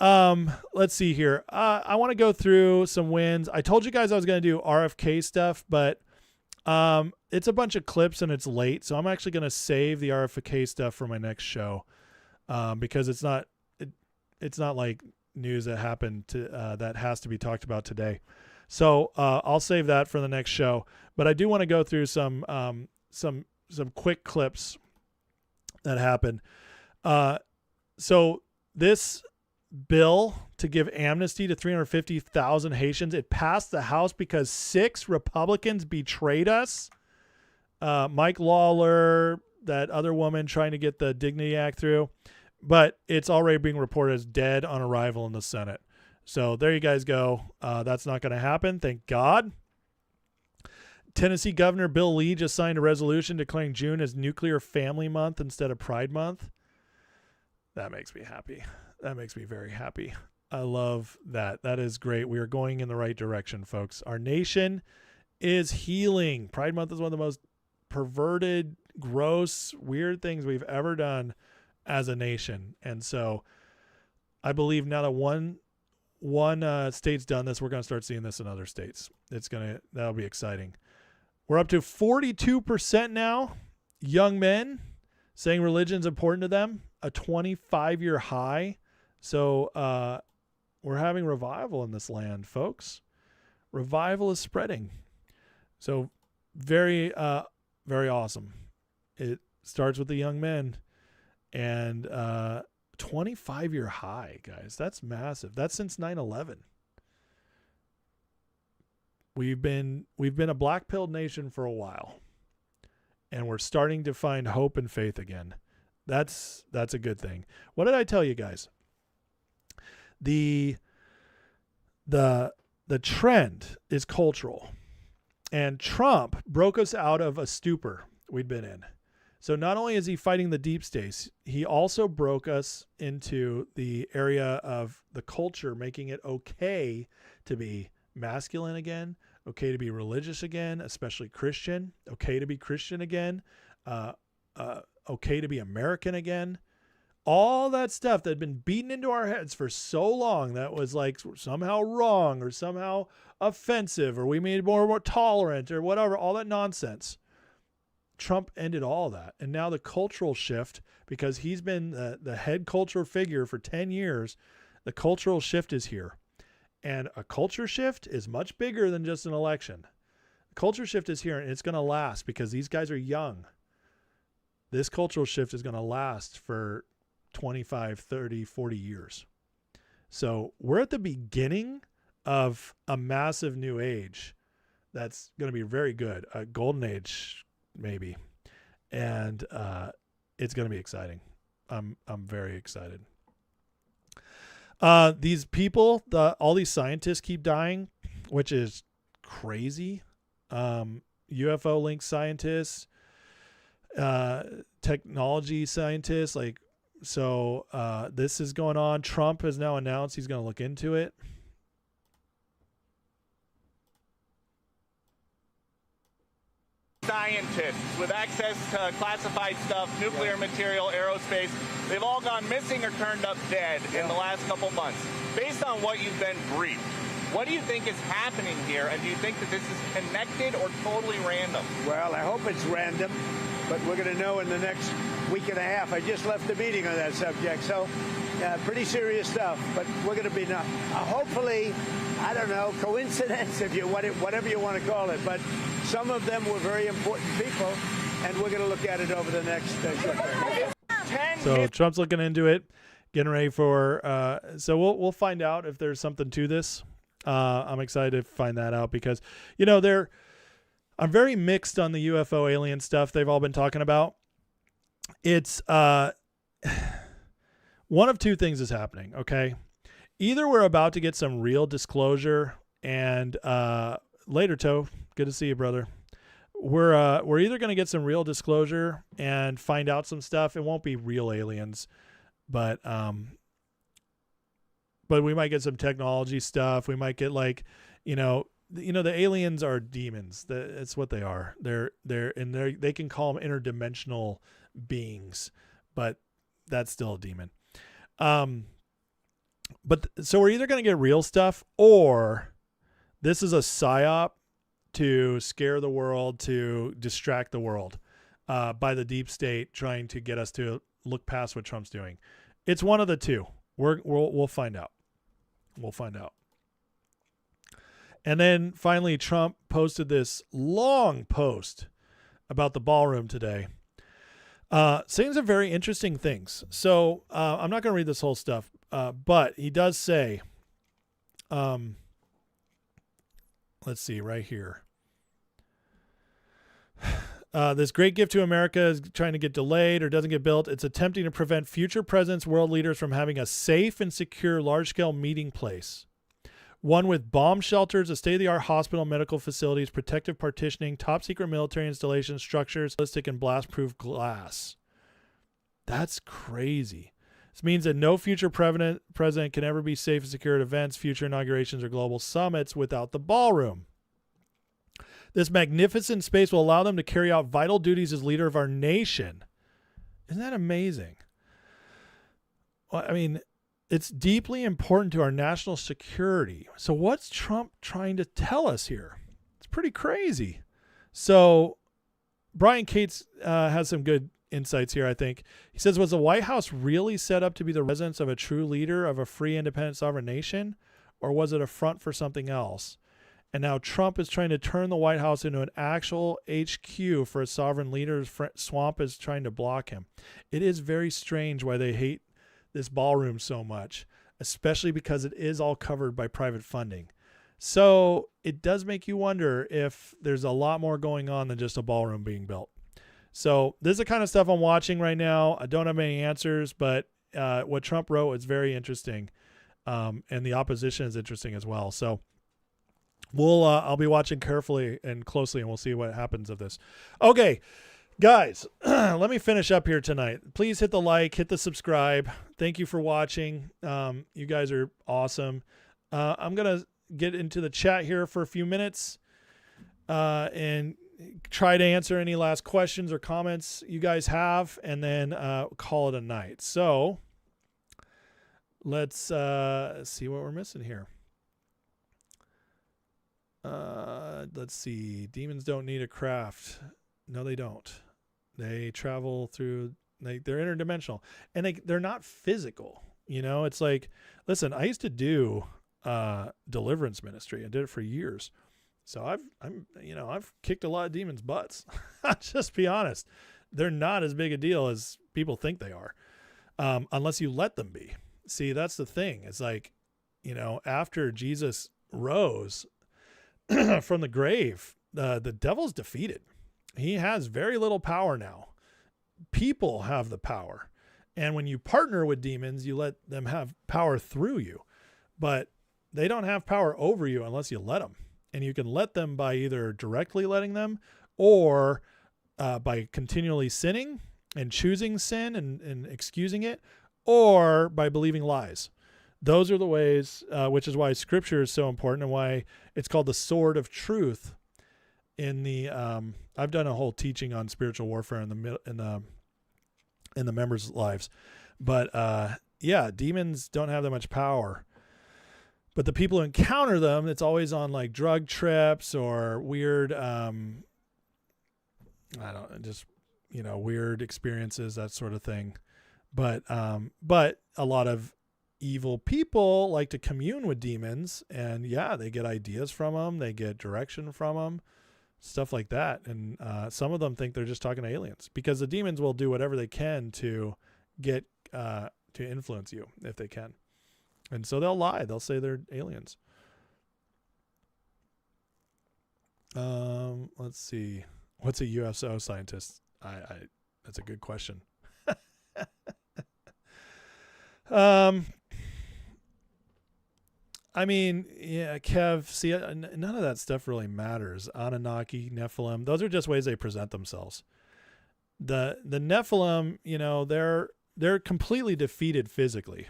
Let's see here. I want to go through some wins. I told you guys I was going to do RFK stuff, but it's a bunch of clips and it's late. So I'm actually going to save the RFK stuff for my next show because it's not like news that happened that has to be talked about today. So I'll save that for the next show. But I do want to go through some quick clips that happened. So this bill to give amnesty to 350,000 Haitians, it passed the House because 6 Republicans betrayed us. Mike Lawler, that other woman trying to get the Dignity Act through, but it's already being reported as dead on arrival in the Senate. So there you guys go. That's not going to happen. Thank God. Tennessee Governor Bill Lee just signed a resolution declaring June as Nuclear Family Month instead of Pride Month. That makes me happy. That makes me very happy. I love that. That is great. We are going in the right direction, folks. Our nation is healing. Pride Month is one of the most perverted, gross, weird things we've ever done as a nation. And so I believe now that one state's done this, we're going to start seeing this in other states. That'll be exciting. We're up to 42% now. Young men saying religion's important to them, a 25-year high. So we're having revival in this land, folks. Revival is spreading. So very, very awesome. It starts with the young men, and 25-year high, guys. That's massive. That's since 9/11. We've been a black-pilled nation for a while, and we're starting to find hope and faith again. That's a good thing. What did I tell you guys? The trend is cultural, and Trump broke us out of a stupor we'd been in. So not only is he fighting the deep states, he also broke us into the area of the culture, making it okay to be masculine again, okay to be religious again, especially Christian, okay to be Christian again, okay to be American again. All that stuff that had been beaten into our heads for so long that was like somehow wrong or somehow offensive or we made it more tolerant or whatever, all that nonsense. Trump ended all that. And now the cultural shift, because he's been the head cultural figure for 10 years, the cultural shift is here. And a culture shift is much bigger than just an election. The culture shift is here, and it's going to last because these guys are young. This cultural shift is going to last for 25, 30, 40 years. So we're at the beginning of a massive new age that's going to be very good, a golden age maybe, and it's going to be exciting. I'm very excited. These people, all these scientists keep dying, which is crazy. UFO linked scientists, technology scientists, this is going on. Trump has now announced he's going to look into it. Scientists with access to classified stuff, nuclear material, aerospace, they've all gone missing or turned up dead in the last couple months. Based on what you've been briefed, what do you think is happening here, and do you think that this is connected or totally random? Well, I hope it's random, but we're going to know in the next week and a half. I just left a meeting on that subject, so pretty serious stuff, but we're going to be hopefully, I don't know, coincidence, whatever you want to call it, but some of them were very important people, and we're going to look at it over the next short period. So Trump's looking into it, getting ready for. So we'll find out if there's something to this. I'm excited to find that out because, I'm very mixed on the UFO alien stuff they've all been talking about. It's one of two things is happening. Okay, either we're about to get some real disclosure, and later, Toe, good to see you, brother. We're either going to get some real disclosure and find out some stuff. It won't be real aliens, but we might get some technology stuff. We might get the aliens are demons. It's what they are. They can call them interdimensional beings, but that's still a demon. So we're either going to get real stuff, or this is a psyop to scare the world, to distract the world by the deep state, trying to get us to look past what Trump's doing. It's one of the two. We'll find out. We'll find out. And then finally, Trump posted this long post about the ballroom today, saying some very interesting things. So I'm not going to read this whole stuff, but he does say, let's see right here. This great gift to America is trying to get delayed or doesn't get built. It's attempting to prevent future presidents, world leaders from having a safe and secure large-scale meeting place. One with bomb shelters, a state-of-the-art hospital, medical facilities, protective partitioning, top-secret military installations, structures, ballistic and blast-proof glass. That's crazy. This means that no future president can ever be safe and secure at events, future inaugurations, or global summits without the ballroom. This magnificent space will allow them to carry out vital duties as leader of our nation. Isn't that amazing? Well, I mean, it's deeply important to our national security. So what's Trump trying to tell us here? It's pretty crazy. So Brian Cates has some good insights here, I think. He says, was the White House really set up to be the residence of a true leader of a free, independent, sovereign nation? Or was it a front for something else? And now Trump is trying to turn the White House into an actual HQ for a sovereign leader. Swamp is trying to block him. It is very strange why they hate this ballroom so much, especially because it is all covered by private funding. So it does make you wonder if there's a lot more going on than just a ballroom being built. So this is the kind of stuff I'm watching right now. I don't have any answers, but what Trump wrote is very interesting. And the opposition is interesting as well. So I'll be watching carefully and closely, and we'll see what happens of this. Okay, guys, let me finish up here tonight. Please hit the like, hit the subscribe. Thank you for watching. You guys are awesome. I'm going to get into the chat here for a few minutes and try to answer any last questions or comments you guys have, and then call it a night. So let's see what we're missing here. Let's see. Demons don't need a craft. No, they don't. They travel through, they're interdimensional, and they're not physical. You know, it's like, listen, I used to do deliverance ministry. I did it for years. So I've kicked a lot of demons' butts. Just be honest. They're not as big a deal as people think they are. Unless you let them be. See, that's the thing. It's like, after Jesus rose from the grave, the devil's defeated. He has very little power now. People have the power. And when you partner with demons, you let them have power through you. But they don't have power over you unless you let them. And you can let them by either directly letting them, or by continually sinning and choosing sin and excusing it, or by believing lies. Those are the ways, which is why Scripture is so important and why it's called the sword of truth. In the I've done a whole teaching on spiritual warfare in the members' lives, but demons don't have that much power. But the people who encounter them, it's always on like drug trips or weird, weird experiences, that sort of thing. But a lot of evil people like to commune with demons, and they get ideas from them, they get direction from them, stuff like that. And some of them think they're just talking to aliens, because the demons will do whatever they can to get to influence you if they can. And so they'll lie. They'll say they're aliens. Let's see. What's a UFO scientist? That's a good question. Kev, see, none of that stuff really matters. Anunnaki, Nephilim, those are just ways they present themselves. The Nephilim, they're completely defeated physically.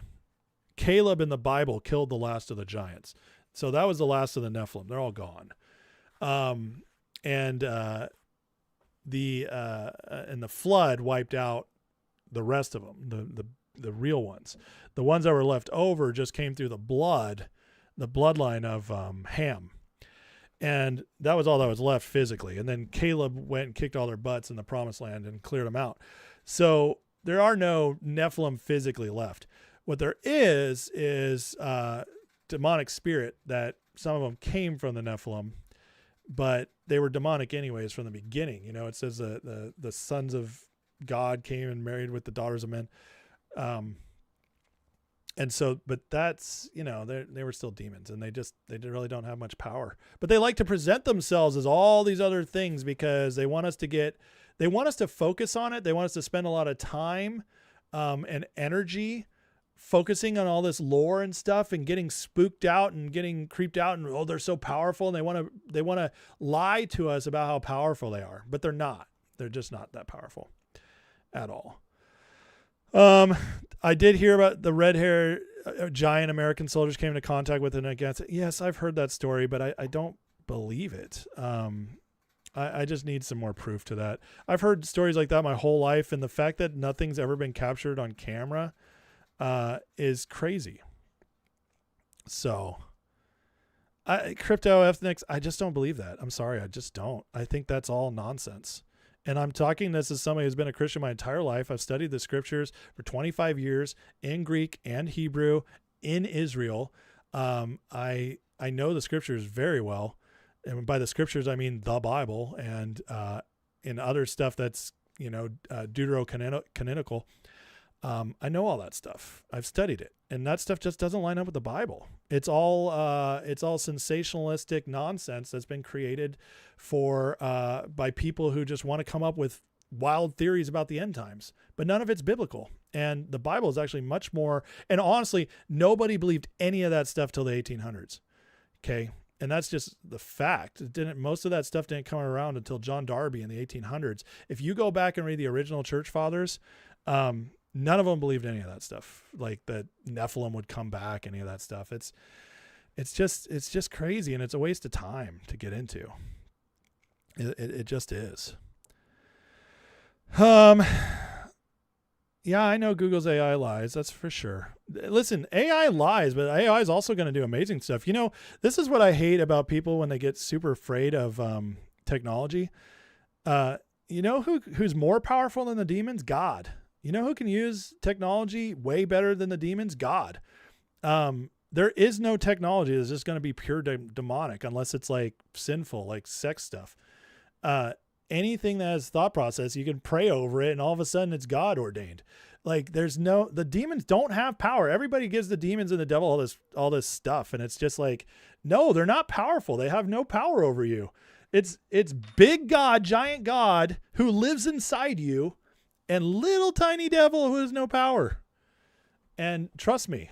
Caleb in the Bible killed the last of the giants. So that was the last of the Nephilim. They're all gone. And the flood wiped out the rest of them, the real ones. The ones that were left over just came through the bloodline of Ham. And that was all that was left physically. And then Caleb went and kicked all their butts in the promised land and cleared them out. So there are no Nephilim physically left. What there is demonic spirit that some of them came from the Nephilim, but they were demonic anyways from the beginning. You know, it says the sons of God came and married with the daughters of men. And so, but that's, you know, they were still demons, and they really don't have much power, but they like to present themselves as all these other things because they want us to focus on it. They want us to spend a lot of time, and energy focusing on all this lore and stuff and getting spooked out and getting creeped out. And, oh, they're so powerful. And they want to lie to us about how powerful they are, but they're not. They're just not that powerful at all. I did hear about the red hair giant American soldiers came into contact with it against it. Yes, I've heard that story, but I don't believe it. I just need some more proof to that. I've heard stories like that my whole life, and the fact that nothing's ever been captured on camera is crazy. So crypto ethnics, I just don't believe that. I'm sorry. I just don't. I think that's all nonsense. And I'm talking this as somebody who's been a Christian my entire life. I've studied the scriptures for 25 years in Greek and Hebrew in Israel. I know the scriptures very well. And by the scriptures, I mean the Bible and in other stuff that's, you know, deuterocanonical. I know all that stuff. I've studied it, and that stuff just doesn't line up with the Bible. It's all sensationalistic nonsense that's been created by people who just want to come up with wild theories about the end times, but none of it's biblical. And the Bible is actually much more, and honestly, nobody believed any of that stuff till the 1800s. Okay. And that's just the fact. Most of that stuff didn't come around until John Darby in the 1800s. If you go back and read the original church fathers, none of them believed any of that stuff, like that Nephilim would come back, any of that stuff. It's just crazy, and it's a waste of time to get into. It just is. Yeah, I know Google's AI lies. That's for sure. Listen, AI lies, but AI is also going to do amazing stuff. You know, this is what I hate about people when they get super afraid of technology. You know who's more powerful than the demons? God. You know who can use technology way better than the demons? God. There is no technology that's just going to be pure demonic unless it's like sinful, like sex stuff. Anything that has thought process, you can pray over it and all of a sudden it's God ordained. Like the demons don't have power. Everybody gives the demons and the devil all this stuff. And it's just like, no, they're not powerful. They have no power over you. It's big God, giant God who lives inside you, and little tiny devil who has no power. And trust me,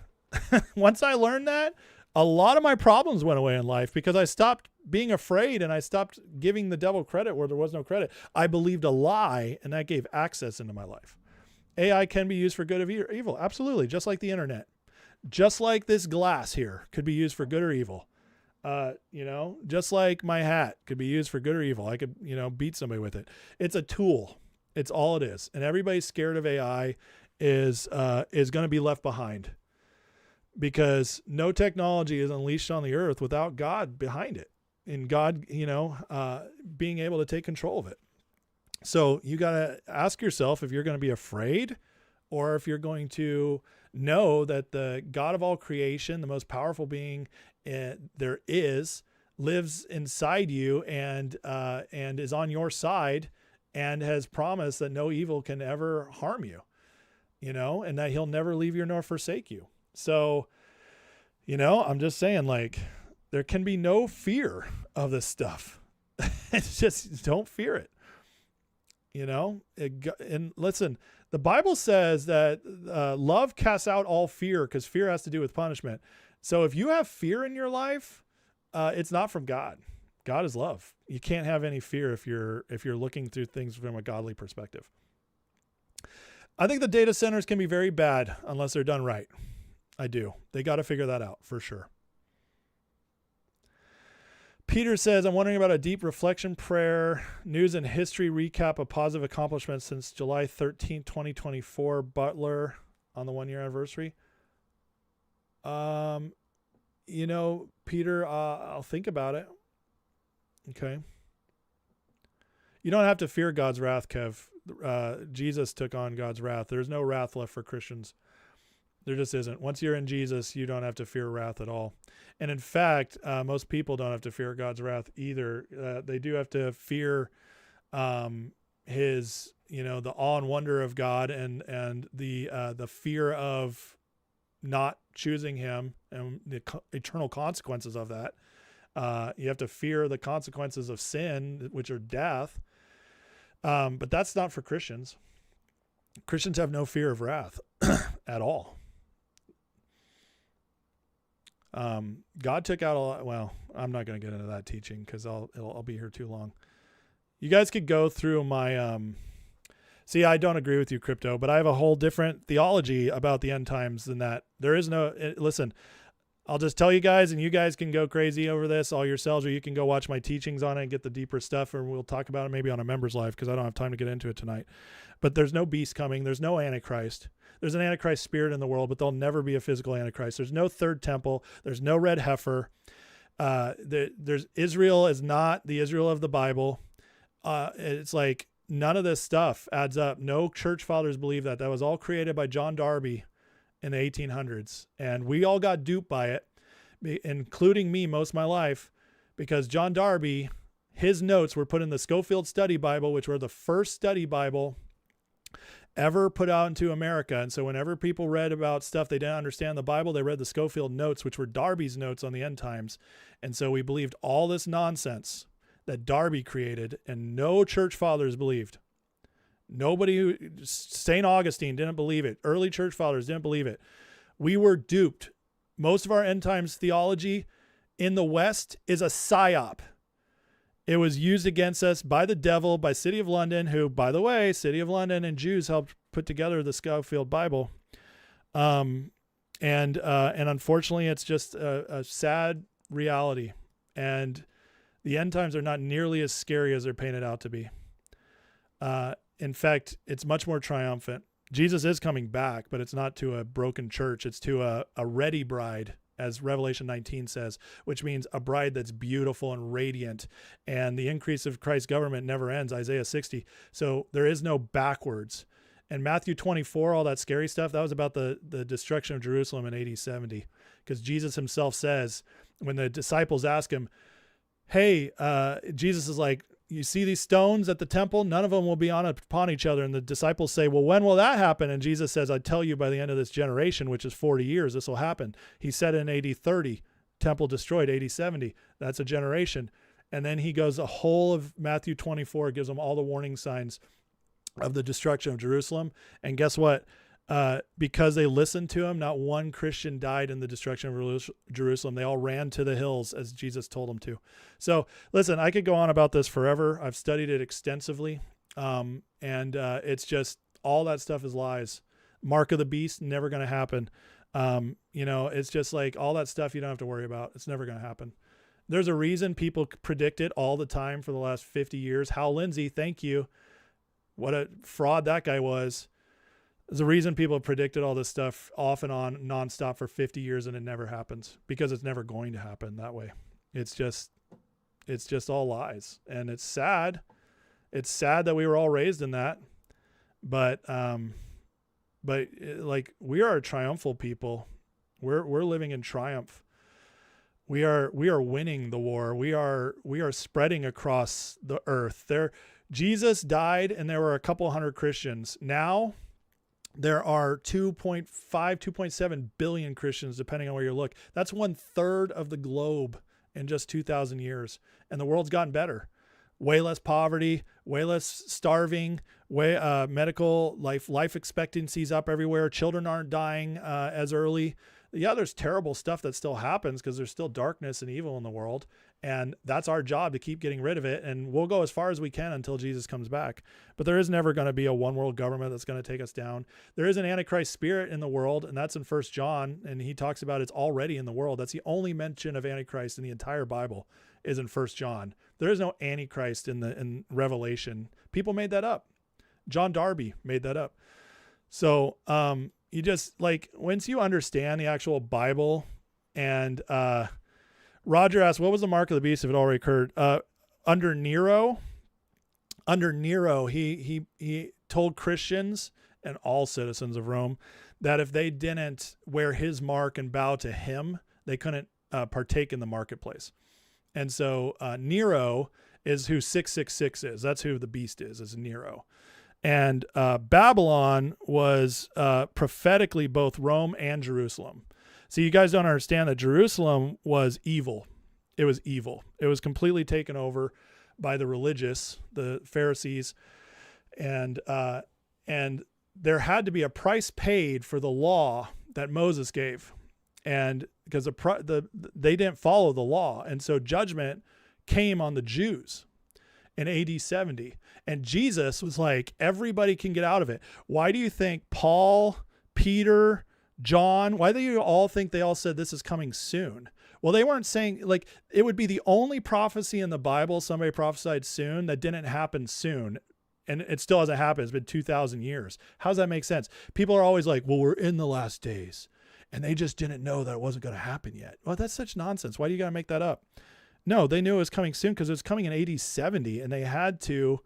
once I learned that, a lot of my problems went away in life because I stopped being afraid and I stopped giving the devil credit where there was no credit. I believed a lie, and that gave access into my life. AI can be used for good or evil. Absolutely. Just like the internet, just like this glass here could be used for good or evil. You know, just like my hat could be used for good or evil. I could, you know, beat somebody with it. It's a tool. It's all it is. And everybody's scared of AI is going to be left behind, because no technology is unleashed on the earth without God behind it, and God, you know, being able to take control of it. So you got to ask yourself if you're going to be afraid, or if you're going to know that the God of all creation, the most powerful being there is, lives inside you and is on your side, and has promised that no evil can ever harm you, you know, and that he'll never leave you nor forsake you. So, you know, I'm just saying, like, there can be no fear of this stuff. It's just, don't fear it. You know, and listen, the Bible says that love casts out all fear, because fear has to do with punishment. So if you have fear in your life, it's not from God. God is love. You can't have any fear if you're looking through things from a godly perspective. I think the data centers can be very bad unless they're done right. I do. They got to figure that out for sure. Peter says, I'm wondering about a deep reflection prayer, news and history recap of positive accomplishments since July 13, 2024, Butler on the 1-year anniversary. You know, Peter, I'll think about it. Okay. You don't have to fear God's wrath, Kev. Jesus took on God's wrath. There's no wrath left for Christians. There just isn't. Once you're in Jesus, you don't have to fear wrath at all. And in fact, most people don't have to fear God's wrath either. They do have to fear his, the awe and wonder of God and the fear of not choosing him and the eternal consequences of that. You have to fear the consequences of sin, which are death. But that's not for Christians. Christians have no fear of wrath at all. God took out a lot. Well, I'm not going to get into that teaching because I'll be here too long. You guys could go through my, see, I don't agree with you, Crypto, but I have a whole different theology about the end times than that. There is no, listen, I'll just tell you guys, and you guys can go crazy over this all yourselves, or you can go watch my teachings on it and get the deeper stuff, or we'll talk about it maybe on a members live because I don't have time to get into it tonight. But there's no beast coming. There's no Antichrist. There's an Antichrist spirit in the world, but there'll never be a physical Antichrist. There's no third temple. There's no red heifer. There's Israel is not the Israel of the Bible. It's like none of this stuff adds up. No church fathers believe that. That was all created by John Darby in the 1800s. And we all got duped by it, including me most of my life, because John Darby, his notes were put in the Scofield Study Bible, which were the first study Bible ever put out into America. And so whenever people read about stuff they didn't understand the Bible, they read the Scofield notes, which were Darby's notes on the end times. And so we believed all this nonsense that Darby created, and no church fathers believed. Nobody St. Augustine didn't believe it. Early church fathers didn't believe it. We were duped. Most of our end times theology in the West is a psyop. It was used against us by the devil, by City of London, who, by the way, City of London and Jews helped put together the Scofield Bible. And unfortunately, it's just a sad reality. And the end times are not nearly as scary as they're painted out to be. In fact, it's much more triumphant. Jesus is coming back, but it's not to a broken church. It's to a ready bride, as Revelation 19 says, which means a bride that's beautiful and radiant. And the increase of Christ's government never ends, Isaiah 60. So there is no backwards. And Matthew 24, all that scary stuff, that was about the destruction of Jerusalem in AD 70. Because Jesus himself says, when the disciples ask him, hey, Jesus is like, you see these stones at the temple? None of them will be upon each other. And the disciples say, well, when will that happen? And Jesus says, I tell you, by the end of this generation, which is 40 years, this will happen. He said in AD 30, temple destroyed, AD 70. That's a generation. And then he goes the whole of Matthew 24, gives them all the warning signs of the destruction of Jerusalem. And guess what? Because they listened to him, not one Christian died in the destruction of Jerusalem. They all ran to the hills as Jesus told them to. So listen, I could go on about this forever. I've studied it extensively. It's just, all that stuff is lies. Mark of the beast, never going to happen. It's just like all that stuff you don't have to worry about. It's never going to happen. There's a reason people predict it all the time for the last 50 years. Hal Lindsey, thank you. What a fraud that guy was. There's a reason people have predicted all this stuff off and on nonstop for 50 years and it never happens, because it's never going to happen that way. It's just all lies, and it's sad. It's sad that we were all raised in that, but like, we are a triumphal people. We're living in triumph. We are winning the war. We are spreading across the earth. Jesus died and there were a couple hundred Christians. Now there are 2.5, 2.7 billion Christians, depending on where you look. That's 1/3 of the globe in just 2,000 years. And the world's gotten better. Way less poverty, way less starving, medical life expectancy's up everywhere. Children aren't dying as early. Yeah, there's terrible stuff that still happens because there's still darkness and evil in the world. And that's our job, to keep getting rid of it. And we'll go as far as we can until Jesus comes back. But there is never going to be a one world government that's going to take us down. There is an Antichrist spirit in the world, and that's in 1 John. And he talks about it's already in the world. That's the only mention of Antichrist in the entire Bible, is in 1 John. There is no Antichrist in Revelation. People made that up. John Darby made that up. So you just, like, once you understand the actual Bible, and Roger asked, what was the mark of the beast if it already occurred? Under Nero, he told Christians and all citizens of Rome that if they didn't wear his mark and bow to him, they couldn't partake in the marketplace. And so Nero is who 666 is. That's who the beast is Nero. And Babylon was prophetically both Rome and Jerusalem. So you guys don't understand that Jerusalem was evil. It was evil. It was completely taken over by the religious, the Pharisees, and there had to be a price paid for the law that Moses gave, and because they didn't follow the law, and so judgment came on the Jews in AD 70, and Jesus was like, everybody can get out of it. Why do you think Paul, Peter, John, why do you all think they all said this is coming soon? Well, they weren't saying, like, it would be the only prophecy in the Bible somebody prophesied soon that didn't happen soon. And it still hasn't happened. It's been 2,000 years. How does that make sense? People are always like, well, we're in the last days. And they just didn't know that it wasn't going to happen yet. Well, that's such nonsense. Why do you got to make that up? No, they knew it was coming soon because it was coming in AD 70. And they had to,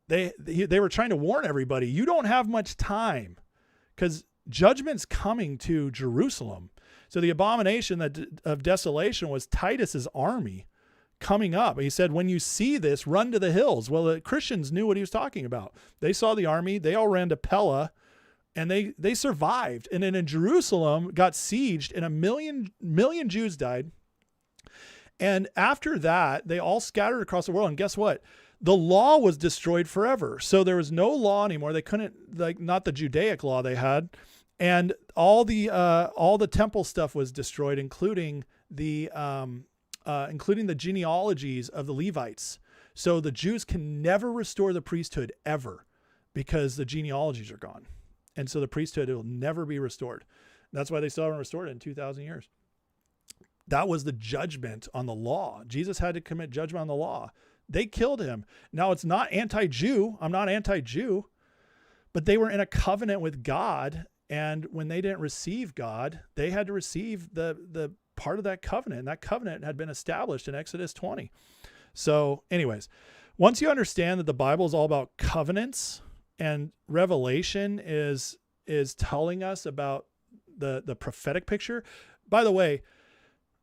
they were trying to warn everybody, you don't have much time because judgment's coming to Jerusalem. So the abomination of desolation was Titus's army coming up. He said, when you see this, run to the hills. Well, the Christians knew what he was talking about. They saw the army. They all ran to Pella, and they survived. And then in Jerusalem got sieged, and a million Jews died. And after that, they all scattered across the world. And guess what? The law was destroyed forever. So there was no law anymore. They couldn't, like, not the Judaic law they had. And all the temple stuff was destroyed, including the genealogies of the Levites. So the Jews can never restore the priesthood ever because the genealogies are gone. And so the priesthood will never be restored. That's why they still haven't restored it in 2,000 years. That was the judgment on the law. Jesus had to commit judgment on the law. They killed him. Now, it's not anti-Jew. I'm not anti-Jew. But they were in a covenant with God. And when they didn't receive God, they had to receive the part of that covenant. And that covenant had been established in Exodus 20. So anyways, once you understand that the Bible is all about covenants and Revelation is telling us about the prophetic picture. By the way,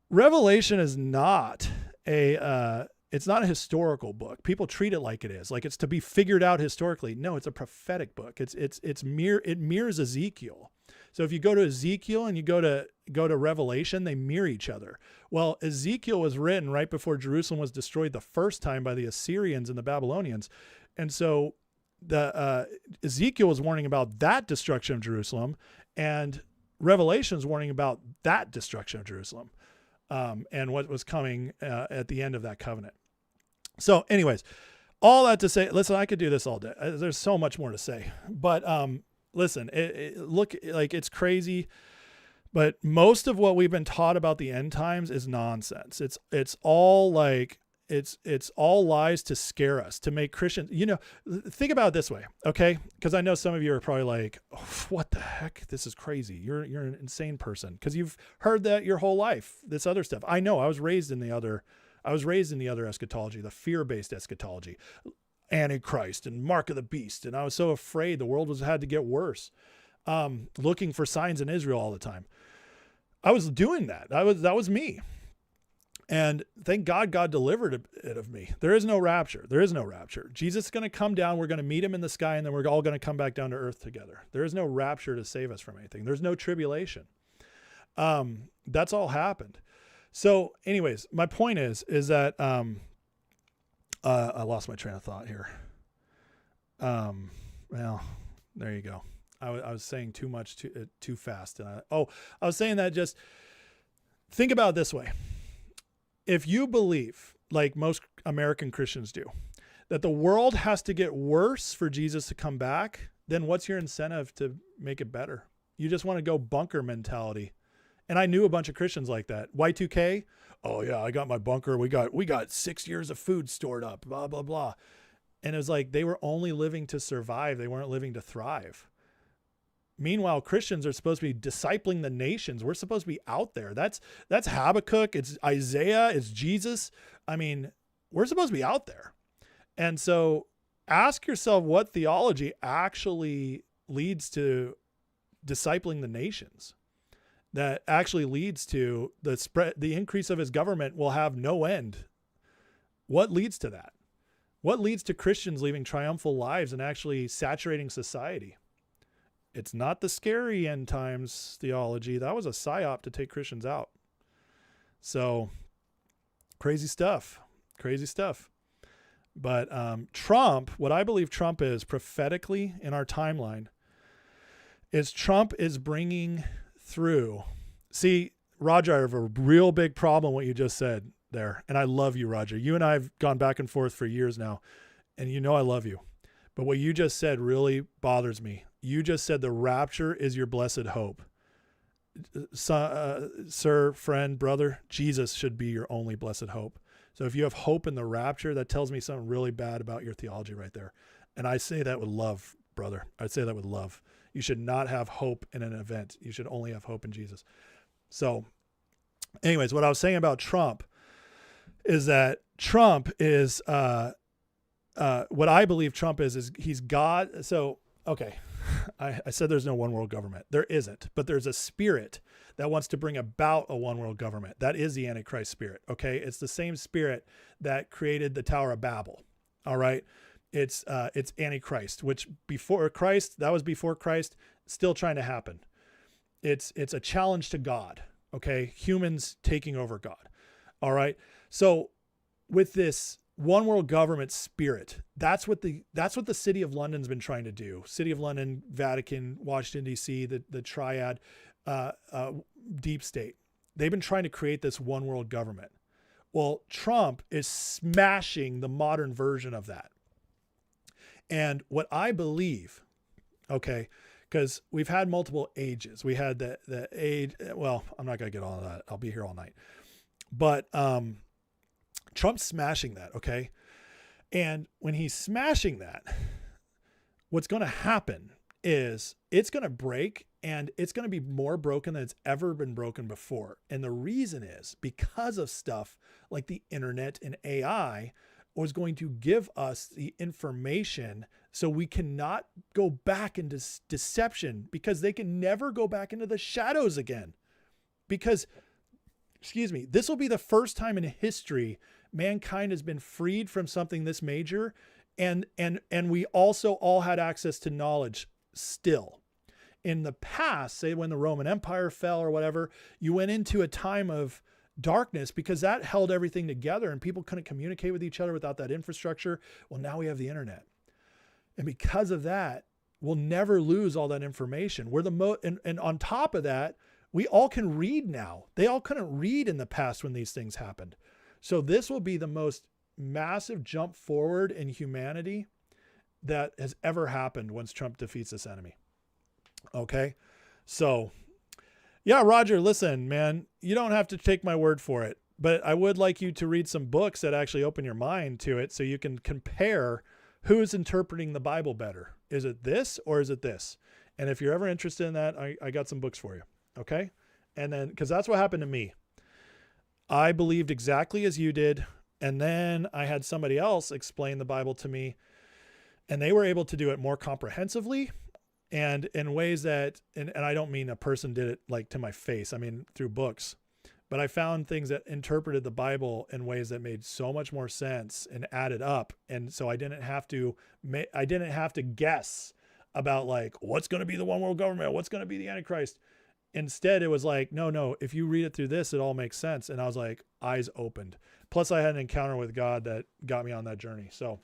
Revelation is not it's not a historical book. People treat it like it is, like it's to be figured out historically. No, it's a prophetic book. It mirrors Ezekiel. So if you go to Ezekiel and you go to Revelation, they mirror each other. Well, Ezekiel was written right before Jerusalem was destroyed the first time by the Assyrians and the Babylonians. And so Ezekiel was warning about that destruction of Jerusalem, and Revelation is warning about that destruction of Jerusalem, and what was coming at the end of that covenant. So anyways, all that to say, listen, I could do this all day. There's so much more to say, but listen, look, like, it's crazy, but most of what we've been taught about the end times is nonsense. It's all like, it's all lies to scare us, to make Christians, think about it this way. Okay. Cause I know some of you are probably like, oh, what the heck? This is crazy. You're an insane person. Cause you've heard that your whole life, this other stuff. I know I was raised in the other eschatology, the fear-based eschatology, Antichrist and Mark of the Beast. And I was so afraid the world had to get worse. Looking for signs in Israel all the time. I was doing that. That was me. And thank God delivered it of me. There is no rapture. There is no rapture. Jesus is going to come down. We're going to meet him in the sky, and then we're all going to come back down to earth together. There is no rapture to save us from anything. There's no tribulation. That's all happened. So anyways, my point is that, I lost my train of thought here. Well, there you go. I was saying too much too fast. And I was saying that, just think about it this way. If you believe, like most American Christians do, that the world has to get worse for Jesus to come back, then what's your incentive to make it better? You just want to go bunker mentality. And I knew a bunch of Christians like that. Y2K. Oh yeah, I got my bunker. We got 6 years of food stored up, blah, blah, blah. And it was like, they were only living to survive. They weren't living to thrive. Meanwhile, Christians are supposed to be discipling the nations. We're supposed to be out there. That's Habakkuk. It's Isaiah. It's Jesus. I mean, we're supposed to be out there. And so ask yourself what theology actually leads to discipling the nations that actually leads to the increase of his government will have no end. What leads to that? What leads to Christians living triumphal lives and actually saturating society? It's not the scary end times theology. That was a psyop to take Christians out. So crazy stuff. But Trump, what I believe Trump is prophetically in our timeline, is Trump is bringing through. See, Roger, I have a real big problem what you just said there. And I love you, Roger. You and I have gone back and forth for years now. And you know I love you. But what you just said really bothers me. You just said the rapture is your blessed hope. Sir, friend, brother, Jesus should be your only blessed hope. So if you have hope in the rapture, that tells me something really bad about your theology right there. And I say that with love, brother. I'd say that with love. You should not have hope in an event. You should only have hope in Jesus. So anyways, what I was saying about Trump is that Trump is, what I believe Trump is he's God. So, okay. I said there's no one world government. There isn't, but there's a spirit that wants to bring about a one world government. That is the Antichrist spirit. Okay. It's the same spirit that created the Tower of Babel. All right. It's Antichrist, which before Christ, that was before Christ, still trying to happen. It's a challenge to God. Okay. Humans taking over God. All right. So with this one world government spirit, that's what the city of London's been trying to do. City of London, Vatican, Washington, DC, the triad, deep state. They've been trying to create this one world government. Well, Trump is smashing the modern version of that. And what I believe, okay, because we've had multiple ages. We had the age, well, I'm not going to get all of that. I'll be here all night. But Trump's smashing that, okay? And when he's smashing that, what's going to happen is it's going to break, and it's going to be more broken than it's ever been broken before. And the reason is because of stuff like the internet and AI was going to give us the information so we cannot go back into deception, because they can never go back into the shadows again. Because, excuse me, this will be the first time in history mankind has been freed from something this major, and we also all had access to knowledge still. In the past, say when the Roman Empire fell or whatever, you went into a time of darkness because that held everything together and people couldn't communicate with each other without that infrastructure. Well, now we have the internet. And because of that, we'll never lose all that information. We're and on top of that, we all can read now. They all couldn't read in the past when these things happened. So this will be the most massive jump forward in humanity that has ever happened once Trump defeats this enemy. Okay. So yeah, Roger, listen, man, you don't have to take my word for it, but I would like you to read some books that actually open your mind to it so you can compare who's interpreting the Bible better. Is it this or is it this? And if you're ever interested in that, I got some books for you. Okay. And then, cause that's what happened to me. I believed exactly as you did. And then I had somebody else explain the Bible to me, and they were able to do it more comprehensively and in ways that, and I don't mean a person did it like to my face. I mean, through books, but I found things that interpreted the Bible in ways that made so much more sense and added up. And so I didn't have to guess about like, what's going to be the one world government? What's going to be the Antichrist? Instead, it was like, no, if you read it through this, it all makes sense. And I was like, eyes opened. Plus I had an encounter with God that got me on that journey. So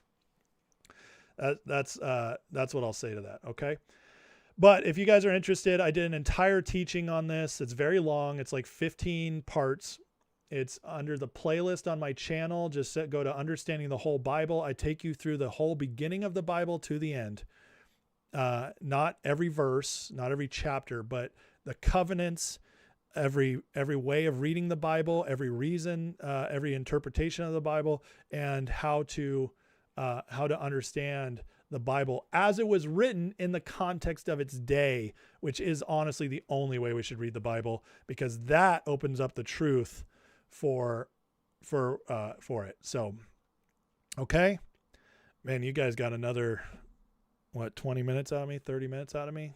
that's what I'll say to that. Okay. But if you guys are interested, I did an entire teaching on this. It's very long. It's like 15 parts. It's under the playlist on my channel. Just go to Understanding the Whole Bible. I take you through the whole beginning of the Bible to the end. Not every verse, not every chapter, but the covenants, every way of reading the Bible, every reason, every interpretation of the Bible, and how to understand the Bible as it was written in the context of its day, which is honestly the only way we should read the Bible, because that opens up the truth for it. So, okay, man, you guys got another what, 20 minutes out of me, 30 minutes out of me.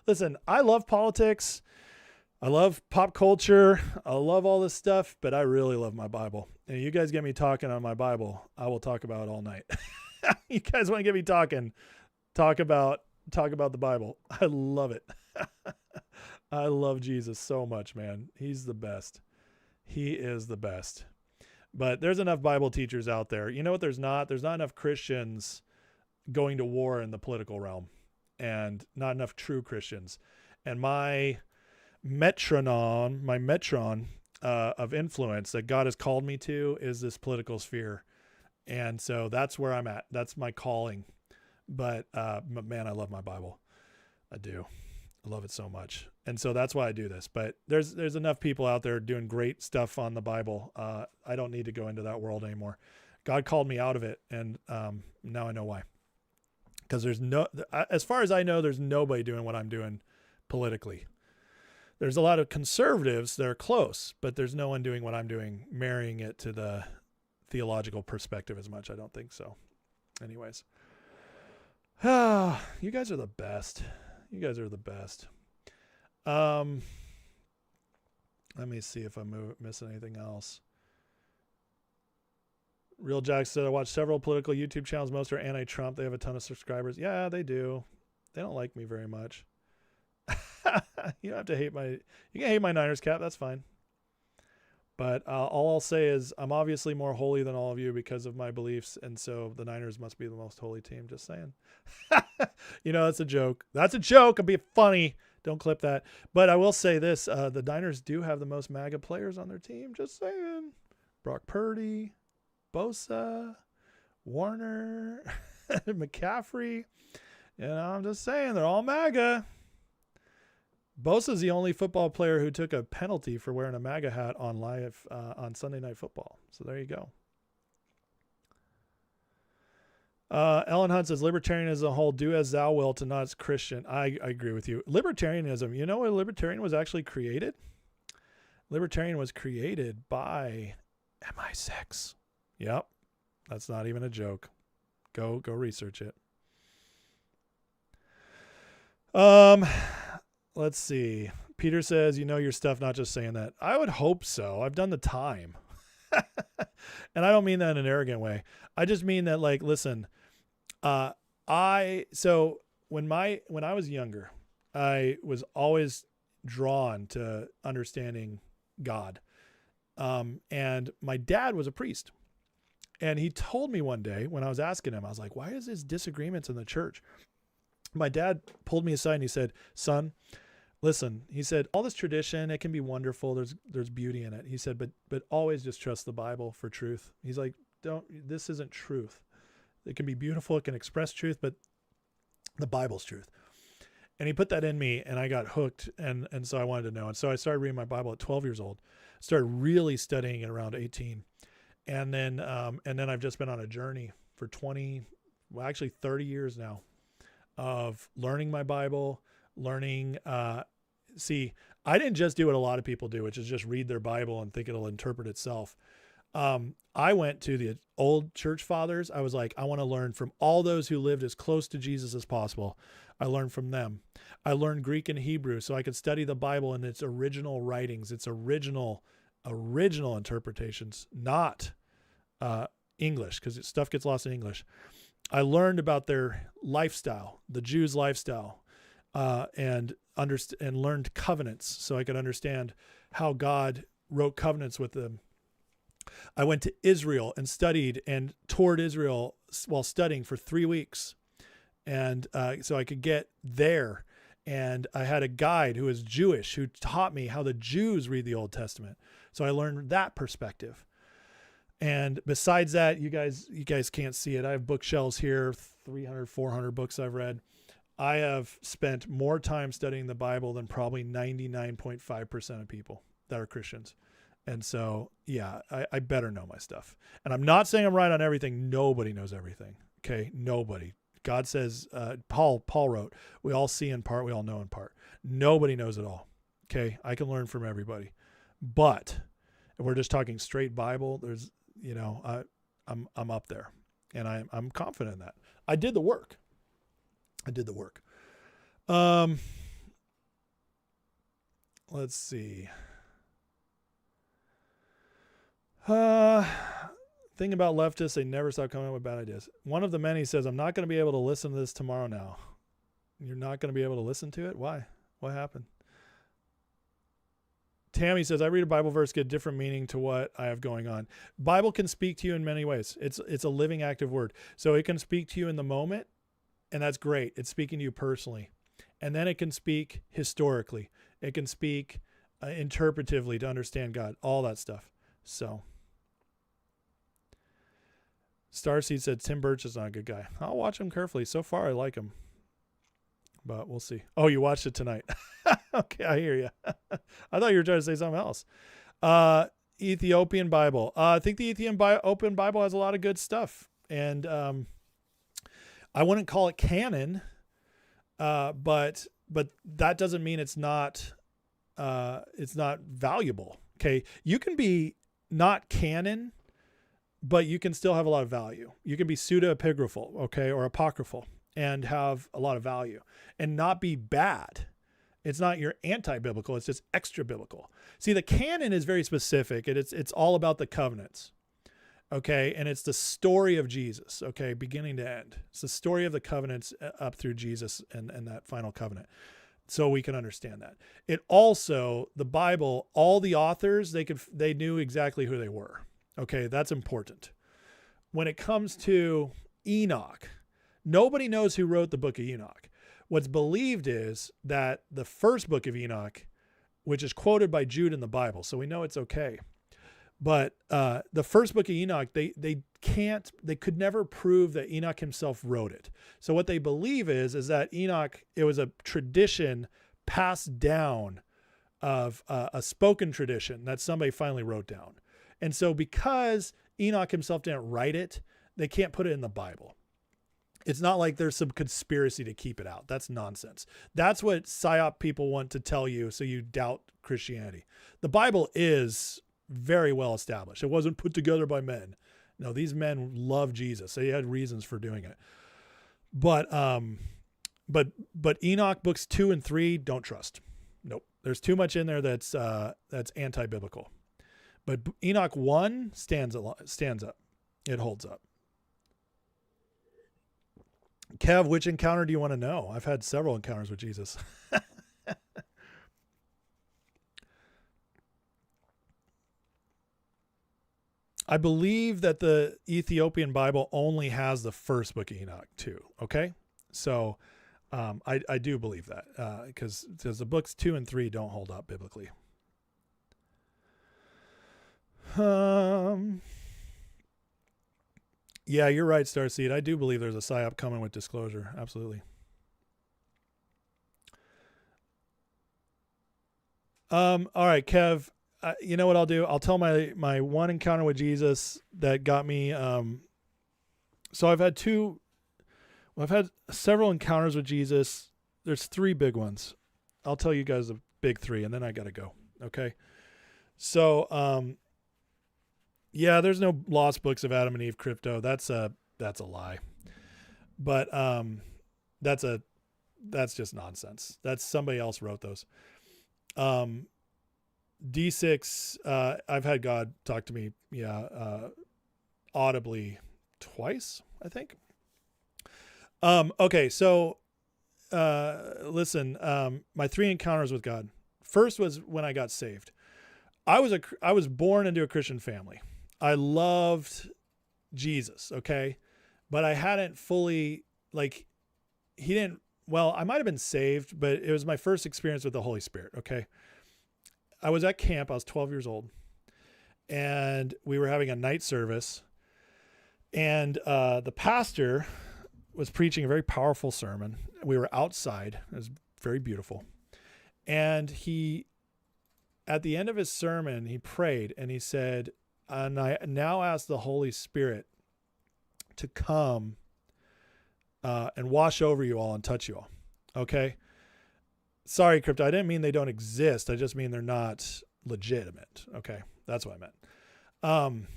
Listen, I love politics. I love pop culture. I love all this stuff, but I really love my Bible. And you guys get me talking on my Bible, I will talk about it all night. You guys want to get me talking, talk about the Bible. I love it. I love Jesus so much, man. He's the best. He is the best. But there's enough Bible teachers out there. You know what? There's not enough Christians going to war in the political realm, and not enough true Christians. And my metron of influence that God has called me to is this political sphere. And so that's where I'm at. That's my calling. But man, I love my Bible. I do. I love it so much. And so that's why I do this. But there's enough people out there doing great stuff on the Bible. I don't need to go into that world anymore. God called me out of it, and now I know why. Because as far as I know, there's nobody doing what I'm doing politically. There's a lot of conservatives that are close, but there's no one doing what I'm doing, marrying it to the theological perspective as much. I don't think so. Anyways. You guys are the best. You guys are the best. Let me see if I'm missing anything else. Real Jack said, I watch several political YouTube channels. Most are anti-Trump. They have a ton of subscribers. Yeah, they do. They don't like me very much. You don't have to hate you can hate my Niners cap. That's fine. But all I'll say is I'm obviously more holy than all of you because of my beliefs. And so the Niners must be the most holy team. Just saying. That's a joke. That's a joke. It'll be funny. Don't clip that. But I will say this. The Niners do have the most MAGA players on their team. Just saying. Brock Purdy, Bosa, Warner, McCaffrey. I'm just saying they're all MAGA. Bosa's the only football player who took a penalty for wearing a MAGA hat on live on Sunday Night Football. So there you go. Ellen Hunt says, libertarianism as a whole, do as thou wilt and not as Christian. I agree with you. Libertarianism, you know what libertarian was actually created? Libertarian was created by MI6. Yep. That's not even a joke. Go research it. Let's see. Peter says, you know your stuff, not just saying that. I would hope so. I've done the time. And I don't mean that in an arrogant way. I just mean that, like, listen, so when I was younger, I was always drawn to understanding God. And my dad was a priest. And he told me one day when I was asking him, I was like, why is this disagreements in the church? My dad pulled me aside and he said, son, listen, he said, all this tradition, it can be wonderful. There's beauty in it. He said, but always just trust the Bible for truth. He's like, this isn't truth. It can be beautiful. It can express truth, but the Bible's truth. And he put that in me and I got hooked. And so I wanted to know. And so I started reading my Bible at 12 years old, started really studying it around 18. And then I've just been on a journey for 30 years now of learning my Bible, learning, see, I didn't just do what a lot of people do, which is just read their Bible and think it'll interpret itself. I went to the old church fathers. I was like, I want to learn from all those who lived as close to Jesus as possible. I learned from them. I learned Greek and Hebrew so I could study the Bible in its original writings, its original interpretations, not English, because stuff gets lost in English. I learned about their lifestyle, the Jews' lifestyle, and learned covenants so I could understand how God wrote covenants with them. I went to Israel and studied and toured Israel while studying for 3 weeks. And so I could get there. And I had a guide who was Jewish who taught me how the Jews read the Old Testament. So I learned that perspective. And besides that, you guys can't see it. I have bookshelves here, 300, 400 books I've read. I have spent more time studying the Bible than probably 99.5% of people that are Christians. And so, yeah, I better know my stuff. And I'm not saying I'm right on everything. Nobody knows everything. Okay. Nobody. God says, Paul wrote, we all see in part, we all know in part. Nobody knows it all. Okay. I can learn from everybody, but if we're just talking straight Bible, there's, I'm up there and I'm confident in that. I did the work. I did the work. Let's see. Thing about leftists, they never stop coming up with bad ideas. One of the many says, I'm not going to be able to listen to this tomorrow now. You're not going to be able to listen to it? Why? What happened? Tammy says, I read a Bible verse, get a different meaning to what I have going on. Bible can speak to you in many ways. It's a living, active word. So it can speak to you in the moment, and that's great. It's speaking to you personally. And then it can speak historically. It can speak interpretively to understand God, all that stuff. So Starseed said Tim Birch is not a good guy. I'll watch him carefully. So far, I like him. But we'll see. Oh, you watched it tonight. Okay, I hear you. I thought you were trying to say something else. Ethiopian Bible. I think the Ethiopian Bible has a lot of good stuff. And I wouldn't call it canon, but that doesn't mean it's not valuable. Okay, you can be not canon, but you can still have a lot of value. You can be pseudo-epigraphal, okay, or apocryphal, and have a lot of value and not be bad. It's not your anti-biblical, it's just extra biblical. See, the canon is very specific, and it's all about the covenants. Okay, and it's the story of Jesus, okay, beginning to end. It's the story of the covenants up through Jesus and that final covenant. So we can understand that. It also, the Bible, all the authors, they knew exactly who they were. Okay, that's important. When it comes to Enoch, nobody knows who wrote the book of Enoch. What's believed is that the first book of Enoch, which is quoted by Jude in the Bible, so we know it's okay. But the first book of Enoch, they could never prove that Enoch himself wrote it. So what they believe is that Enoch, it was a tradition passed down of a spoken tradition that somebody finally wrote down. And so because Enoch himself didn't write it, they can't put it in the Bible. It's not like there's some conspiracy to keep it out. That's nonsense. That's what PSYOP people want to tell you so you doubt Christianity. The Bible is very well established. It wasn't put together by men. No, these men love Jesus. They had reasons for doing it. But Enoch books 2 and 3, don't trust. Nope. There's too much in there that's anti-biblical. But Enoch 1 stands up. It holds up. Kev, which encounter do you want to know? I've had several encounters with Jesus. I believe that the Ethiopian Bible only has the first book of Enoch too. Okay. So, I do believe that, because the books 2 and 3 don't hold up biblically. Yeah, you're right, Starseed. I do believe there's a PSYOP coming with disclosure. Absolutely. All right, Kev. You know what I'll do? I'll tell my one encounter with Jesus that got me. So I've had several encounters with Jesus. There's 3 big ones. I'll tell you guys the big 3, and then I gotta go. Okay. So, yeah, there's no lost books of Adam and Eve crypto. That's a lie. But that's just nonsense. That's somebody else wrote those. D6, I've had God talk to me, audibly twice, I think. Okay, so listen, my 3 encounters with God. First was when I got saved. I was born into a Christian family. I loved Jesus, okay? But I hadn't fully, I might have been saved, but it was my first experience with the Holy Spirit, okay? I was at camp. I was 12 years old, and we were having a night service, and the pastor was preaching a very powerful sermon. We were outside. It was very beautiful. And at the end of his sermon, he prayed, and he said, and I now ask the Holy Spirit to come and wash over you all and touch you all. Okay? Sorry, Crypto. I didn't mean they don't exist. I just mean they're not legitimate. Okay? That's what I meant.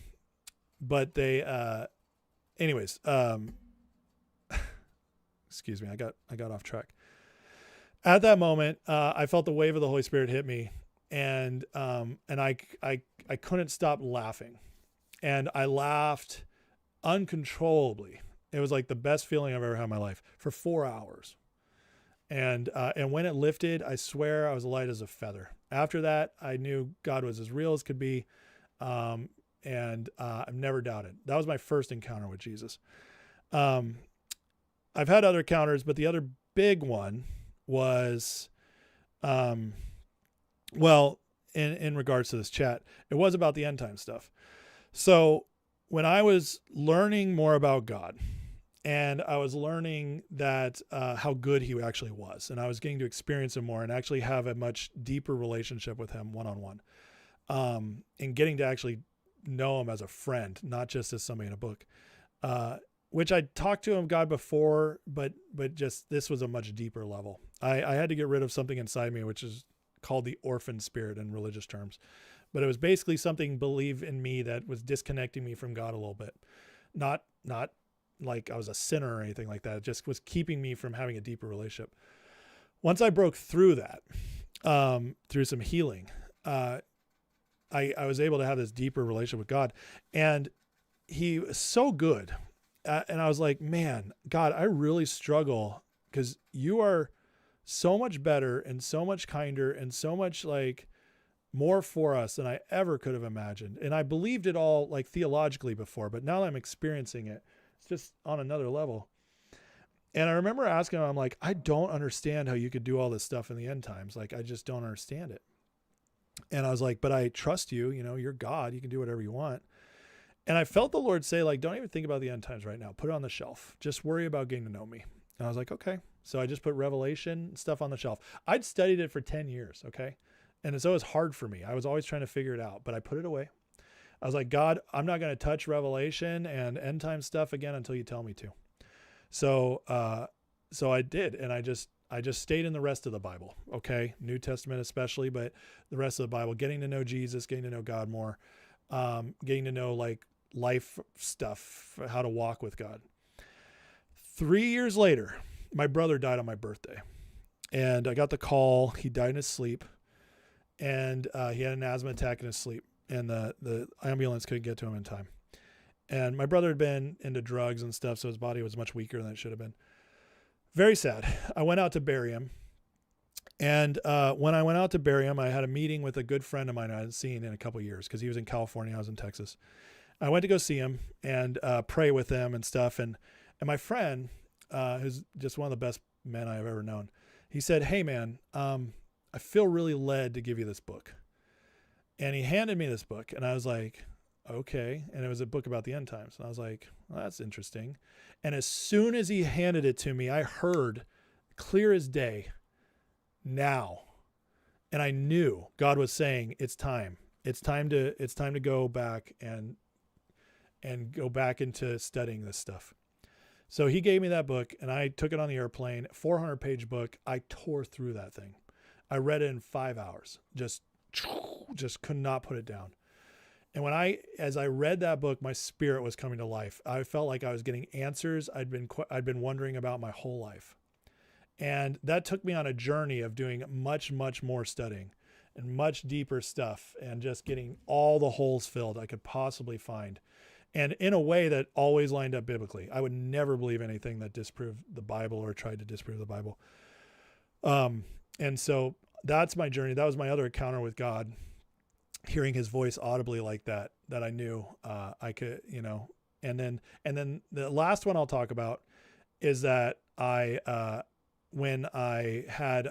But they, anyways, Excuse me. I got off track. At that moment, I felt the wave of the Holy Spirit hit me, and I couldn't stop laughing, and I laughed uncontrollably. It was like the best feeling I've ever had in my life for 4 hours. And when it lifted, I swear I was light as a feather. After that, I knew God was as real as could be. And I've never doubted. That was my first encounter with Jesus. I've had other encounters, but the other big one was, in regards to this chat, it was about the end time stuff. So when I was learning more about God, and I was learning that how good he actually was, and I was getting to experience him more and actually have a much deeper relationship with him one-on-one, and getting to actually know him as a friend, not just as somebody in a book, which I talked to him God before, but just this was a much deeper level. I had to get rid of something inside me, which is called the orphan spirit in religious terms, but it was basically something believe in me that was disconnecting me from God a little bit, not like I was a sinner or anything like that. It just was keeping me from having a deeper relationship. Once I broke through that, through some healing, I was able to have this deeper relationship with God, and he was so good. And I was like, man, God, I really struggle because you are so much better and so much kinder and so much like more for us than I ever could have imagined. And I believed it all like theologically before, but now that I'm experiencing it, it's just on another level. And I remember asking him, I'm like, I don't understand how you could do all this stuff in the end times. Like, I just don't understand it. And I was like, but I trust you, you're God, you can do whatever you want. And I felt the Lord say, like, don't even think about the end times right now. Put it on the shelf. Just worry about getting to know me. And I was like, okay. So I just put Revelation stuff on the shelf. I'd studied it for 10 years. Okay. And so it was hard for me. I was always trying to figure it out, but I put it away. I was like, God, I'm not going to touch Revelation and end time stuff again until you tell me to. So I did. And I just stayed in the rest of the Bible. Okay. New Testament, especially, but the rest of the Bible, getting to know Jesus, getting to know God more, getting to know like life stuff, how to walk with God. 3 years later, my brother died on my birthday, and I got the call. He died in his sleep, and he had an asthma attack in his sleep, and the ambulance couldn't get to him in time. And my brother had been into drugs and stuff, so his body was much weaker than it should have been. Very sad. I went out to bury him. And when I went out to bury him, I had a meeting with a good friend of mine I hadn't seen in a couple of years because he was in California, I was in Texas. I went to go see him and pray with him and stuff. And my friend, who's just one of the best men I've ever known, he said, hey, man, I feel really led to give you this book. And he handed me this book, and I was like, okay. And it was a book about the end times. And I was like, well, that's interesting. And as soon as he handed it to me, I heard clear as day, now. And I knew God was saying, it's time. It's time to go back and go back into studying this stuff. So he gave me that book, and I took it on the airplane, 400-page book. I tore through that thing. I read it in 5 hours. Just could not put it down. And as I read that book, my spirit was coming to life. I felt like I was getting answers I'd been wondering about my whole life. And that took me on a journey of doing much, much more studying and much deeper stuff and just getting all the holes filled I could possibly find. And in a way that always lined up biblically. I would never believe anything that disproved the Bible or tried to disprove the Bible. And so that's my journey. That was my other encounter with God, hearing his voice audibly like that I knew I could, and then the last one I'll talk about is that when I had,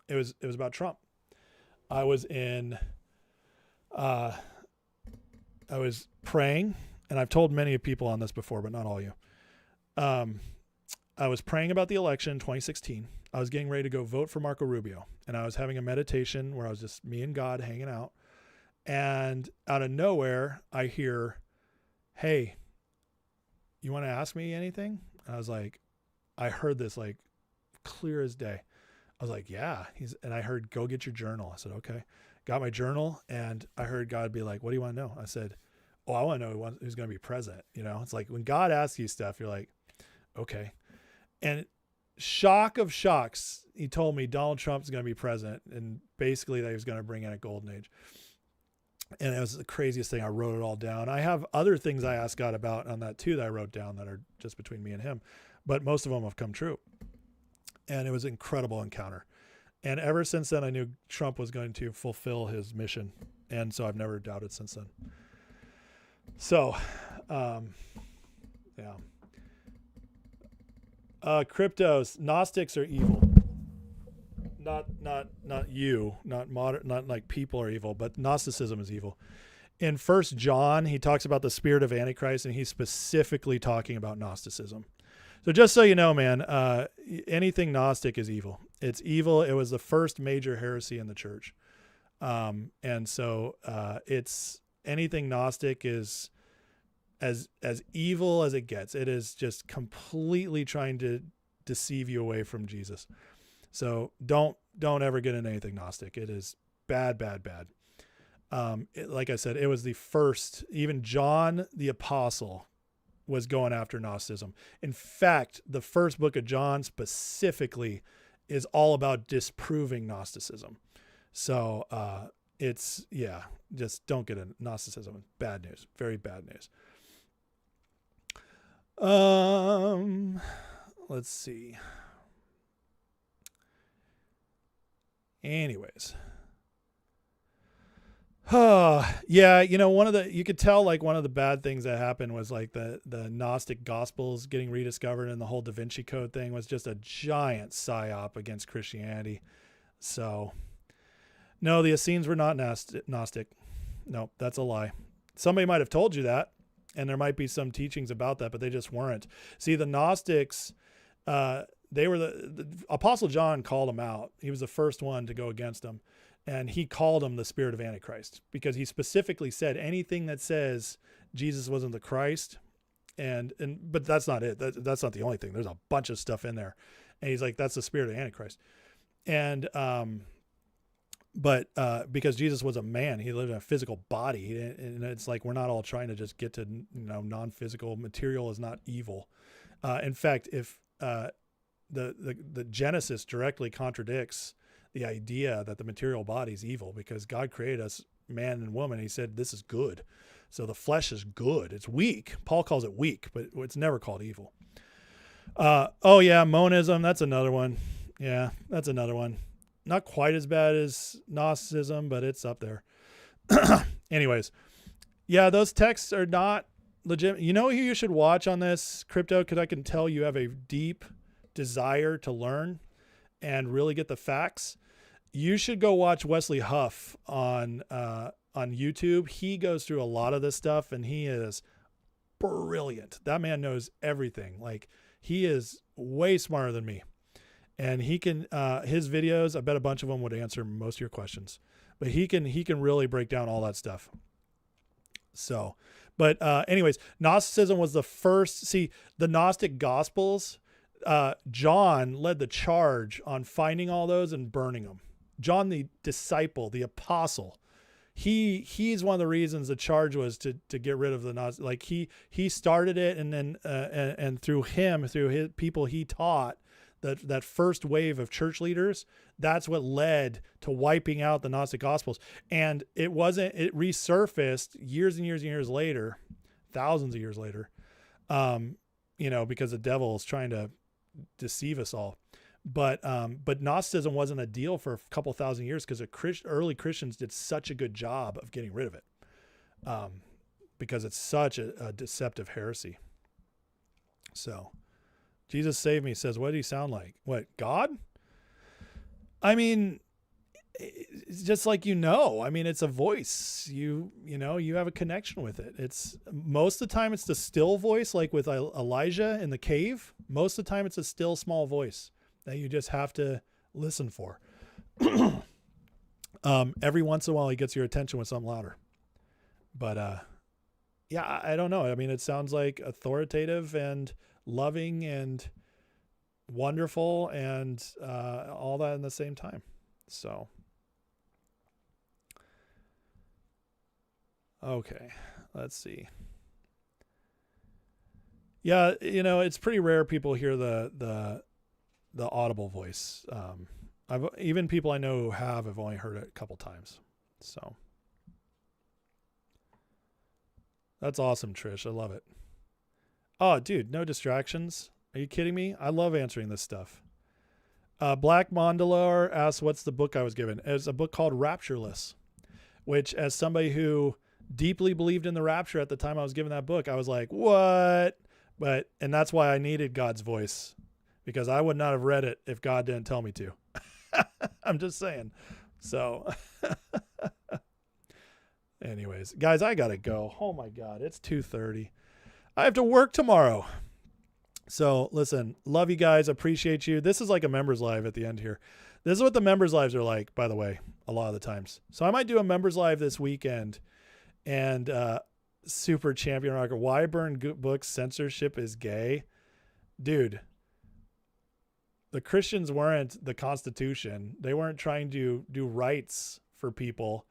it was about Trump. I was praying, and I've told many people on this before, but not all of you. I was praying about the election in 2016. I was getting ready to go vote for Marco Rubio, and I was having a meditation where I was just me and God hanging out. And out of nowhere, I hear, hey, you want to ask me anything? And I was like, I heard this like clear as day. I was like, yeah. And I heard, go get your journal. I said, okay. Got my journal, and I heard God be like, what do you want to know? I said, oh, I want to know who's going to be president. It's like when God asks you stuff, you're like, okay. And shock of shocks, he told me Donald Trump's going to be president, and basically that he was going to bring in a golden age. And it was the craziest thing. I wrote it all down. I have other things I asked God about on that too that I wrote down that are just between me and him, but most of them have come true. And it was an incredible encounter. And ever since then, I knew Trump was going to fulfill his mission. And so I've never doubted since then. So, yeah. Cryptos, Gnostics are evil. Not you, not modern, not like people are evil, but Gnosticism is evil. In 1 John, he talks about the spirit of Antichrist, and he's specifically talking about Gnosticism. So just so you know, man, anything Gnostic is evil. It's evil. It was the first major heresy in the church. And so it's anything Gnostic is as evil as it gets. It is just completely trying to deceive you away from Jesus. So don't ever get into anything Gnostic. It is bad. Like I said, it was the first, even John the Apostle was going after Gnosticism. In fact, the first book of John specifically is all about disproving Gnosticism. So just don't get into Gnosticism. Bad news. Very bad news. Let's see. Anyways. Yeah, you could tell like one of the bad things that happened was like the Gnostic Gospels getting rediscovered, and the whole Da Vinci Code thing was just a giant psyop against Christianity. So no, the Essenes were not Gnostic. No, that's a lie. Somebody might have told you that, and there might be some teachings about that, but they just weren't. See, the Gnostics, they were the Apostle John called them out. He was the first one to go against them. And he called him the spirit of Antichrist, because he specifically said anything that says Jesus wasn't the Christ. But that's not it. That's not the only thing. There's a bunch of stuff in there. And he's like, that's the spirit of Antichrist. And, because Jesus was a man, he lived in a physical body, and it's like, we're not all trying to just get to, non-physical material is not evil. In fact, if, the Genesis directly contradicts the idea that the material body is evil, because God created us man and woman. He said, this is good. So the flesh is good. It's weak. Paul calls it weak, but it's never called evil. Monism. That's another one. Yeah, that's another one. Not quite as bad as Gnosticism, but it's up there. Anyways. Yeah, those texts are not legit. You know who you should watch on this, Crypto? Because I can tell you have a deep desire to learn and really get the facts. You should go watch Wesley Huff on YouTube. He goes through a lot of this stuff, and he is brilliant. That man knows everything. Like, he is way smarter than me, and he can, his videos, I bet a bunch of them would answer most of your questions, but he can really break down all that stuff. So, but anyways, Gnosticism was the first. See, the Gnostic Gospels, John led the charge on finding all those and burning them. John, the disciple, the apostle, he's one of the reasons the charge was to get rid of the Gnostic. Like he started it, and then and through his people he taught, that first wave of church leaders. That's what led to wiping out the Gnostic Gospels. And it resurfaced years and years and years later, thousands of years later, because the devil is trying to deceive us all. But Gnosticism wasn't a deal for a couple thousand years, because early Christians did such a good job of getting rid of it, because it's such a deceptive heresy. So Jesus Save Me says, what did he sound like? What, God? I mean, it's just like, I mean, it's a voice, you have a connection with it. It's most of the time it's the still voice, like with Elijah in the cave. Most of the time it's a still small voice that you just have to listen for. Every once in a while he gets your attention with something louder, but I don't know. I mean, it sounds like authoritative and loving and wonderful and all that in the same time. So okay, let's see. Yeah, it's pretty rare people hear the the audible voice. Even people I know who have only heard it a couple times. So that's awesome, Trish. I love it. Oh, dude, no distractions. Are you kidding me? I love answering this stuff. Black Mandalore asks, what's the book I was given? It's a book called Raptureless, which, as somebody who deeply believed in the rapture at the time I was given that book, I was like, what? And that's why I needed God's voice, because I would not have read it if God didn't tell me to. I'm just saying. So anyways, guys, I got to go. Oh my God. It's 2:30. I have to work tomorrow. So listen, love you guys. Appreciate you. This is like a members live at the end here. This is what the members lives are like, by the way, a lot of the times. So I might do a members live this weekend, and Super Champion Rocker, why burn books? Censorship is gay. Dude, the Christians weren't the Constitution. They weren't trying to do rights for people.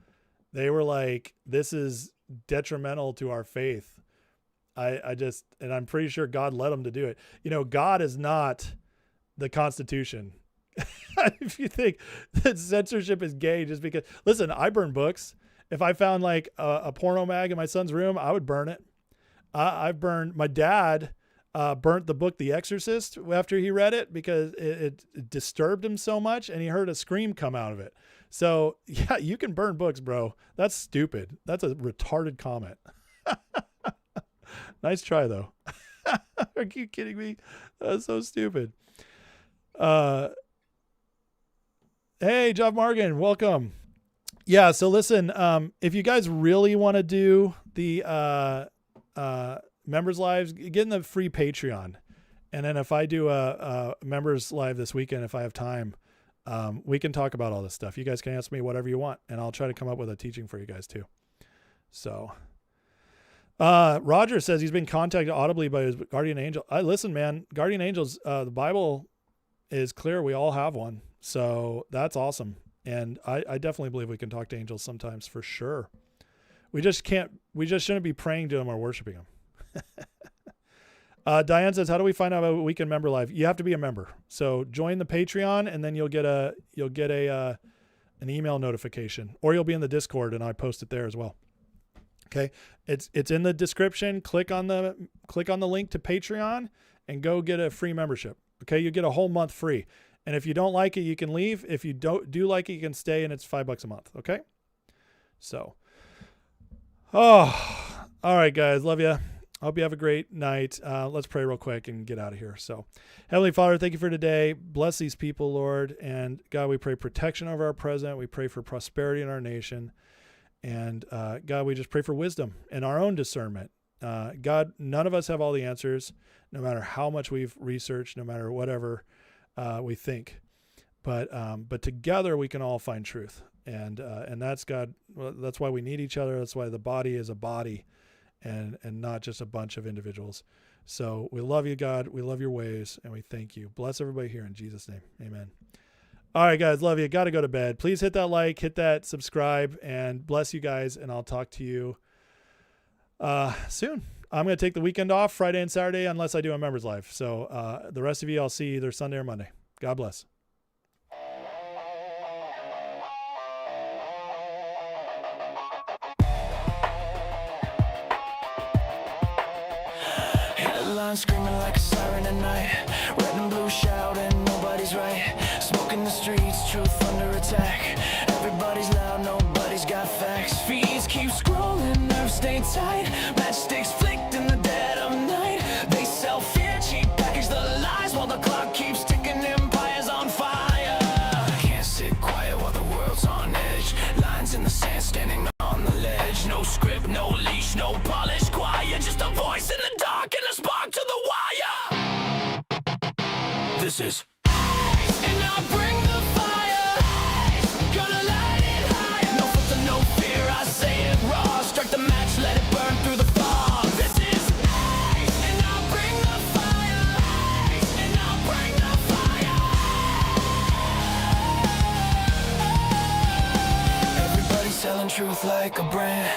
They were like, this is detrimental to our faith. And I'm pretty sure God led them to do it. You know, God is not the Constitution. If you think that censorship is gay just because, listen, I burn books. If I found like a porno mag in my son's room, I would burn it. I've burned, my dad burnt the book, The Exorcist, after he read it because it disturbed him so much and he heard a scream come out of it. So yeah, you can burn books, bro. That's stupid. That's a retarded comment. Nice try though. Are you kidding me? That's so stupid. Hey, Jeff Morgan, welcome. Yeah. So listen, if you guys really want to do the, members lives, get in the free Patreon. And then if I do a members live this weekend, if I have time, we can talk about all this stuff. You guys can ask me whatever you want, and I'll try to come up with a teaching for you guys too. So, Roger says he's been contacted audibly by his guardian angel. Listen, man, guardian angels, the Bible is clear. We all have one. So that's awesome. And I definitely believe we can talk to angels sometimes, for sure. We just shouldn't be praying to them or worshiping them. Diane says, how do we find out about Weekend Member Live? You have to be a member. So join the Patreon, and then you'll get an email notification, or you'll be in the Discord and I post it there as well. Okay. It's in the description. Click on the link to Patreon and go get a free membership. Okay. You get a whole month free. And if you don't like it, you can leave. If you do like it, you can stay, and it's $5 a month. Okay. So, all right, guys. Love you. Hope you have a great night. Let's pray real quick and get out of here. So, Heavenly Father, thank you for today. Bless these people, Lord. And God, we pray protection over our president. We pray for prosperity in our nation. And God, we just pray for wisdom and our own discernment. God, none of us have all the answers, no matter how much we've researched, no matter whatever we think. But together we can all find truth. And that's God. That's why we need each other. That's why the body is a body, and not just a bunch of individuals. So we love you, God. We love your ways, and we thank you. Bless everybody here in Jesus' name. Amen. All right, guys. Love you. Got to go to bed. Please hit that like, hit that subscribe, and bless you guys. And I'll talk to you soon. I'm going to take the weekend off, Friday and Saturday, unless I do a members live. So the rest of you, I'll see either Sunday or Monday. God bless. Headlines screaming like a siren at night. Red and blue shouting, nobody's right. Smoke in the streets, truth under attack. Everybody's loud, nobody's got facts. Feeds keep scrolling, nerves stay tight. Matchsticks flicked in the dead of night. They sell fear, cheap package the lies, while the clock keeps ticking, empires on fire. Can't sit quiet while the world's on edge. Lines in the sand, standing on the ledge. No script, no leash, no polish, quiet. Just a voice in the dark and a spark to the wire. This is